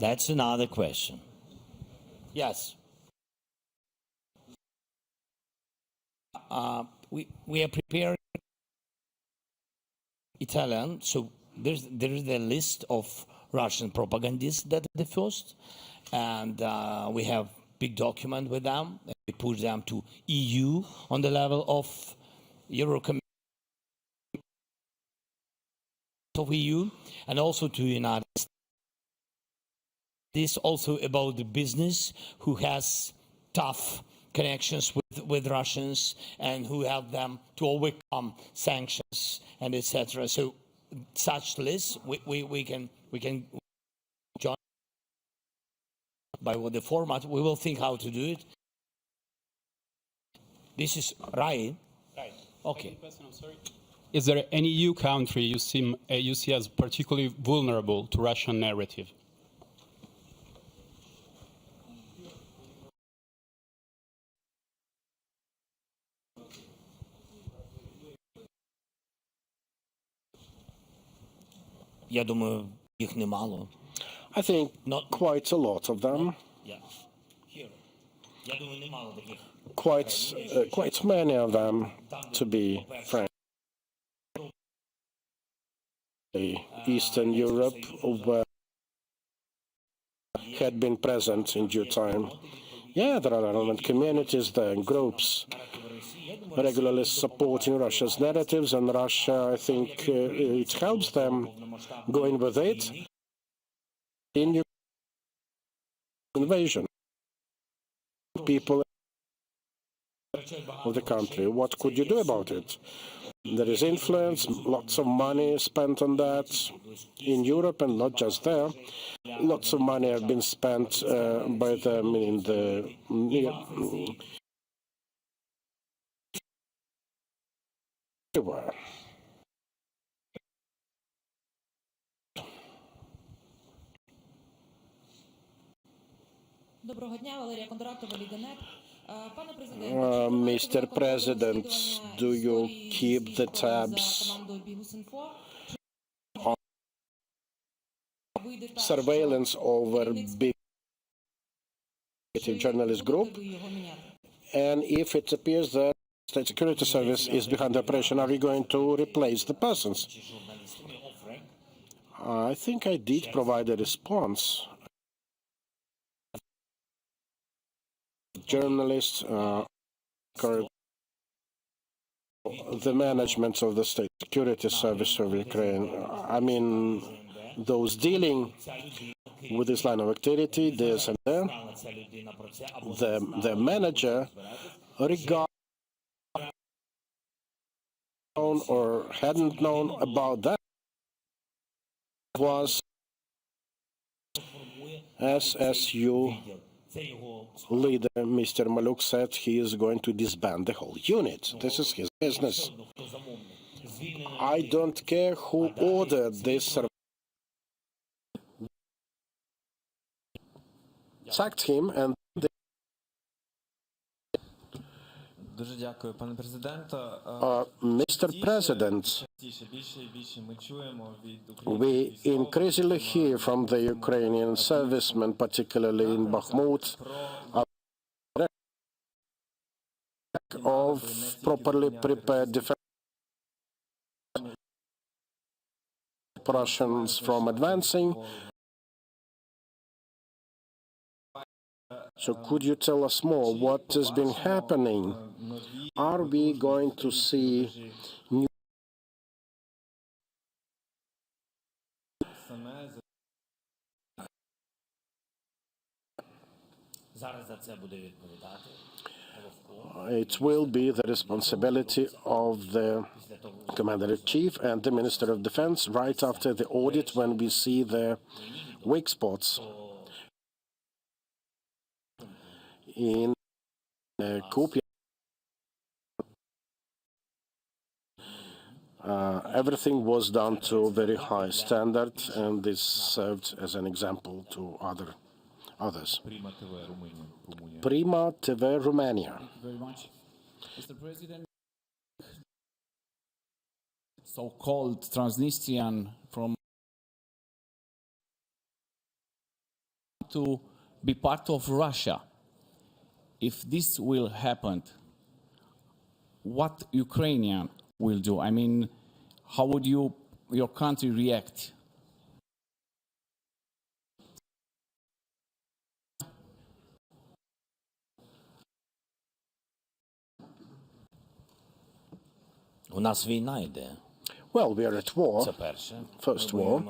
That's another question. Yes. We are preparing Italian, so there is a list of Russian propagandists that are the first, and we have big document with them. We push them to EU on the level of Eurocommission of EU, and also to United States. This also about the business who has tough connections with Russians and who help them to overcome sanctions and etc. So such lists we can join by what the format. We will think how to do it. This is right. Right. Okay. Question, I'm sorry. Is there any EU country you see as particularly vulnerable to Russian narrative? Я думаю, їх немало. I think not quite a lot of them. Yeah. Here. Я думаю, немало таких. Quite many of them, to be frank. Eastern Europe, where had been present in due time. Yeah, there are element communities there and groups regularly supporting Russia's narratives, and Russia, I think, it helps them going with it in invasion. People of the country. What could you do about it? There is influence, lots of money spent on that in Europe, and not just there. Lots of money have been spent by them in the everywhere. Доброго дня, Валерія Кондратова, Ліга.нет. Mr. President, do you keep the tabs on surveillance over big journalist group? And if it appears that state security service is behind the operation, are you going to replace the persons? I think I did provide a response. Journalists, the management of the state security service of Ukraine, I mean, those dealing with this line of activity, this and that, the manager regarded or hadn't known about that was SSU leader, Mr. Maluk, said he is going to disband the whole unit. This is his business. I don't care who ordered this. Sacked him and Mr. President, we increasingly hear from the Ukrainian servicemen, particularly in Bakhmut, of properly prepared defense Russians from advancing. So could you tell us more? What has been happening? Are we going to see new it will be the responsibility of the Commander-in-Chief and the Minister of Defense right after the audit when we see the weak spots in Kupiansk. Everything was done to a very high standard, and this served as an example to others. Prima TV Romania. Thank you very much. Mr. President, so-called Transnistrian from to be part of Russia. If this will happen, what Ukrainian will do? I mean, how would your country react? Well, we are at war. First war.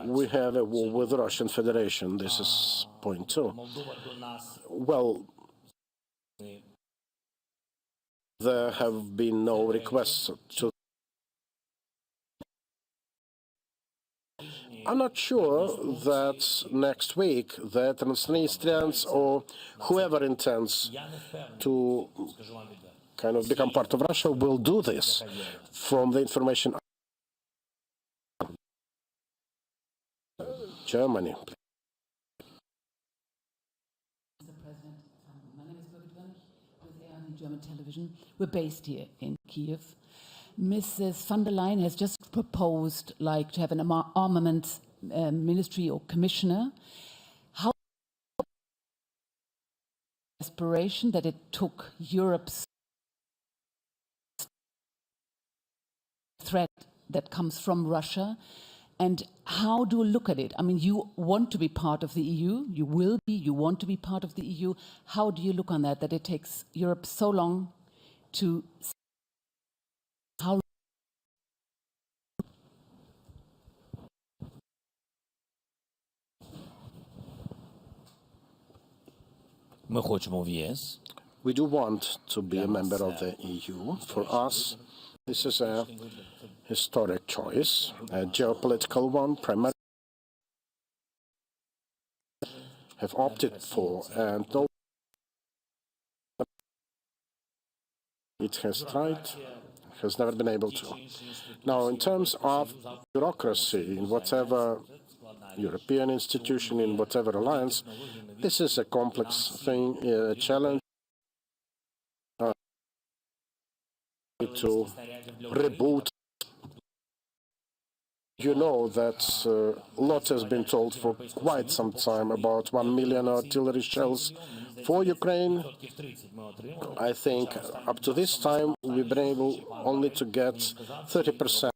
We have a war with the Russian Federation. This is point two. Well, there have been no requests to. I'm not sure that next week the Transnistrians or whoever intends to kind of become part of Russia will do this. From the information, Germany. Mr. President, my name is Volodymyr with German television. We're based here in Kiev. Mrs. von der Leyen has just proposed, to have an armament ministry or commissioner. How aspiration that it took Europe's threat that comes from Russia, and how do you look at it? I mean, you want to be part of the EU, you will be, you want to be part of the EU. How do you look on that it takes Europe so long to how we do want to be a member of the EU. For us, this is a historic choice, a geopolitical one, primarily have opted for, and no, it has tried, has never been able to. Now, in terms of bureaucracy, in whatever European institution, in whatever alliance, this is a complex thing, a challenge to reboot. You know that a lot has been told for quite some time about 1 million artillery shells for Ukraine. I think up to this time we've been able only to get 30%.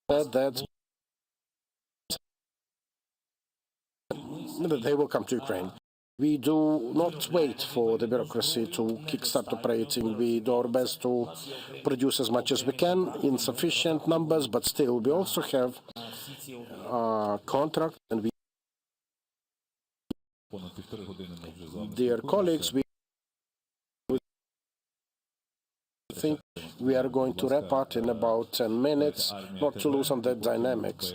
That they will come to Ukraine. We do not wait for the bureaucracy to kickstart operating. We do our best to produce as much as we can in sufficient numbers, but still we also have a contract, and we, dear colleagues, we think we are going to wrap up in about 10 minutes, not to lose on the dynamics.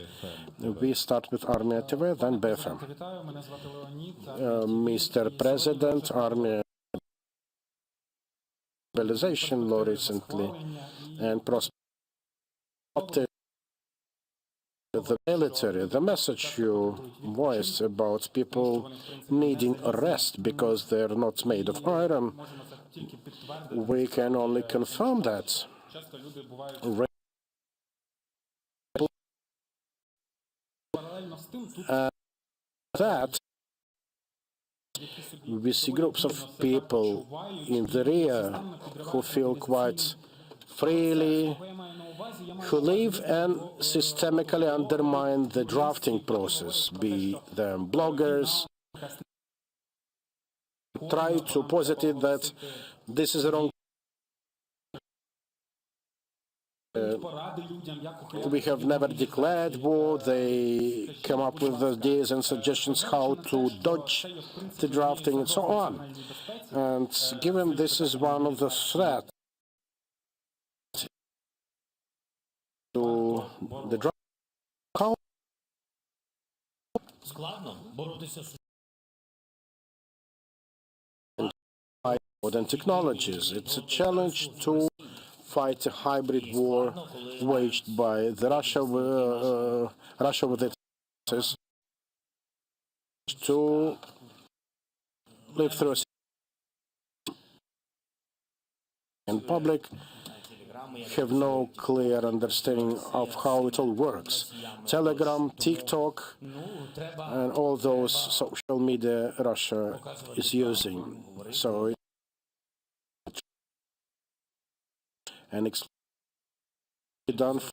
We start with Armia TV, then BFM. Mr. President, Armia mobilization law recently and prosperity. The military, the message you voiced about people needing rest because they're not made of iron, we can only confirm that. That we see groups of people in the rear who feel quite freely, who live and systemically undermine the drafting process, be them bloggers, try to posit that this is wrong. We have never declared war. They come up with ideas and suggestions how to dodge the drafting and so on. And given this is one of the threats to the draft, how modern technologies. It's a challenge to fight a hybrid war waged by the Russia with its to live through in public have no clear understanding of how it all works. Telegram, TikTok, and all those social media Russia is using. So and done for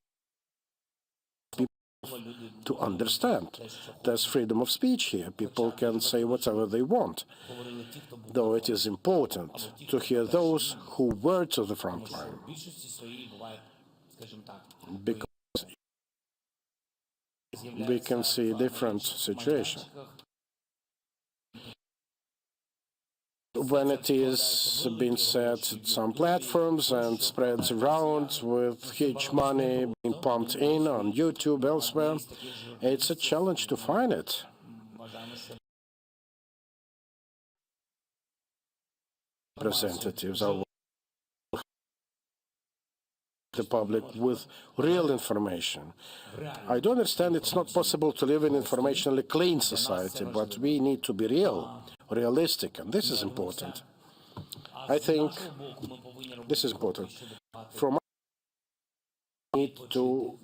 people to understand. There's freedom of speech here. People can say whatever they want, though it is important to hear those who were to the front line, because we can see different situations. When it is being said some platforms and spreads around with huge money being pumped in on YouTube, elsewhere, it's a challenge to find it. Representatives are the public with real information. I do understand it's not possible to live in an informationally clean society, but we need to be realistic, and this is important. I think this is important. From us, we need to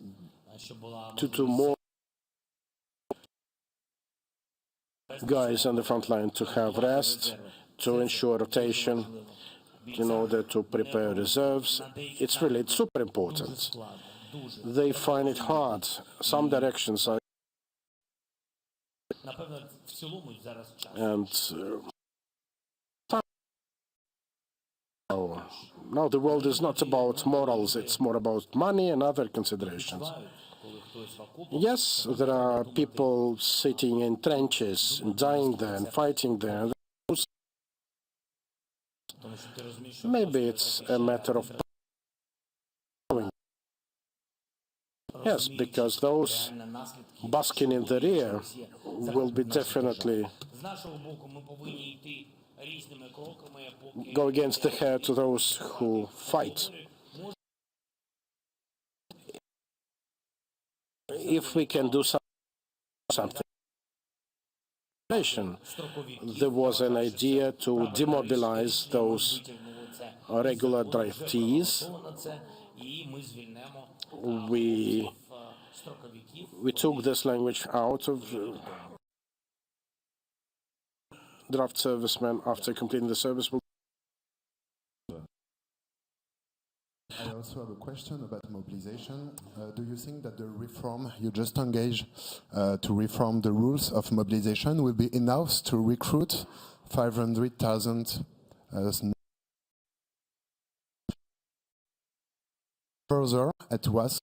do more guys on the front line to have rest, to ensure rotation, in order to prepare reserves. It's super important. They find it hard. Some directions are, and now the world is not about morals, it's more about money and other considerations. Yes, there are people sitting in trenches, and dying there and fighting there. Maybe it's a matter of yes, because those basking in the rear will be definitely go against the head to those who fight. If we can do something. There was an idea to demobilize those regular draftees. We took this language out of draft servicemen, after completing the service, will. I also have a question about mobilization. Do you think that the reform you just engaged to reform the rules of mobilization will be enough to recruit 500,000 further at was?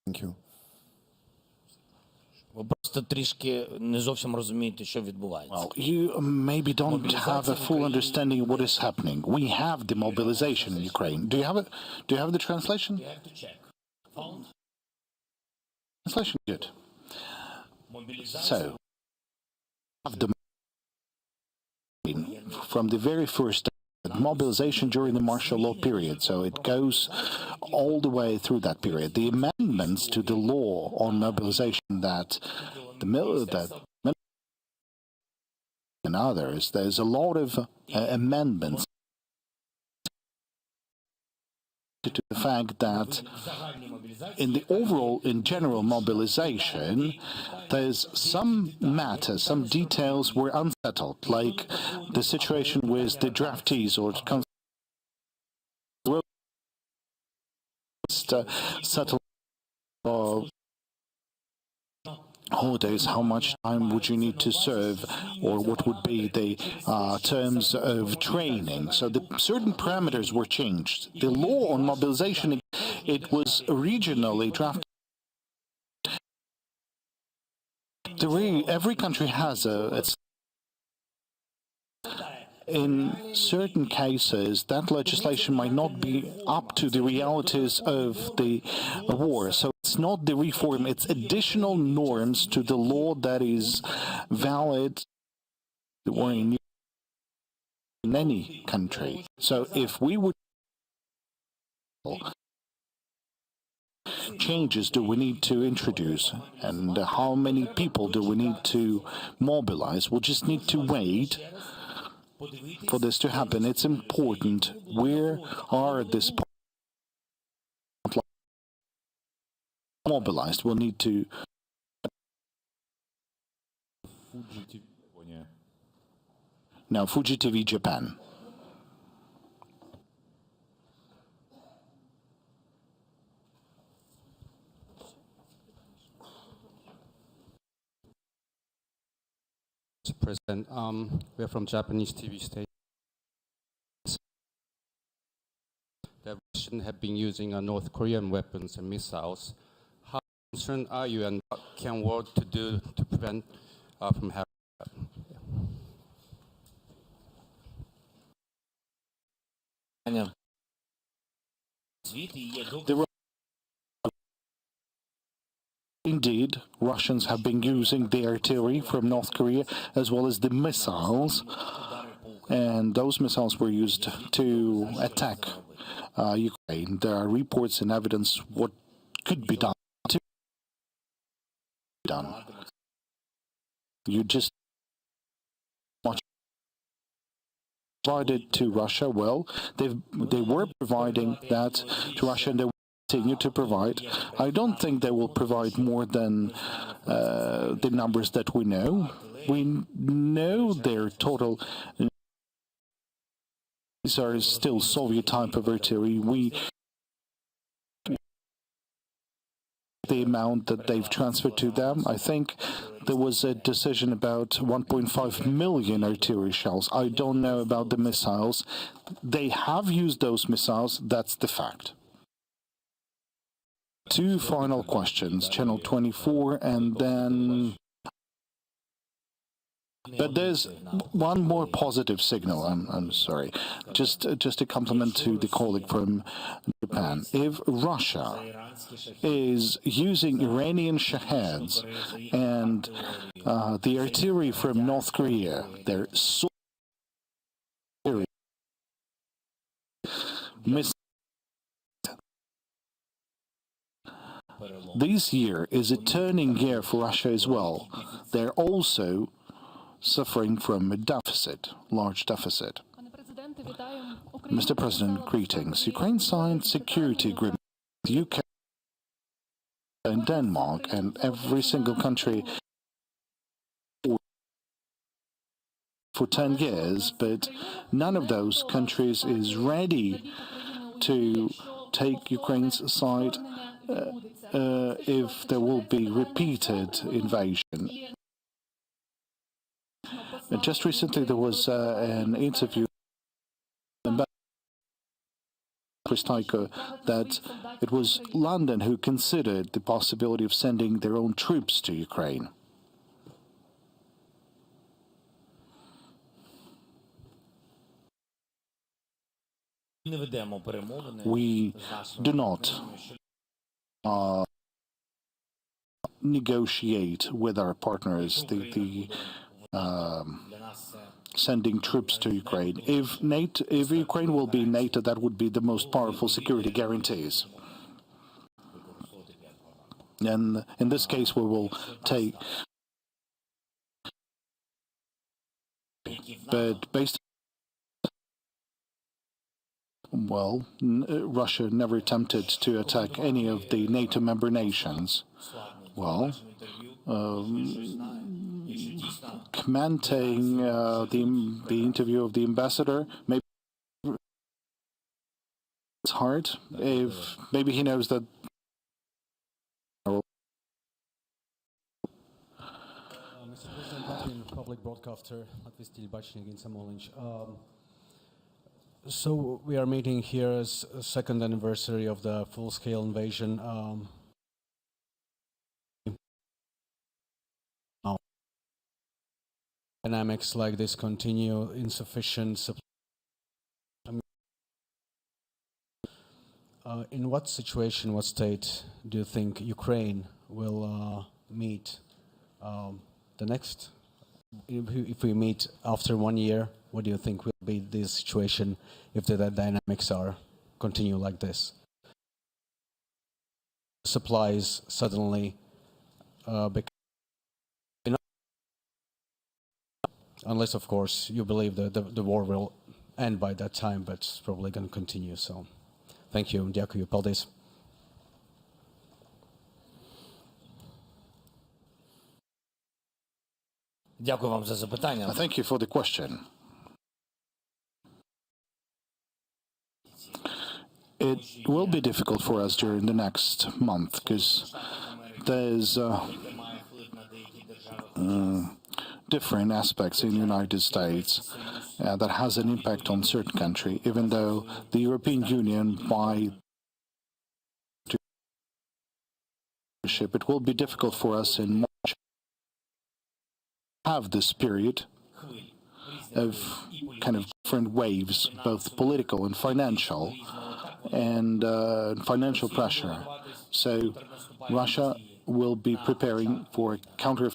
Thank you. Ви просто трішки не зовсім розумієте, що відбувається. Well, you maybe don't have a full understanding of what is happening. We have the mobilization in Ukraine. Do you have the translation? You have to check. Found? Translation, good. So, from the very first mobilization during the martial law period, so it goes all the way through that period. The amendments to the law on mobilization that and others, there's a lot of amendments to the fact that in general mobilization, there's some matters, some details were unsettled, like the situation with the draftees or settle holidays, how much time would you need to serve, or what would be the terms of training. So the certain parameters were changed. The law on mobilization, it was originally drafted. Every country has its. In certain cases, that legislation might not be up to the realities of the war. So it's not the reform, it's additional norms to the law that is valid or in any country. So if we would changes do we need to introduce and how many people do we need to mobilize, we'll just need to wait for this to happen. It's important. Where are these mobilized? We'll need to. Now, Fuji TV Japan. President, we are from Japanese TV station. The Russians have been using North Korean weapons and missiles. How concerned are you, and what can world to do to prevent from happening? Indeed, Russians have been using the artillery from North Korea as well as the missiles, and those missiles were used to attack Ukraine. There are reports and evidence what could be done. You just provided to Russia. Well, they were providing that to Russia, and they continue to provide. I don't think they will provide more than the numbers that we know. We know their total. These are still Soviet type of artillery. The amount that they've transferred to them, I think there was a decision about 1.5 million artillery shells. I don't know about the missiles. They have used those missiles, that's the fact. Two final questions, Channel 24, and then. But there's one more positive signal. I'm sorry, just a compliment to the colleague from Japan. If Russia is using Iranian Shaheeds and the artillery from North Korea, they're so this year is a turning year for Russia as well. They're also suffering from a deficit, large deficit. Mr. President, greetings. Ukraine signed security agreement with the UK and Denmark and every single country for 10 years, but none of those countries is ready to take Ukraine's side if there will be repeated invasion. And just recently there was an interview that it was London who considered the possibility of sending their own troops to Ukraine. We do not negotiate with our partners sending troops to Ukraine. If Ukraine will be NATO, that would be the most powerful security guarantees. And in this case, we will take. But based. Well, Russia never attempted to attack any of the NATO member nations. Well, commenting the interview of the ambassador, maybe it's hard if maybe he knows that. Mr. President, Latvian public broadcaster, Latvijas television against Samoliņš. So we are meeting here as a second anniversary of the full-scale invasion. Dynamics like this continue, insufficient supply. In what situation, what state do you think Ukraine will meet the next? If we meet after 1 year, what do you think will be the situation if the dynamics continue like this? Supplies suddenly become. Unless, of course, you believe that the war will end by that time, but it's probably going to continue. So, thank you. Дякую. Paldies. Thank you for the question. It will be difficult for us during the next month because there's different aspects in the United States that has an impact on certain country, even though the European Union, by it will be difficult for us in March to have this period of kind of different waves, both political and financial pressure. So Russia will be preparing for a counter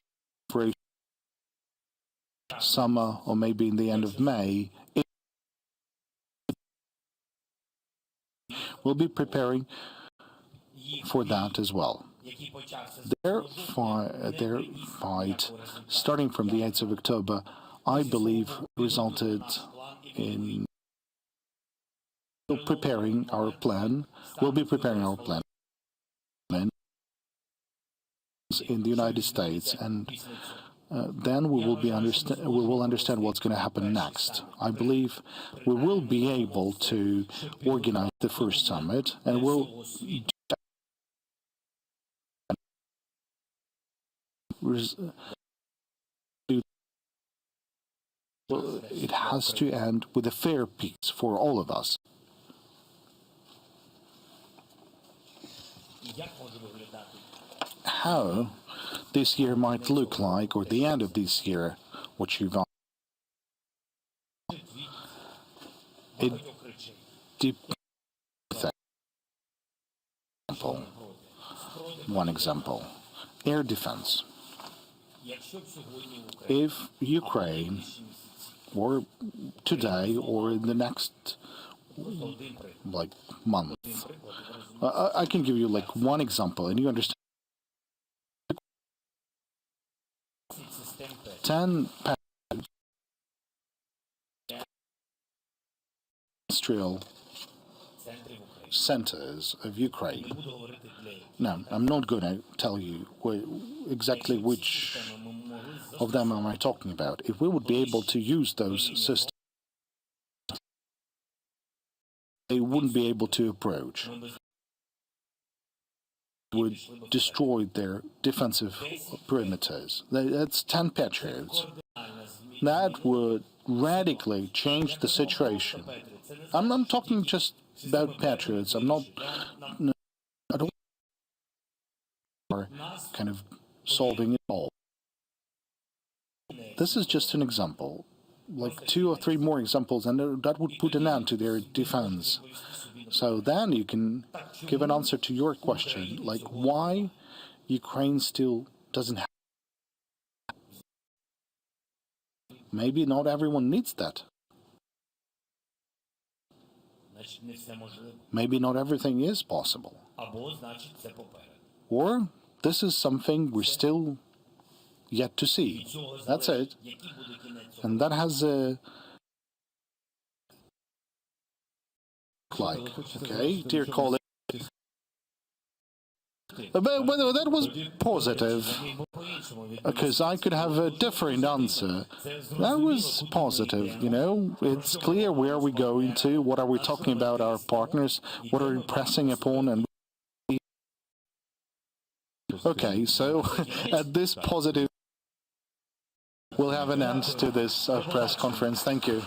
summer or maybe in the end of May. We'll be preparing for that as well. Their fight, starting from the 8th of October, I believe resulted in preparing our plan. We'll be preparing our plan in the United States, and then we will understand what's going to happen next. I believe we will be able to organize the first summit, and it has to end with a fair peace for all of us. How this year might look like, or the end of this year, what you've asked, it depends. One example, air defense. If Ukraine, or today, or in the next month, I can give you one example, and you understand. 10 industrial centers of Ukraine. Now, I'm not going to tell you exactly which of them am I talking about? If we would be able to use those systems, they wouldn't be able to approach. Would destroy their defensive perimeters. That's 10 Patriots. That would radically change the situation. I'm not talking just about Patriots. I don't kind of solving it all. This is just an example. Like 2 or 3 more examples, and that would put an end to their defense. So then you can give an answer to your question, like why Ukraine still doesn't have. Maybe not everyone needs that. Maybe not everything is possible. Or this is something we're still yet to see. That's it. And that has a like, okay, dear colleague. But that was positive, because I could have a different answer. That was positive, you know. It's clear where we're going to, what are we talking about our partners, what are we pressing upon, and okay, so at this positive, we'll have an end to this press conference. Thank you.